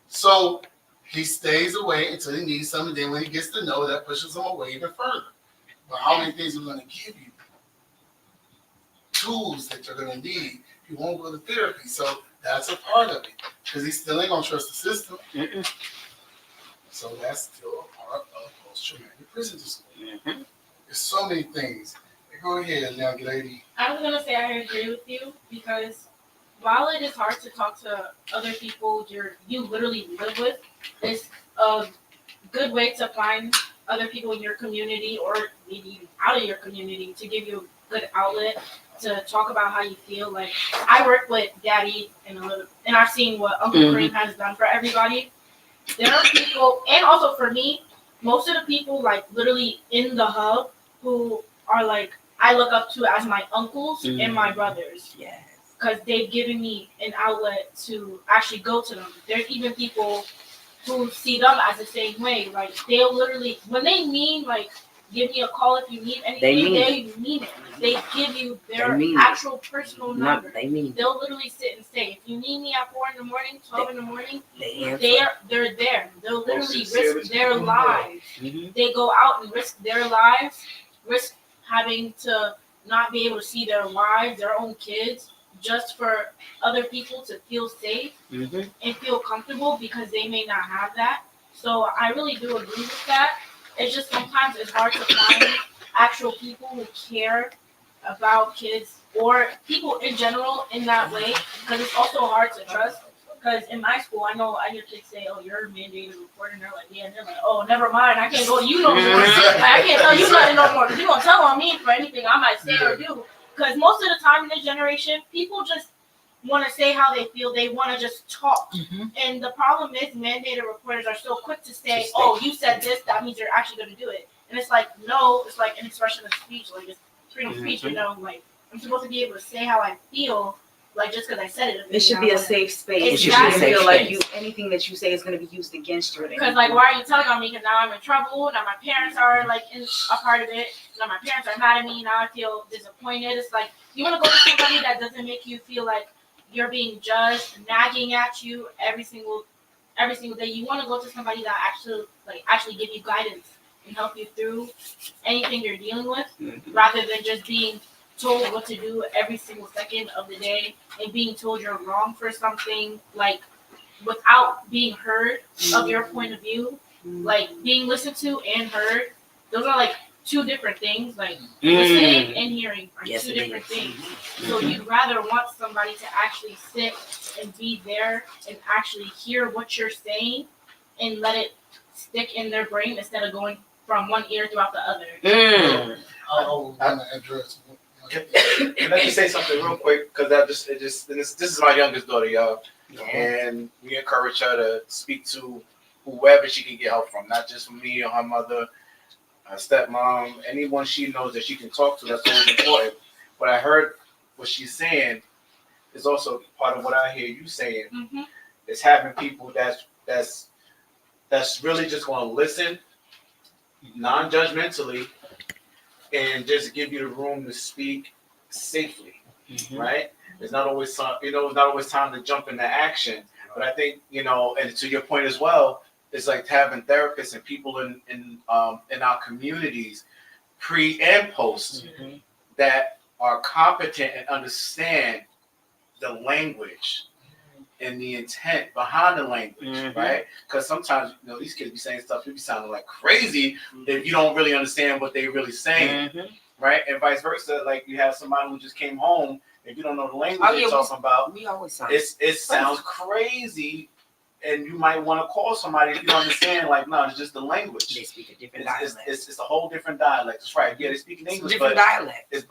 So he stays away until he needs something. Then when he gets to know, that pushes him away even further. But how many things are gonna give you? Tools that you're gonna need. You won't go to therapy. So that's a part of it. Because he still ain't gonna trust the system. So that's still a part of post-traumatic prison disorder. There's so many things. Go ahead, young lady. I was gonna say I agree with you because while it is hard to talk to other people you literally live with, it's a good way to find other people in your community or maybe even out of your community to give you a good outlet to talk about how you feel. Like I work with Daddy and I've seen what Uncle Kareem has done for everybody. There are people, and also for me, most of the people like literally in the hub who are like I look up to as my uncles and my brothers. Yes. Because they've given me an outlet to actually go to them. There's even people who see them as the same way. Like they'll literally, when they mean like, give me a call if you need anything, they mean it. They give you their actual personal number. They'll literally sit and say, if you need me at 4 in the morning, 12 in the morning, they're there. They'll literally risk their lives. They go out and risk their lives, risk having to not be able to see their wives, their own kids, just for other people to feel safe and feel comfortable because they may not have that. So I really do agree with that. It's just sometimes it's hard to find actual people who care about kids or people in general in that way because it's also hard to trust. Because in my school, I hear kids say, "Oh, you're a mandated reporter," and they're like, "Yeah," and they're like, "Oh, never mind, I can't go to you no more. I can't tell you nothing no more because you're gonna tell on me for anything I might say or do." Because most of the time in this generation, people just want to say how they feel. They want to just talk. And the problem is mandated reporters are so quick to say, "Oh, you said this, that means you're actually going to do it." And it's like, no, it's like an expression of speech. Like it's freedom of speech, like I'm supposed to be able to say how I feel. Like just because I said it. It should be a safe space. It should feel like anything that you say is going to be used against you. Because like, why are you telling on me? Because now I'm in trouble. Now my parents are like a part of it. Now my parents are mad at me. Now I feel disappointed. It's like you want to go to somebody that doesn't make you feel like you're being judged, nagging at you every single day. You want to go to somebody that actually give you guidance and help you through anything you're dealing with, rather than just being told what to do every single second of the day and being told you're wrong for something, like without being heard of your point of view, like being listened to and heard. Those are like two different things. Like listening and hearing are two different things. So you'd rather want somebody to actually sit and be there and actually hear what you're saying and let it stick in their brain instead of going from one ear throughout the other. I want to address. Can I just say something real quick? Because this is my youngest daughter, y'all, and we encourage her to speak to whoever she can get help from, not just from me or her mother, her stepmom, anyone she knows that she can talk to. That's always important. What I heard, what she's saying, is also part of what I hear you saying. Is having people that's really just going to listen, non-judgmentally, and just give you the room to speak safely, right? It's not always time, it's not always time to jump into action. But I think, and to your point as well, it's like having therapists and people in our communities, pre and post, that are competent and understand the language and the intent behind the language, right? Because sometimes, these kids be saying stuff, it be sounding like crazy if you don't really understand what they really saying, right? And vice versa, like you have somebody who just came home, if you don't know the language they're talking about, we always sound it sounds crazy, and you might want to call somebody if you don't understand, like, no, it's just the language. They speak a different dialect. It's a whole different dialect. That's right. Yeah, they speak in English, different but dialect. It's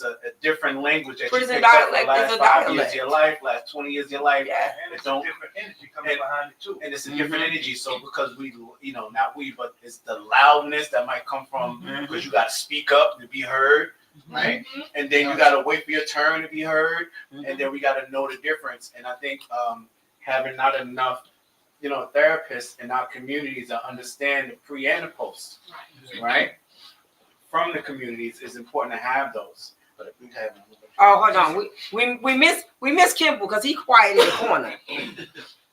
a different language that Prison you picked up for the dialect is last a 5 years of dialect. your life, last 20 years of your life. Yeah. It don't, Different energy coming behind it too. and it's a different energy. So because we, not we, but it's the loudness that might come from because you got to speak up to be heard, right? And then you got to wait for your turn to be heard, and then we got to know the difference. And I think having not enough, therapists in our communities that understand the pre and the post, right? From the communities, it's important to have those. But if we have, hold on, we miss Kimball because he quiet in the corner.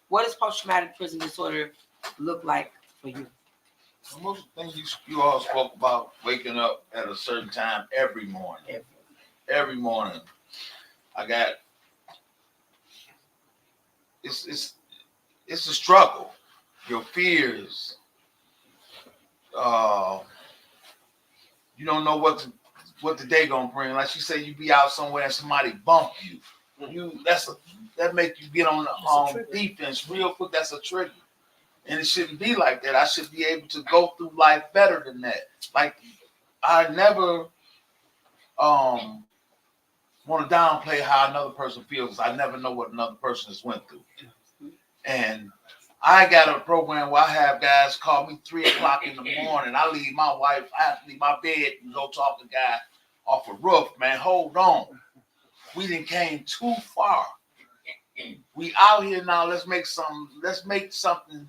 What does post-traumatic prison disorder look like for you? Most of the things you all spoke about, waking up at a certain time every morning. Every morning, I got. It's a struggle. Your fears. You don't know what the day gonna bring. Like you say, you be out somewhere and somebody bump you. That make you get on defense real quick. That's a trigger. And it shouldn't be like that. I should be able to go through life better than that. Like, I never want to downplay how another person feels. I never know what another person has went through. And I got a program where I have guys call me 3 o'clock in the morning. I leave my wife, I have to leave my bed and go talk to a guy off a roof. Man, hold on. We done came too far. We out here now. Let's make something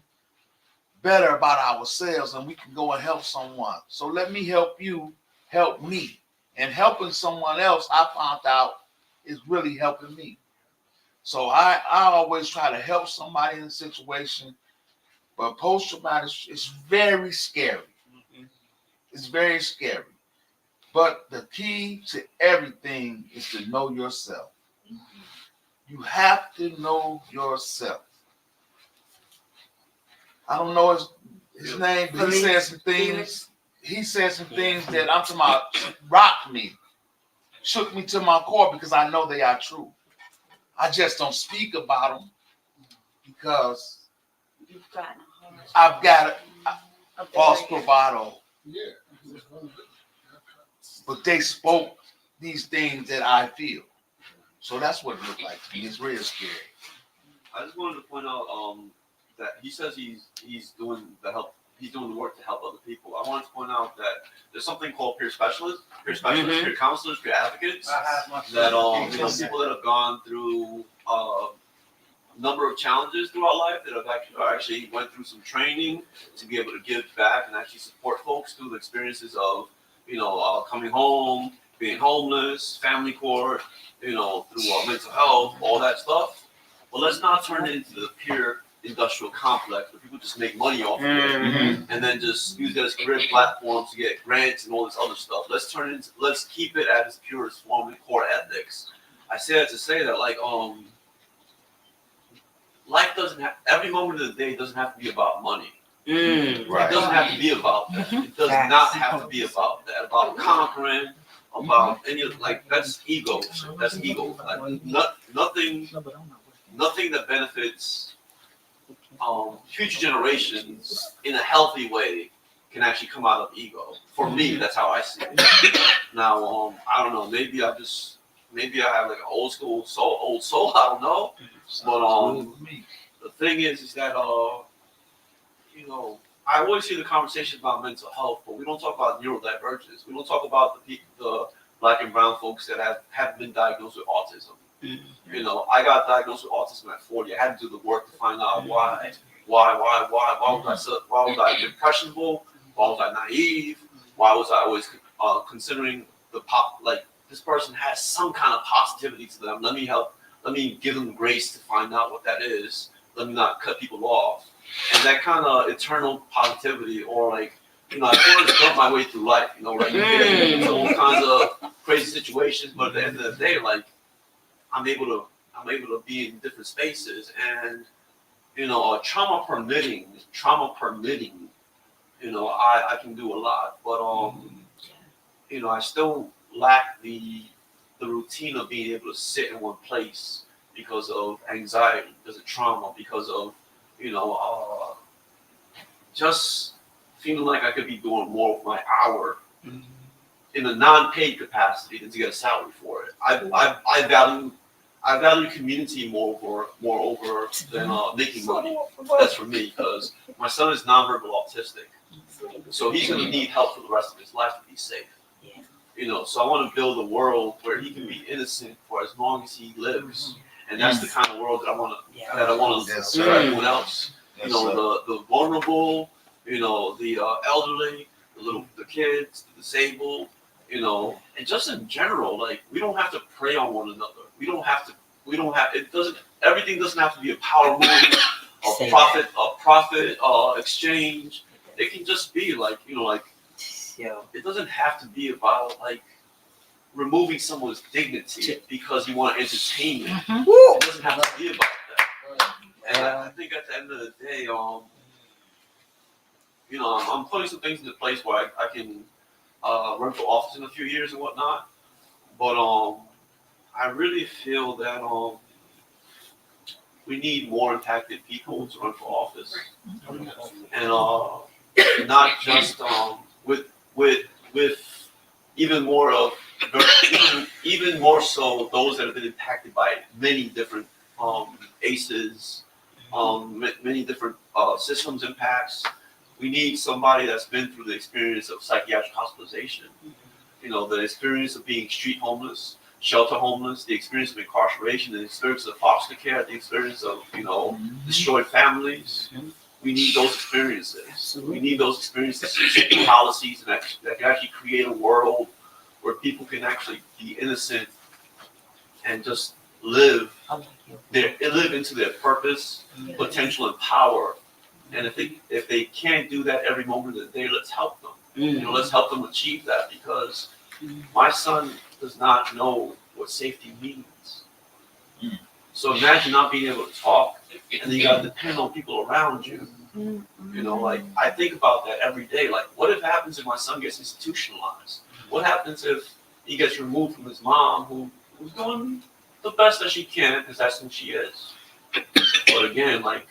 better about ourselves, and we can go and help someone. So let me help you help me. And helping someone else, I found out, is really helping me. So I always try to help somebody in a situation, but post-traumatic is very scary. It's very scary. But the key to everything is to know yourself. You have to know yourself. I don't know his name, but he said some things. He said some things that I'm talking about rocked me, shook me to my core because I know they are true. I just don't speak about them because I've got a false bravado. But they spoke these things that I feel. So that's what it looked like to me. It's really scary. I just wanted to point out that he says he's doing the work to help other people. I wanted to point out that there's something called peer specialists, peer counselors, peer advocates. That people that have gone through a number of challenges throughout life that have actually went through some training to be able to give back and actually support folks through the experiences of coming home, being homeless, family court, through mental health, all that stuff. But let's not turn it into the peer industrial complex where people just make money off of it Mhm. and then just use it as career platforms to get grants and all this other stuff. Let's keep it at its purest form and core ethics. I say that to say that like life doesn't have every moment of the day doesn't have to be about money. It doesn't have to be about that. It does not have to be about that. About conquering, about any like that's ego. That's ego. Like nothing that benefits future generations in a healthy way can actually come out of ego. For me, that's how I see it. Now, I don't know. Maybe I have like an old soul. I don't know. But the thing is that you know, I always see the conversation about mental health, but we don't talk about neurodivergence. We don't talk about the black and brown folks that have been diagnosed with autism. You know, I got diagnosed with autism at 40. I had to do the work to find out why was I impressionable? Why was I naive? Why was I always considering this person has some kind of positivity to them. Let me give them grace to find out what that is. Let me not cut people off. And that kind of eternal positivity, or like, you know, I sort of jump my way through life, you know, like you get into all kinds of crazy situations, but at the end of the day, like I'm able to be in different spaces, and you know, trauma permitting, you know, I can do a lot, but you know, I still lack the routine of being able to sit in one place because of anxiety, because of trauma, because of, you know, just feeling like I could be doing more with my hour in a non-paid capacity than to get a salary for it. I value community more over than making money. That's for me, because my son is nonverbal autistic, so he's going to need help for the rest of his life to be safe. You know, so I want to build a world where he can be innocent for as long as he lives, and that's the kind of world that I want to serve everyone else. You know, the vulnerable, you know, the elderly, the kids, the disabled, you know, and just in general, like we don't have to prey on one another. Everything doesn't have to be a power move, a profit exchange. It can just be like, you know, like, it doesn't have to be about like removing someone's dignity because you want to entertain them. It doesn't have to be about that. And I think at the end of the day, you know, I'm putting some things into place where I can run for office in a few years and whatnot. But I really feel that we need more impacted people to run for office, and not just with even more so those that have been impacted by many different ACEs, many different systems impacts. We need somebody that's been through the experience of psychiatric hospitalization, you know, the experience of being street homeless, shelter homeless, the experience of incarceration, the experience of foster care, the experience of, you know, destroyed families. We need those experiences. We need those experiences to shape policies that can actually create a world where people can actually be innocent and just live into their purpose, potential, and power. And if they can't do that every moment of the day, let's help them. You know, let's help them achieve that, because my son does not know what safety means. So imagine not being able to talk, and then you got to depend on people around you. You know, like I think about that every day. Like, what if happens if my son gets institutionalized? What happens if he gets removed from his mom, who's doing the best that she can, because that's who she is? But again, like,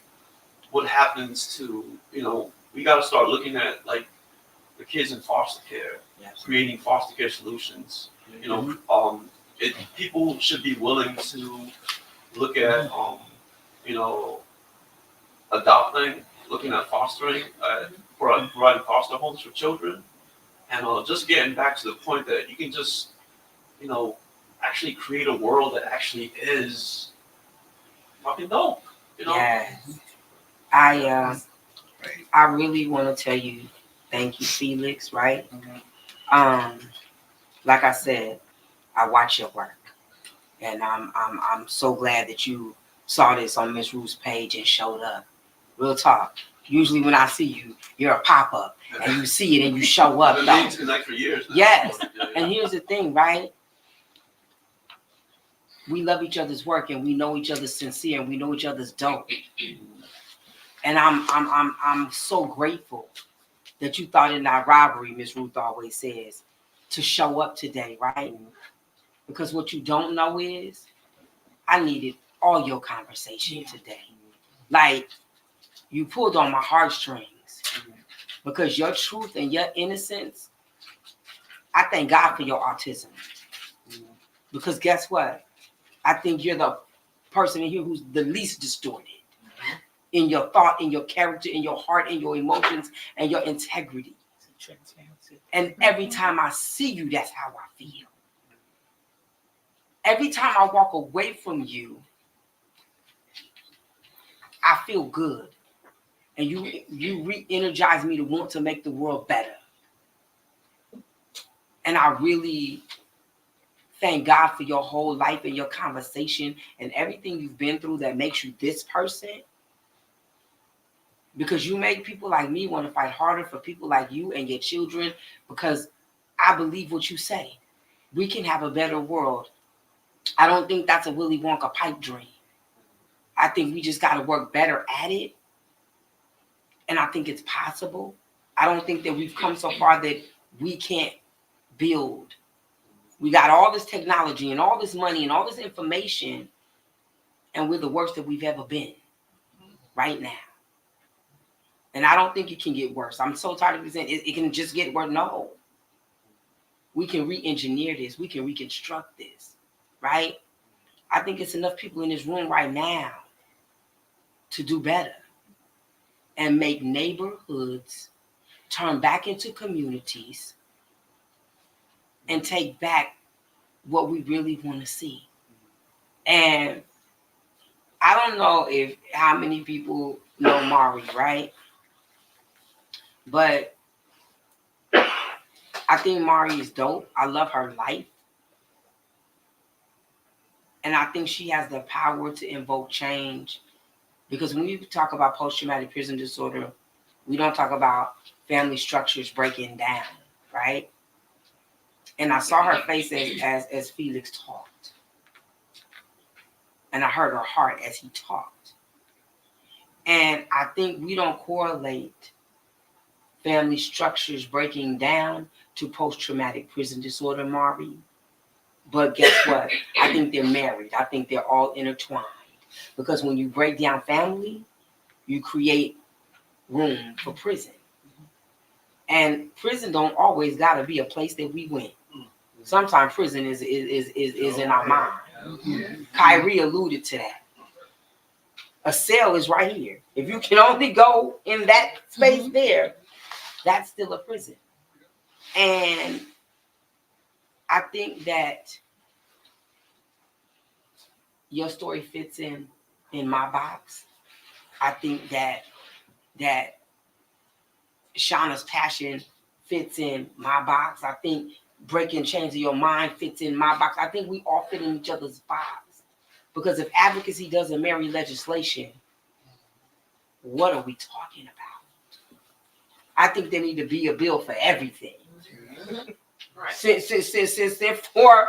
what happens to, you know, we got to start looking at like the kids in foster care, creating foster care solutions. You know, people should be willing to look at, you know, adopting, looking at fostering, providing foster homes for children, and just getting back to the point that you can just, you know, actually create a world that actually is fucking dope. You know? Yes. I really want to tell you thank you, Felix, right? Like I said, I watch your work, and I'm so glad that you saw this on Miss Ruth's page and showed up. Real talk. Usually when I see you, you're a pop-up and you see it and you show up. I've been though. meaning to connect for years now. Yes. Yeah, yeah. And here's the thing, right? We love each other's work and we know each other's sincere and we know each other's dope. And I'm so grateful that you thought in that robbery, Miss Ruth always says, to show up today, right? Because what you don't know is I needed all your conversation today. Like, you pulled on my heartstrings because your truth and your innocence, I thank God for your autism. Because guess what? I think you're the person in here who's the least distorted in your thought, in your character, in your heart, in your emotions, and your integrity. And every time I see you, that's how I feel. Every time I walk away from you, I feel good. And you re-energize me to want to make the world better. And I really thank God for your whole life and your conversation and everything you've been through that makes you this person. Because you make people like me want to fight harder for people like you and your children, because I believe what you say. We can have a better world. I don't think that's a Willy Wonka pipe dream. I think we just got to work better at it. And I think it's possible. I don't think that we've come so far that we can't build. We got all this technology and all this money and all this information, and we're the worst that we've ever been right now. And I don't think it can get worse. I'm so tired of saying it can just get worse. No. We can re-engineer this. We can reconstruct this, right? I think it's enough people in this room right now to do better and make neighborhoods turn back into communities and take back what we really want to see. And I don't know how many people know Mari, right? But I think Mari is dope. I love her life. And I think she has the power to invoke change. Because when we talk about post-traumatic prison disorder, we don't talk about family structures breaking down, right? And I saw her face as Felix talked. And I heard her heart as he talked. And I think we don't correlate family structures breaking down to post-traumatic prison disorder, Mari. But guess what? I think they're married. I think they're all intertwined. Because when you break down family, you create room for prison. And prison don't always gotta be a place that we went. Sometimes prison is in our mind. Kyrie alluded to that. A cell is right here. If you can only go in that space there, that's still a prison. And I think that your story fits in my box. I think that Shauna's passion fits in my box. I think breaking chains of your mind fits in my box. I think we all fit in each other's box. Because if advocacy doesn't marry legislation, what are we talking about? I think there need to be a bill for everything. Right. Since them four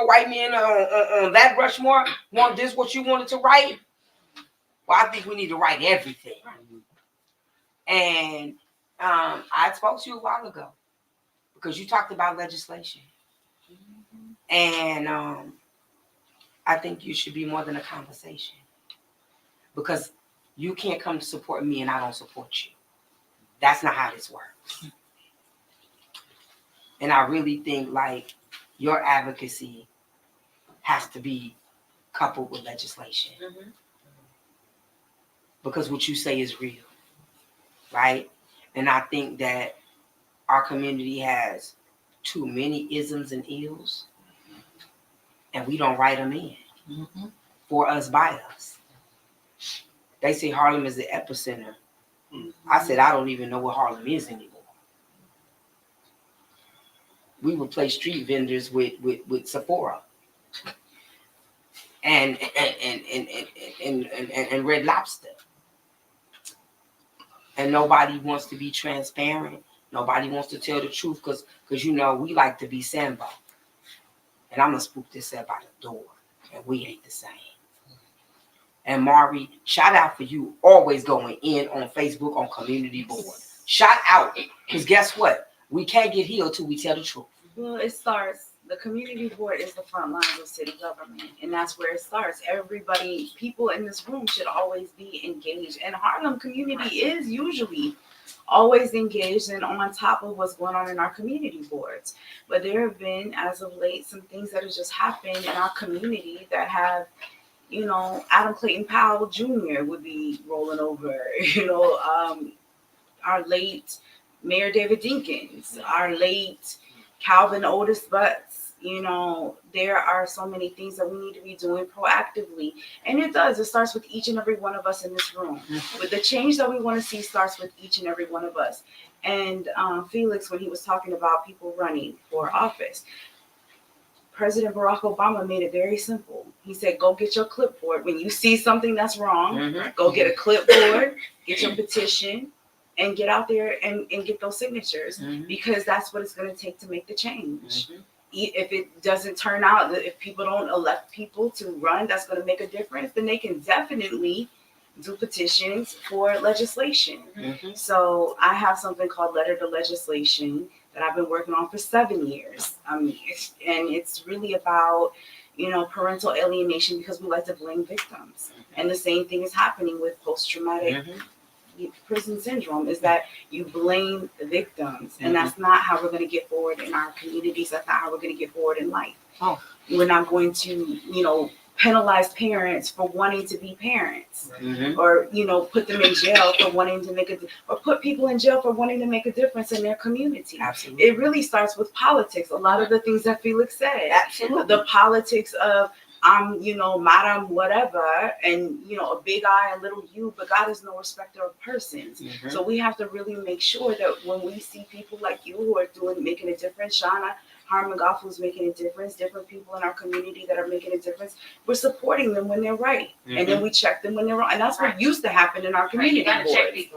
white men on that Rushmore want this what you wanted to write, well, I think we need to write everything. And I spoke to you a while ago because you talked about legislation, and I think you should be more than a conversation, because you can't come to support me and I don't support you. That's not how this works. And I really think like your advocacy has to be coupled with legislation. Because what you say is real, right? And I think that our community has too many isms and ills, and we don't write them in for us, by us. They say Harlem is the epicenter. I said, I don't even know what Harlem is anymore. We would play street vendors with Sephora and Red Lobster. and nobody wants to be transparent. Nobody wants to tell the truth because you know we like to be Sambo. And I'm gonna spook this up by the door, and we ain't the same. And Mari, shout out for you always going in on Facebook on community board. Shout out, because guess what? We can't get healed till we tell the truth. Well, it starts. The community board is the front lines of city government, and that's where it starts. Everybody, people in this room should always be engaged, and Harlem community is usually always engaged and on top of what's going on in our community boards. But there have been, as of late, some things that have just happened in our community that have, you know, Adam Clayton Powell Jr. would be rolling over, you know, our late Mayor David Dinkins, our late Calvin Otis Butts. You know, there are so many things that we need to be doing proactively. And it does. It starts with each and every one of us in this room. But the change that we want to see starts with each and every one of us. And Felix, when he was talking about people running for office, President Barack Obama made it very simple. He said, go get your clipboard. When you see something that's wrong, go get a clipboard, get your petition, and get out there and get those signatures, because that's what it's going to take to make the change. If it doesn't turn out, if people don't elect people to run, that's going to make a difference, then they can definitely do petitions for legislation. So I have something called Letter to Legislation that I've been working on for 7 years. And it's really about, you know, parental alienation, because we like to blame victims. And the same thing is happening with post-traumatic prison syndrome, is that you blame the victims, and that's not how we're going to get forward in our communities. That's not how we're going to get forward in life. We're not going to, you know, penalize parents for wanting to be parents, or, you know, put them in jail for wanting to or put people in jail for wanting to make a difference in their community. Absolutely. It really starts with politics. A lot of the things that Felix said. Absolutely. The politics of, you know, madam whatever, and, you know, a big I and little u, but God is no respecter of persons. So we have to really make sure that when we see people like you who are making a difference, Shawanna Harmon Goff, who's making a difference, different people in our community that are making a difference, we're supporting them when they're right. And then we check them when they're wrong. And that's what used to happen in our community boards.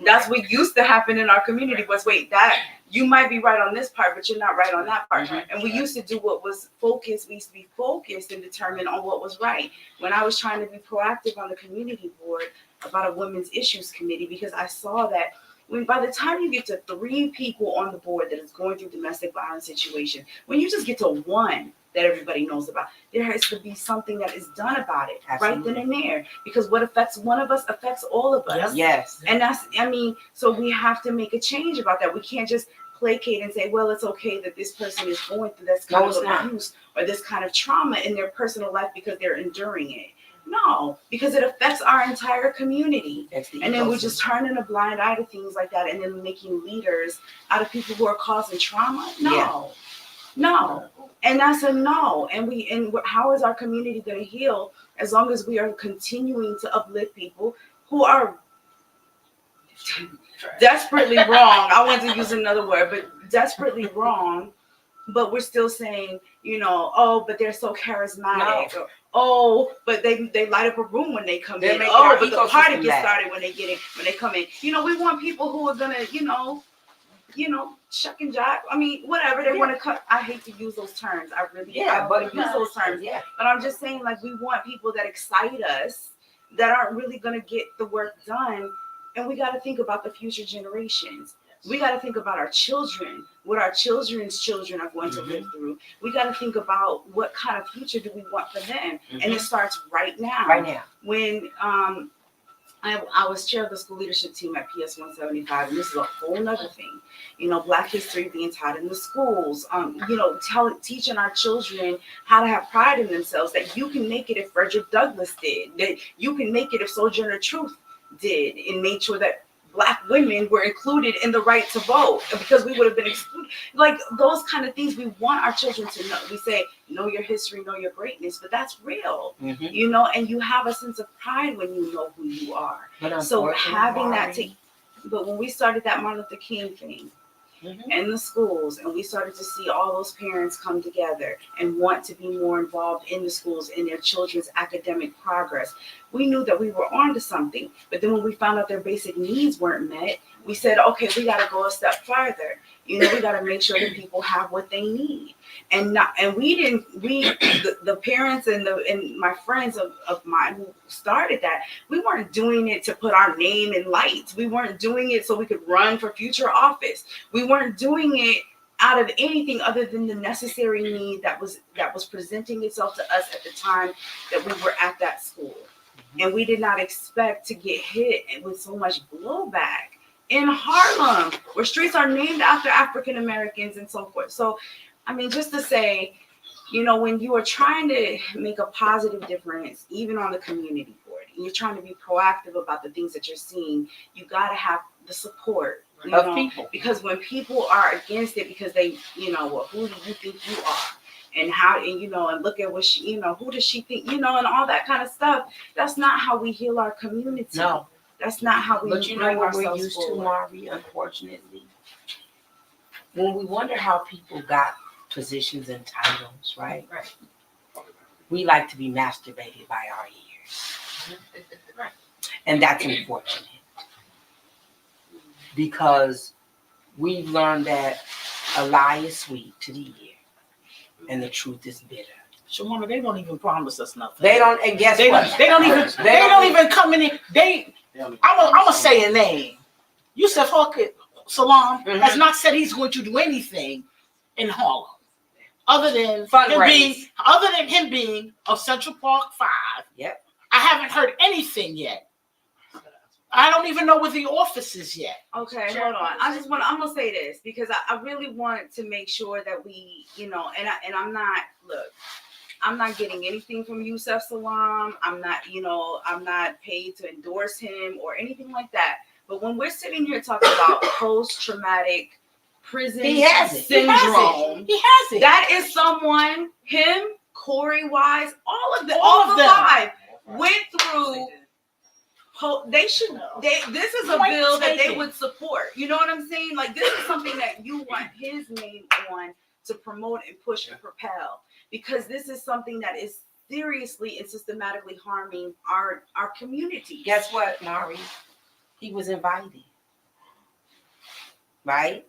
That's what used to happen in our community was, wait, that you might be right on this part, but you're not right on that part. And we used to do what was focused. We used to be focused and determined on what was right. When I was trying to be proactive on the community board about a women's issues committee, because I saw that when by the time you get to 3 people on the board that is going through domestic violence situation, when you just get to 1 that everybody knows about, there has to be something that is done about it. Right then and there, because what affects one of us affects all of us. Yes. And that's, I mean, so we have to make a change about that. We can't just placate and say, well, it's okay that this person is going through this kind of abuse or this kind of trauma in their personal life because they're enduring it. No, because it affects our entire community. And then we're just turning a blind eye to things like that, and then making leaders out of people who are causing trauma. No. And that's a no. And how is our community going to heal as long as we are continuing to uplift people who are desperately wrong? I want to use another word, but desperately wrong. But we're still saying, you know, oh, but they're so charismatic. Or, oh, but they light up a room when they come in. Oh, but the party gets started when they come in. You know, we want people who are gonna, you know, shuck and jive. I mean, whatever they want to cut. I hate to use those terms. I want to use those terms. But I'm just saying, like, we want people that excite us, that aren't really gonna get the work done. And we got to think about the future generations. We got to think about our children, what our children's children are going to live through. We got to think about what kind of future do we want for them. And it starts right now. Right now. When I was chair of the school leadership team at PS 175, and this is a whole nother thing. You know, Black history being taught in the schools. You know, teaching our children how to have pride in themselves. That you can make it if Frederick Douglass did. That you can make it if Sojourner Truth did, and made sure that Black women were included in the right to vote, because we would have been excluded. Like those kind of things we want our children to know. We say, know your history, know your greatness, but that's real, you know, and you have a sense of pride when you know who you are. So having that but when we started that Martin Luther King thing, in the schools, and we started to see all those parents come together and want to be more involved in the schools in their children's academic progress, we knew that we were onto something. But then when we found out their basic needs weren't met, we said, okay, we got to go a step farther. You know, we got to make sure that people have what they need. And the parents and my friends of mine who started that, we weren't doing it to put our name in lights. We weren't doing it so we could run for future office. We weren't doing it out of anything other than the necessary need that was presenting itself to us at the time that we were at that school. And we did not expect to get hit with so much blowback in Harlem, where streets are named after African Americans and so forth. So, I mean, just to say, you know, when you are trying to make a positive difference, even on the community board, and you're trying to be proactive about the things that you're seeing, you got to have the support of people. Because when people are against it because they, you know, well, who do you think you are? And how, and you know, and look at what she, you know, who does she think, you know, and all that kind of stuff. That's not how we heal our community. No. That's not how we But you know bring what we're ourselves used to, forward. Mari, unfortunately? When we wonder how people got positions and titles, right? Right. We like to be masturbated by our ears. Right. And that's unfortunate. Because we've learned that a lie is sweet to the ear and the truth is bitter. Shawanna, they don't even promise us nothing. They don't, and guess what? They don't even come in. I'm gonna say a name. Yusuf Hawkett Salam has not said he's going to do anything in Harlem, other than him being of Central Park 5. Yep. I haven't heard anything yet. I don't even know where the office is yet. Okay, hold on. I'm gonna say this because I really want to make sure that we, you know, and I'm not getting anything from Yusuf Salam. I'm not paid to endorse him or anything like that. But when we're sitting here talking about post-traumatic prison syndrome, he has it. That is someone, him, Corey Wise, all of the 5 went through. This is a bill that they would support. You know what I'm saying? Like, this is something that you want his name on to promote and push and propel, because this is something that is seriously and systematically harming our community. Guess what, Mari? He was invited. Right?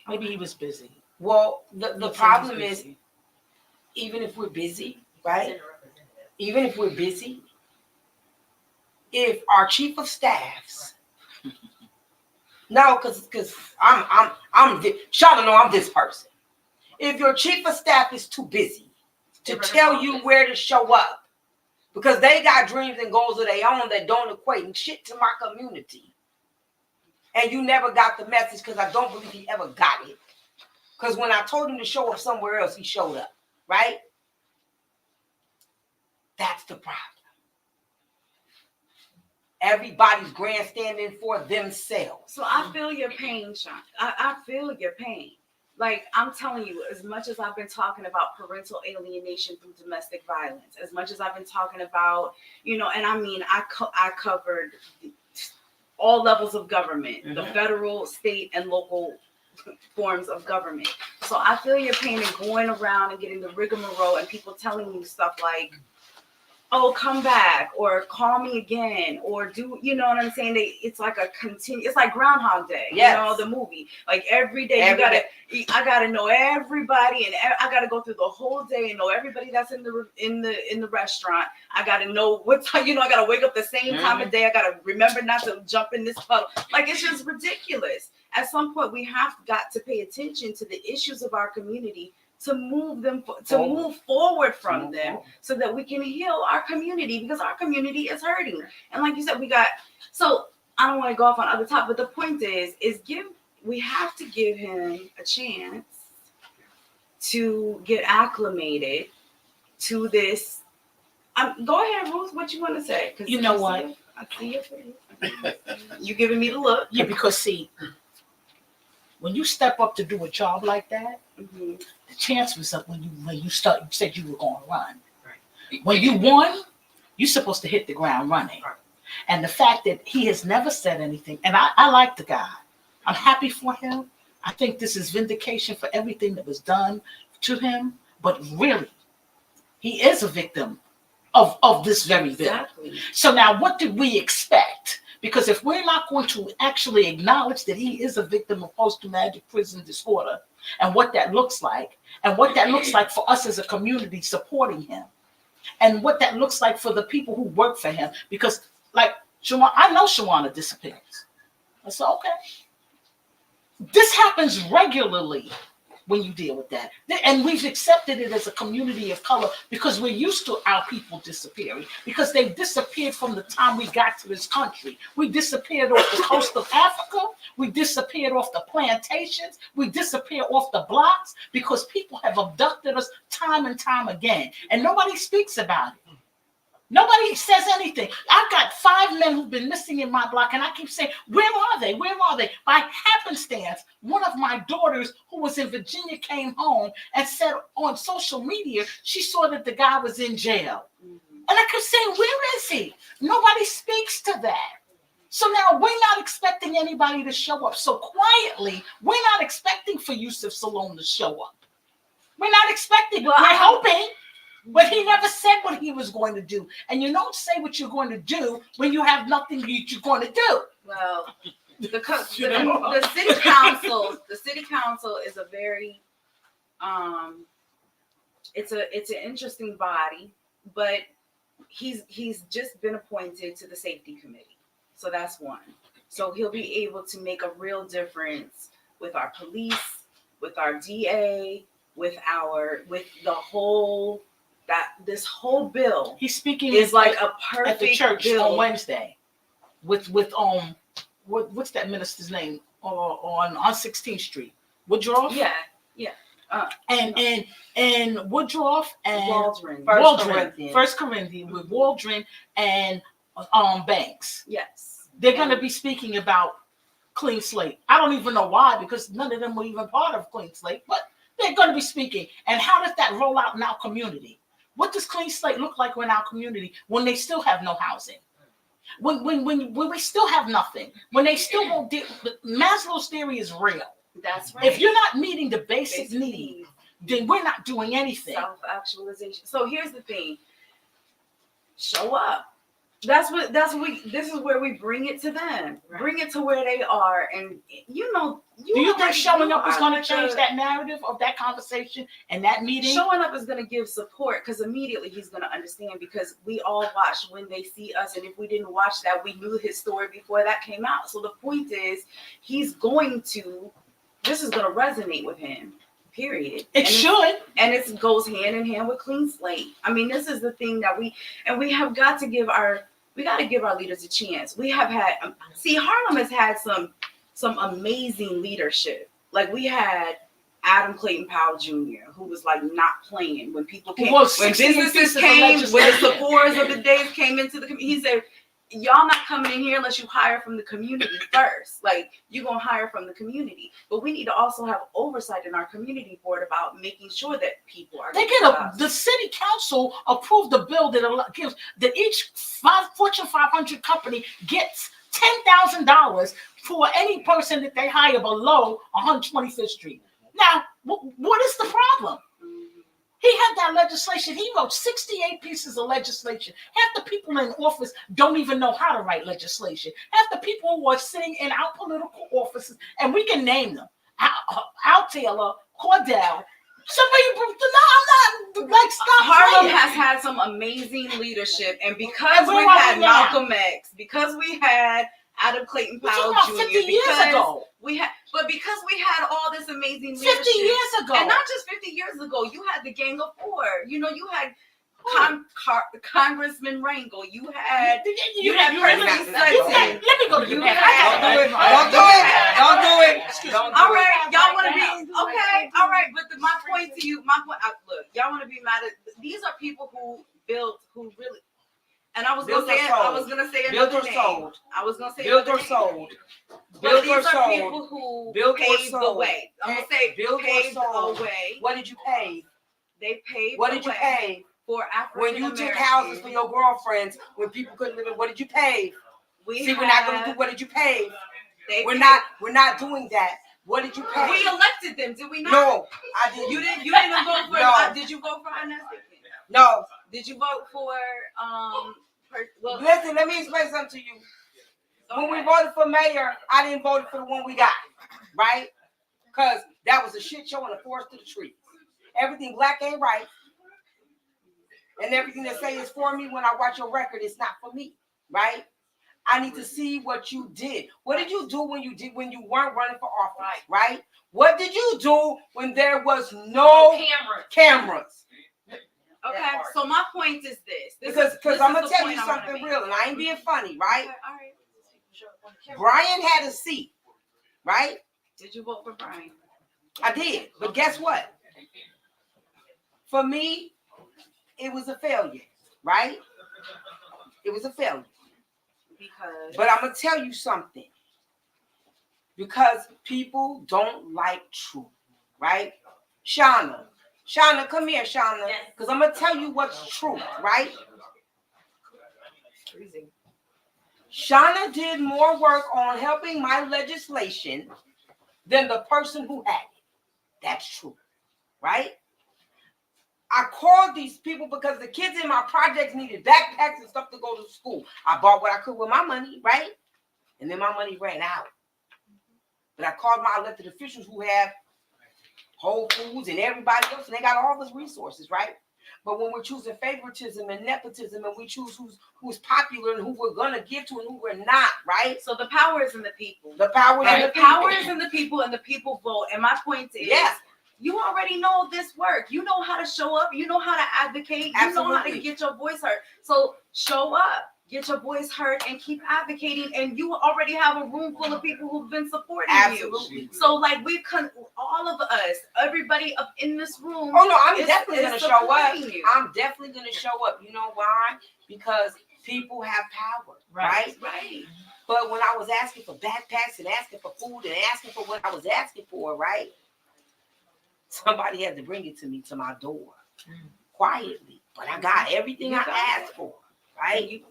Maybe he was busy. Well, the problem is, even if we're busy, right? Even if we're busy, if our chief of staffs, no, because Shawanna know I'm this person. If your chief of staff is too busy to tell you where to show up, because they got dreams and goals of their own that don't equate shit to my community, and you never got the message, because I don't believe he ever got it. Because when I told him to show up somewhere else, he showed up, right? That's the problem. Everybody's grandstanding for themselves. So I feel your pain, Sean. I feel your pain. Like, I'm telling you, as much as I've been talking about parental alienation through domestic violence, as much as I've been talking about, you know, and I mean, I covered all levels of government, the federal, state, and local forms of government. So I feel your pain in going around and getting the rigmarole and people telling you stuff like, oh, come back, or call me again, or do, you know what I'm saying? It's like it's like Groundhog Day, you know, the movie. Like every day I gotta know everybody, and I gotta go through the whole day and know everybody that's in the restaurant. I gotta know what time, you know, I gotta wake up the same time of day. I gotta remember not to jump in this puddle. Like, it's just ridiculous. At some point, we have got to pay attention to the issues of our community, to move forward from them, so that we can heal our community, because our community is hurting. And like you said, so I don't want to go off on other topics, but the point is we have to give him a chance to get acclimated to this. Go ahead, Ruth, what you want to say? You know what? I see your face. You giving me the look. Yeah, because see, when you step up to do a job like that, the chance was up when you said you were going to run. Right. When you won, you're supposed to hit the ground running. Right. And the fact that he has never said anything, and I like the guy. I'm happy for him. I think this is vindication for everything that was done to him. But really, he is a victim of this very bill. Exactly. So now what did we expect? Because if we're not going to actually acknowledge that he is a victim of post-traumatic prison disorder and what that looks like, and what that looks like for us as a community supporting him, and what that looks like for the people who work for him, because like Shawanna, I know Shawanna disappears. I said, okay. This happens regularly when you deal with that. And we've accepted it as a community of color because we're used to our people disappearing, because they've disappeared from the time we got to this country. We disappeared off the coast of Africa. We disappeared off the plantations. We disappeared off the blocks because people have abducted us time and time again. And nobody speaks about it. Nobody says anything. I've got 5 men who've been missing in my block, and I keep saying, where are they? Where are they? By happenstance, one of my daughters who was in Virginia came home and said on social media, she saw that the guy was in jail. And I kept saying, where is he? Nobody speaks to that. So now we're not expecting anybody to show up. So quietly, we're not expecting for Yusuf Salome to show up. We're not expecting, we're hoping. But he never said what he was going to do. And you don't say what you're going to do when you have nothing that you're going to do. Well, the city council is a very it's an interesting body, but he's just been appointed to the safety committee. So that's one. So he'll be able to make a real difference with our police, with our DA, with the whole this whole bill. He's speaking is like a perfect at the church bill. on Wednesday with what's that minister's name on 16th Street? Woodruff? Yeah. And Woodruff and Waldron. First Corinthians with Waldron and Banks. Yes. They're going to be speaking about clean slate. I don't even know why, because none of them were even part of clean slate, but they're going to be speaking. And how does that roll out in our community? What does clean slate look like in our community when they still have no housing? When we still have nothing? When they still won't deal? Maslow's theory is real. That's right. If you're not meeting the basic needs, then we're not doing anything. Self-actualization. So here's the thing. Show up. This is where we bring it to them. Right. Bring it to where they are. And do you think showing up is going to change that narrative of that conversation and that meeting? Showing up is going to give support, because immediately he's going to understand, because we all watch When They See Us. And if we didn't watch that, we knew his story before that came out. So the point is, this is going to resonate with him. Period. It should. And it goes hand in hand with clean slate. I mean, this is the thing that we have got to give our leaders a chance. We have had, Harlem has had some amazing leadership. Like, we had Adam Clayton Powell Jr., who was like not playing when people came, when businesses came, when the Sephora's of the days came into the community. He said, y'all not coming in here unless you hire from the community first. Like, you're going to hire from the community. But we need to also have oversight in our community board about making sure that people are. The city council approved a bill that gives that each Fortune 500 company gets $10,000 for any person that they hire below 125th Street. Now, what is the problem? He had that legislation. He wrote 68 pieces of legislation. Half the people in office don't even know how to write legislation. Half the people who are sitting in our political offices, and we can name them: Al Taylor, Cordell. I'm not like stop. Harlem has had some amazing leadership, and because we had Malcolm X, because we had Adam Clayton Powell Jr. 50 years ago. Because we had all this amazing leadership. 50 years ago. And not just 50 years ago. You had the Gang of Four. You had Congressman Rangel. You had President Sutton. Let me go to you. Don't do it. All right, y'all want to be okay? All right, but my point, look, y'all want to be mad at these are people who really. And I was gonna say another name. I was gonna say built or sold. But these are people who paved the way. I'm gonna say paved the way. What did you pay? They paved. What did you pay for African when you took houses for your girlfriends when people couldn't live in? What did you pay? We're not gonna do. What did you pay? We're not doing that. What did you pay? We elected them, did we not? No, I didn't. You didn't vote for. No. Did you vote for Inez? No. Did you vote for well, Listen, let me explain something to you. When we voted for mayor, I didn't vote for the one we got, right? Because that was a shit show and a forest to the trees. Everything black ain't right. And everything that say is for me, when I watch your record, it's not for me, right? I need to see what you did. What did you do when you weren't running for office, right? What did you do when there was no cameras? Okay, so my point is this. Because I'm gonna tell you something real, and I ain't being funny, right? Brian had a seat, right? Did you vote for Brian? I did, but guess what? For me, it was a failure, right? It was a failure. But I'm gonna tell you something. Because people don't like truth, right? Shawanna, come here, Shawanna, because I'm gonna tell you what's true, right? Shawanna did more work on helping my legislation than the person who had it. That's true, right? I called these people because the kids in my projects needed backpacks and stuff to go to school. I bought what I could with my money, right? And then my money ran out. But I called my elected officials who have Whole Foods and everybody else, and they got all those resources, right? But when we're choosing favoritism and nepotism, and we choose who's popular and who we're gonna give to and who we're not, right? So the power is in the people. The power is in the people. Power is in the people, and the people vote. And my point is, you already know this work. You know how to show up. You know how to advocate. You know how to get your voice heard. So show up. Get your voice heard and keep advocating, and you already have a room full of people who've been supporting you. So like all of us, everybody up in this room. Oh no, I'm definitely gonna show up. I'm definitely gonna show up. You know why? Because people have power, right? Right. But when I was asking for backpacks and asking for food and asking for what I was asking for, right? Somebody had to bring it to me to my door quietly, but I got everything I asked for. Right?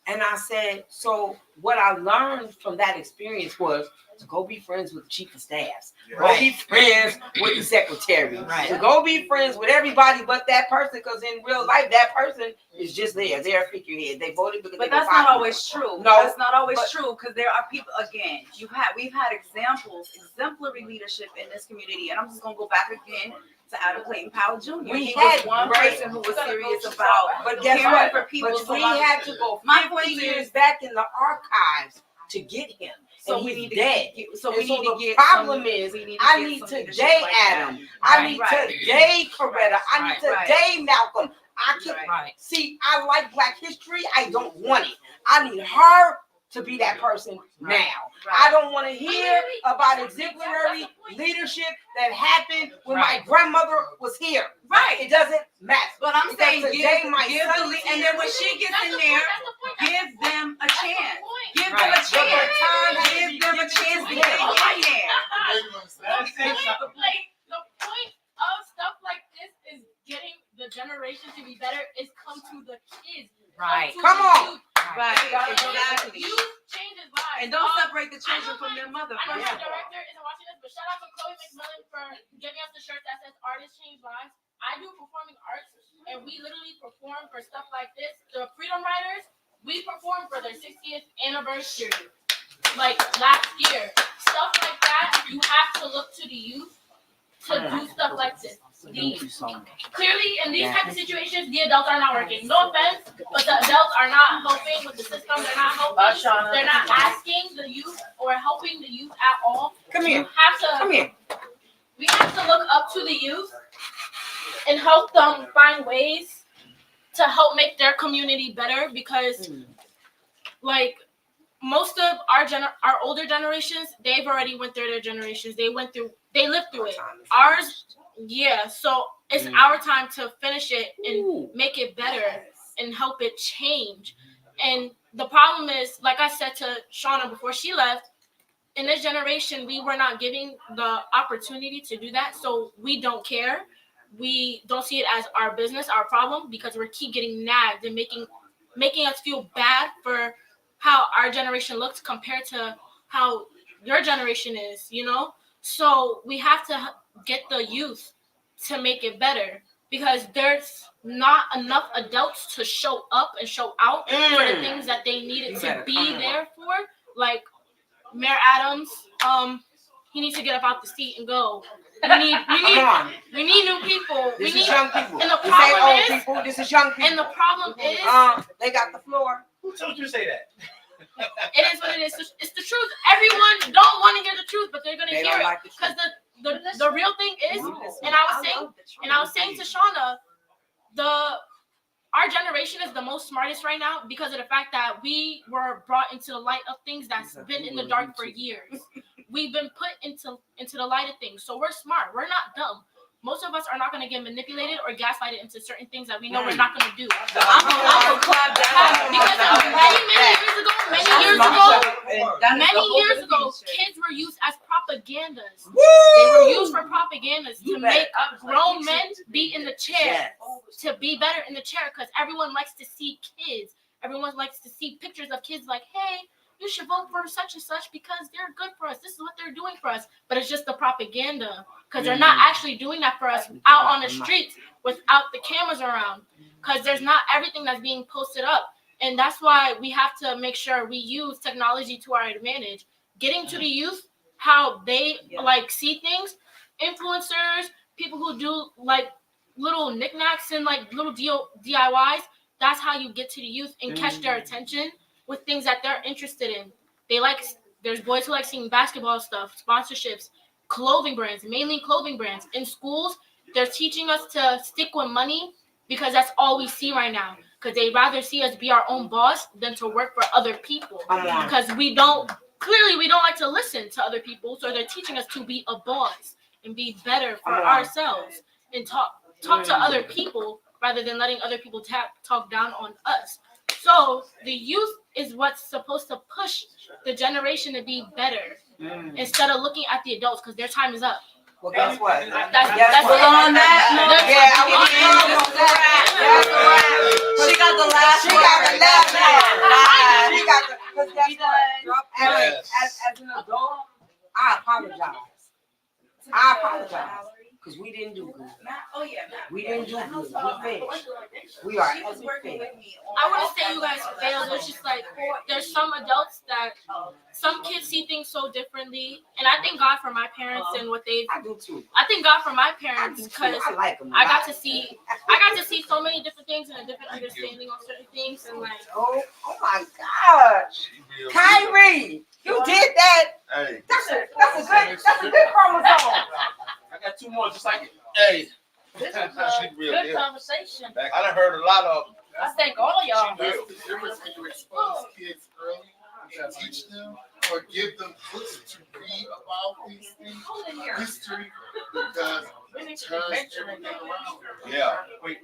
And I said, so what I learned from that experience was to go be friends with the chief of staffs, go be friends with the secretary, to go be friends with everybody but that person, because in real life, that person is just there. They're a figurehead. They voted because but that's not always true. No, that's not always true, because there are people, again, we've had exemplary leadership in this community, and I'm just gonna go back again to Adam Clayton Powell Jr. He was one person who was serious about caring for people. But we had to go 50 years back in the archives to get him. So and we he's need to dead. So we need to get. The problem is, I need today Adam. I need today Coretta. I need today Malcolm. I can't see. I like Black history. I don't want it. I need her to be that person now. I don't want to hear about exemplary leadership that happened when my grandmother was here. It doesn't matter. But I'm saying give the lead, and then when she gets in there, give them a chance. Give them a chance. Give them a chance to get in there. The point of stuff like this is getting the generation to be better is come to the kids. Come on. Exactly. You changes lives. And don't separate the children from their mother. I know the director isn't watching this, but shout out to Chloe McMillan for giving us the shirt that says "Artists Change Lives." I do performing arts, and we literally perform for stuff like this. The Freedom Riders, we performed for their 60th anniversary, like last year. Stuff like that, you have to look to the youth to do stuff like this. Clearly, in these type of situations, the adults are not working. No offense, but the adults are not helping with the system. They're not helping. They're not asking the youth or helping the youth at all. Come here. Come here. We have to look up to the youth and help them find ways to help make their community better, because, like, most of our older generations, they've already went through their generations. They lived through it. Ours. Yeah, so it's our time to finish it and make it better and help it change. And the problem is, like I said to Shawanna before she left, in this generation, we were not giving the opportunity to do that, so we don't care. We don't see it as our business, our problem, because we keep getting nagged and making us feel bad for how our generation looks compared to how your generation is, you know? So we have to get the youth to make it better, because there's not enough adults to show up and show out for the things that they needed to be there for. Like Mayor Adams, he needs to get up out the seat and go. We need new people. This is young people. And the This ain't problem old is, people. This is young people. and the problem is, they got the floor. Who told you to say that? it is what it is. It's the truth. Everyone don't want to hear the truth, but they're gonna They hear don't it, like the because the real thing is, and I was saying to Shawanna, our generation is the most smartest right now because of the fact that we were brought into the light of things that's been in the dark for years. We've been put into the light of things, so we're smart. We're not dumb. Most of us are not going to get manipulated or gaslighted into certain things that we know we're not going to do. Because many years ago, kids were used as propagandas. They were used for propagandas to make grown men be in the chair, to be better in the chair, because everyone likes to see kids. Everyone likes to see pictures of kids like, hey, you should vote for such and such because they're good for us. This is what they're doing for us. But it's just the propaganda, because they're not actually doing that for us out on the streets without the cameras around, because there's not everything that's being posted up. And that's why we have to make sure we use technology to our advantage. Getting to the youth, how they like see things, influencers, people who do like little knickknacks and like little DIYs, that's how you get to the youth and catch their attention with things that they're interested in. There's boys who like seeing basketball stuff, sponsorships, clothing brands, mainly clothing brands. In schools, they're teaching us to stick with money because that's all we see right now. Because they rather see us be our own boss than to work for other people. Because we don't like to listen to other people, so they're teaching us to be a boss and be better for ourselves and talk to other people rather than letting other people talk down on us. So the youth is what's supposed to push the generation to be better instead of looking at the adults, because their time is up. Well, guess what? That's on that note. She got the last As an adult, I apologize. Because we didn't do good. We didn't do good. We finished. We are as finished. I want to say you guys failed. It's just like there's some adults that some kids see things so differently, and I thank God for my parents and what they've. I do too. I thank God for my parents because I got to see so many different things and a different understanding on certain things, and like. Oh my gosh, Kyrie, you did that. Hey. That's a good chromosome. I got two more just like it. Hey. This is a good conversation. I done heard a lot of them. I thank all of y'all. That's the difference when you expose kids early and teach them or give them books to read about these things, history, because it turns everything around. Yeah. Wait,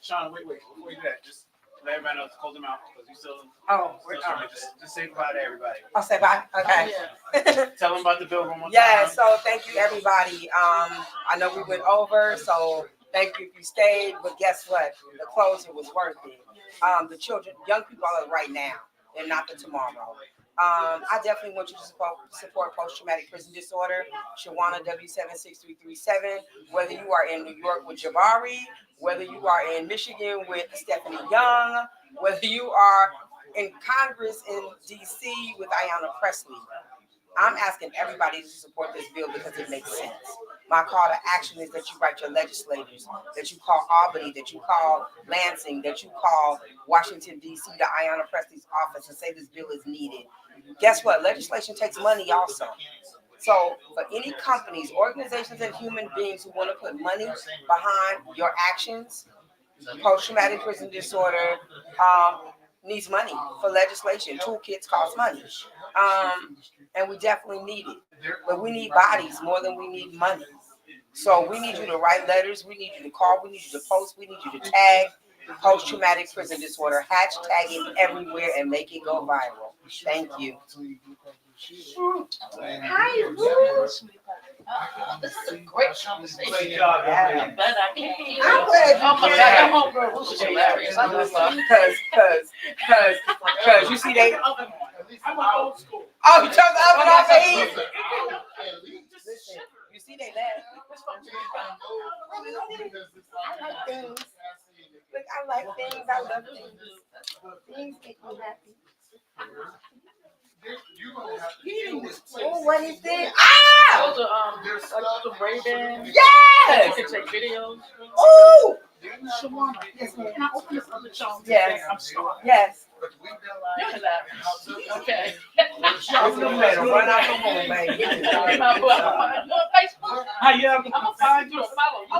Sean, wait. Before you do that, just let everybody know to close them out because you still. Just say bye to everybody. I'll say bye. Okay. Tell them about the bill one more time. Yeah, so thank you everybody. I know we went over, so thank you if you stayed, but guess what? The closing was worth it. The children, young people are right now and not the tomorrow. I definitely want you to support post-traumatic prison disorder, Shawanna W76337, whether you are in New York with Jabari, whether you are in Michigan with Stephanie Young, whether you are in Congress in DC with Ayanna Presley. I'm asking everybody to support this bill because it makes sense. My call to action is that you write your legislators, that you call Albany, that you call Lansing, that you call Washington, D.C., to Ayanna Presley's office and say this bill is needed. Guess what? Legislation takes money also. So for any companies, organizations, and human beings who want to put money behind your actions, post-traumatic prison disorder needs money for legislation. Toolkits cost money. And we definitely need it. But we need bodies more than we need money. So we need you to write letters. We need you to call. We need you to post. We need you to tag post-traumatic prison disorder. Hashtag it everywhere and make it go viral. Thank you. Hi, Lou. This is a great conversation. Great job, I'm glad I came. I'm glad Oh my you God, came. your homegirl was hilarious. I love her. Cause you see they. I'm old school. Oh, you turned the oven off Listen, you see they laugh. I like things. Look, I like things. I love things. Things make me happy. Oh, what is this? Ah! Those are the Ray-Bans. Yes! You can take videos. Oh! Shawanna, yes, ma'am. Can I open this other chunk? Yes. I'm sorry. Yes. You can laugh. Okay. I'm gonna let her run out the home, baby. You on Facebook? How you? I'm gonna find you. Follow you.